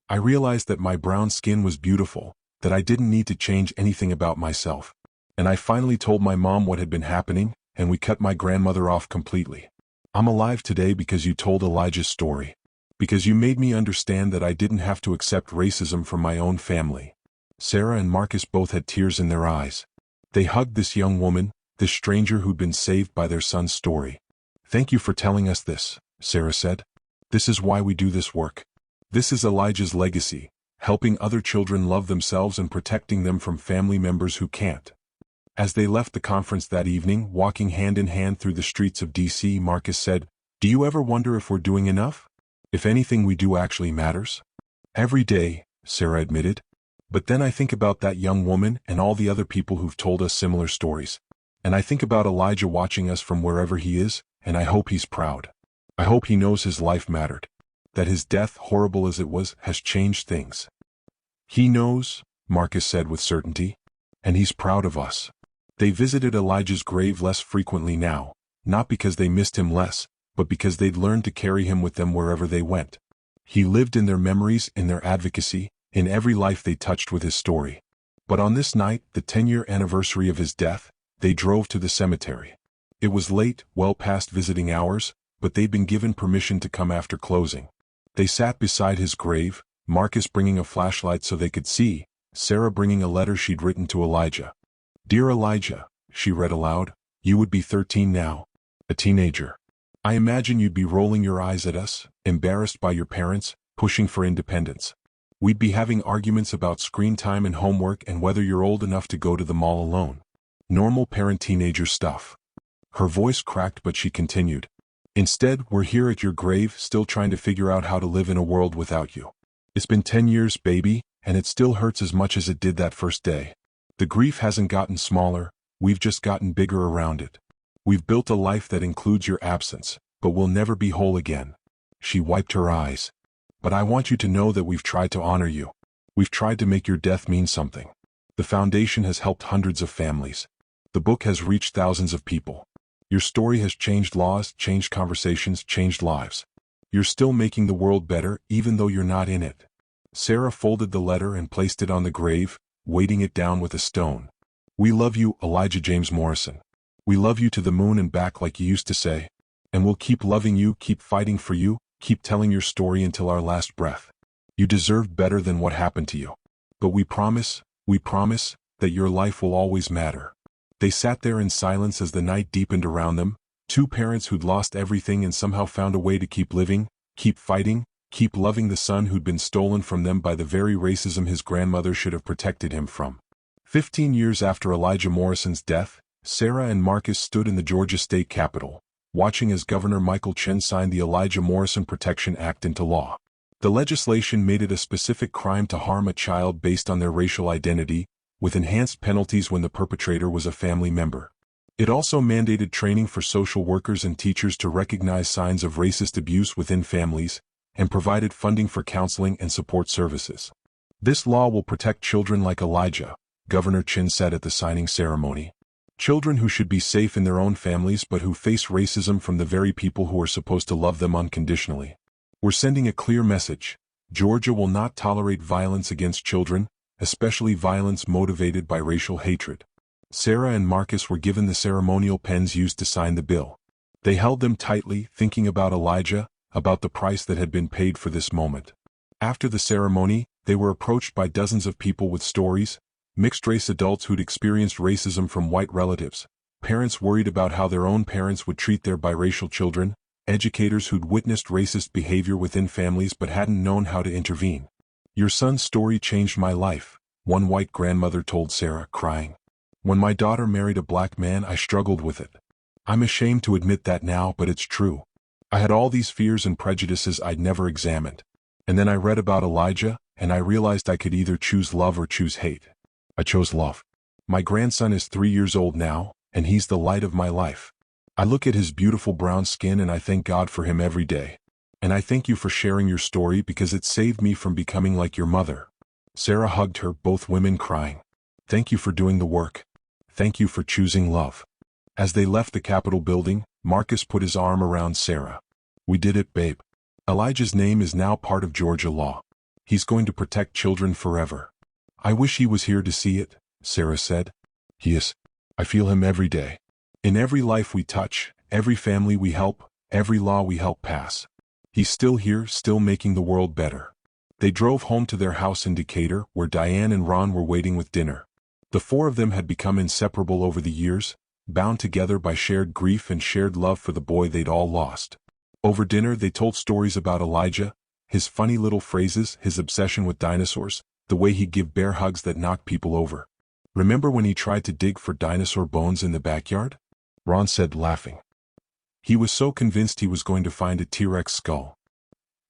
I realized that my brown skin was beautiful, that I didn't need to change anything about myself. And I finally told my mom what had been happening, and we cut my grandmother off completely. I'm alive today because you told Elijah's story. Because you made me understand that I didn't have to accept racism from my own family. Sarah and Marcus both had tears in their eyes. They hugged this young woman, this stranger who'd been saved by their son's story. "Thank you for telling us this," Sarah said. "This is why we do this work. This is Elijah's legacy, helping other children love themselves and protecting them from family members who can't." As they left the conference that evening, walking hand in hand through the streets of D.C., Marcus said, "Do you ever wonder if we're doing enough? If anything we do actually matters?" "Every day," Sarah admitted. "But then I think about that young woman and all the other people who've told us similar stories. And I think about Elijah watching us from wherever he is, and I hope he's proud. I hope he knows his life mattered. That his death, horrible as it was, has changed things." "He knows," Marcus said with certainty. "And he's proud of us." They visited Elijah's grave less frequently now, not because they missed him less, but because they'd learned to carry him with them wherever they went. He lived in their memories, in their advocacy, in every life they touched with his story. But on this night, the 10-year anniversary of his death, they drove to the cemetery. It was late, well past visiting hours, but they'd been given permission to come after closing. They sat beside his grave, Marcus bringing a flashlight so they could see, Sarah bringing a letter she'd written to Elijah. "Dear Elijah," she read aloud, "you would be 13 now. A teenager. I imagine you'd be rolling your eyes at us, embarrassed by your parents, pushing for independence. We'd be having arguments about screen time and homework and whether you're old enough to go to the mall alone. Normal parent-teenager stuff." Her voice cracked, but she continued. "Instead, we're here at your grave, still trying to figure out how to live in a world without you. It's been 10 years, baby, and it still hurts as much as it did that first day. The grief hasn't gotten smaller, we've just gotten bigger around it. We've built a life that includes your absence, but we'll never be whole again." She wiped her eyes. "But I want you to know that we've tried to honor you. We've tried to make your death mean something. The foundation has helped hundreds of families. The book has reached thousands of people. Your story has changed laws, changed conversations, changed lives. You're still making the world better, even though you're not in it." Sarah folded the letter and placed it on the grave, weighting it down with a stone. "We love you, Elijah James Morrison. We love you to the moon and back, like you used to say. And we'll keep loving you, keep fighting for you, keep telling your story until our last breath. You deserve better than what happened to you. But we promise, that your life will always matter." They sat there in silence as the night deepened around them, two parents who'd lost everything and somehow found a way to keep living, keep fighting, keep loving the son who'd been stolen from them by the very racism his grandmother should have protected him from. 15 years after Elijah Morrison's death, Sarah and Marcus stood in the Georgia state capitol, watching as Governor Michael Chen signed the Elijah Morrison Protection Act into law. The legislation made it a specific crime to harm a child based on their racial identity, with enhanced penalties when the perpetrator was a family member. It also mandated training for social workers and teachers to recognize signs of racist abuse within families, and provided funding for counseling and support services. "This law will protect children like Elijah," Governor Chen said at the signing ceremony. "Children who should be safe in their own families but who face racism from the very people who are supposed to love them unconditionally. We're sending a clear message. Georgia will not tolerate violence against children, especially violence motivated by racial hatred." Sarah and Marcus were given the ceremonial pens used to sign the bill. They held them tightly, thinking about Elijah, about the price that had been paid for this moment. After the ceremony, they were approached by dozens of people with stories, mixed-race adults who'd experienced racism from white relatives, parents worried about how their own parents would treat their biracial children, educators who'd witnessed racist behavior within families but hadn't known how to intervene. "Your son's story changed my life," one white grandmother told Sarah, crying. "When my daughter married a black man, I struggled with it. I'm ashamed to admit that now, but it's true. I had all these fears and prejudices I'd never examined. And then I read about Elijah, and I realized I could either choose love or choose hate. I chose love. My grandson is 3 years old now, and he's the light of my life. I look at his beautiful brown skin and I thank God for him every day. And I thank you for sharing your story because it saved me from becoming like your mother." Sarah hugged her, both women crying. "Thank you for doing the work. Thank you for choosing love." As they left the Capitol building, Marcus put his arm around Sarah. "We did it, babe. Elijah's name is now part of Georgia law. He's going to protect children forever." "I wish he was here to see it," Sarah said. "He is. I feel him every day. In every life we touch, every family we help, every law we help pass. He's still here, still making the world better." They drove home to their house in Decatur, where Diane and Ron were waiting with dinner. The four of them had become inseparable over the years, bound together by shared grief and shared love for the boy they'd all lost. Over dinner they told stories about Elijah, his funny little phrases, his obsession with dinosaurs, the way he'd give bear hugs that knocked people over. "Remember when he tried to dig for dinosaur bones in the backyard?" Ron said, laughing. "He was so convinced he was going to find a T-Rex skull.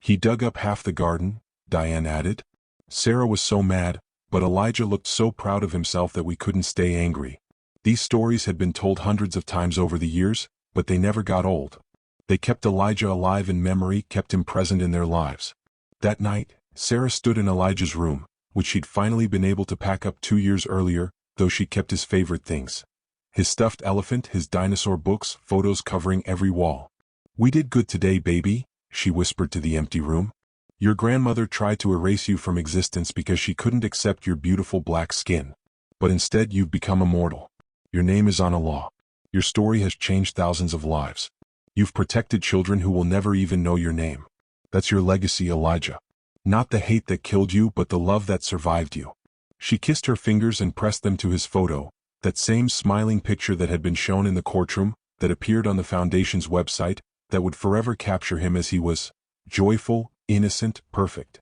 He dug up half the garden," Diane added. Sarah was so mad, but Elijah looked so proud of himself that we couldn't stay angry. These stories had been told hundreds of times over the years, but they never got old. They kept Elijah alive in memory, kept him present in their lives. That night, Sarah stood in Elijah's room, which she'd finally been able to pack up 2 years earlier, though she kept his favorite things. His stuffed elephant, his dinosaur books, photos covering every wall. "We did good today, baby," she whispered to the empty room. "Your grandmother tried to erase you from existence because she couldn't accept your beautiful black skin. But instead you've become immortal. Your name is on a law. Your story has changed thousands of lives. You've protected children who will never even know your name. That's your legacy, Elijah. Not the hate that killed you, but the love that survived you." She kissed her fingers and pressed them to his photo, that same smiling picture that had been shown in the courtroom, that appeared on the Foundation's website, that would forever capture him as he was, joyful, innocent, perfect.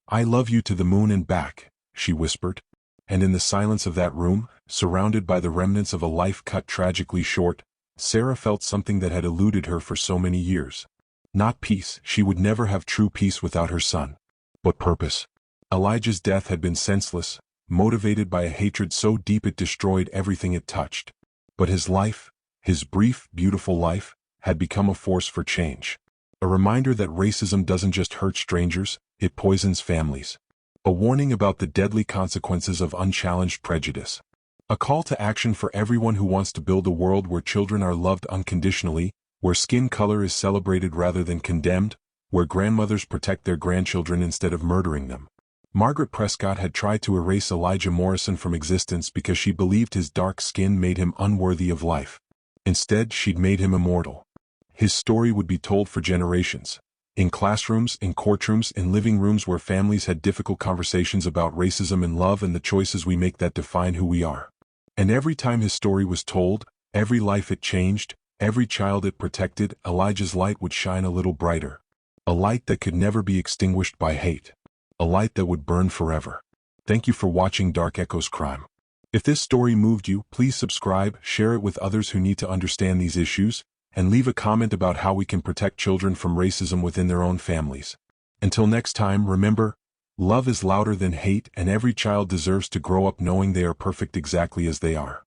"I love you to the moon and back," she whispered. And in the silence of that room, surrounded by the remnants of a life cut tragically short, Sarah felt something that had eluded her for so many years. Not peace, she would never have true peace without her son. But purpose. Elijah's death had been senseless, motivated by a hatred so deep it destroyed everything it touched. But his life, his brief, beautiful life, had become a force for change. A reminder that racism doesn't just hurt strangers, it poisons families. A warning about the deadly consequences of unchallenged prejudice. A call to action for everyone who wants to build a world where children are loved unconditionally, where skin color is celebrated rather than condemned, where grandmothers protect their grandchildren instead of murdering them. Margaret Prescott had tried to erase Elijah Morrison from existence because she believed his dark skin made him unworthy of life. Instead, she'd made him immortal. His story would be told for generations. In classrooms, in courtrooms, in living rooms where families had difficult conversations about racism and love and the choices we make that define who we are. And every time his story was told, every life it changed, every child it protected, Elijah's light would shine a little brighter. A light that could never be extinguished by hate. A light that would burn forever. Thank you for watching Dark Echoes Crime. If this story moved you, please subscribe, share it with others who need to understand these issues, and leave a comment about how we can protect children from racism within their own families. Until next time, remember, love is louder than hate, and every child deserves to grow up knowing they are perfect exactly as they are.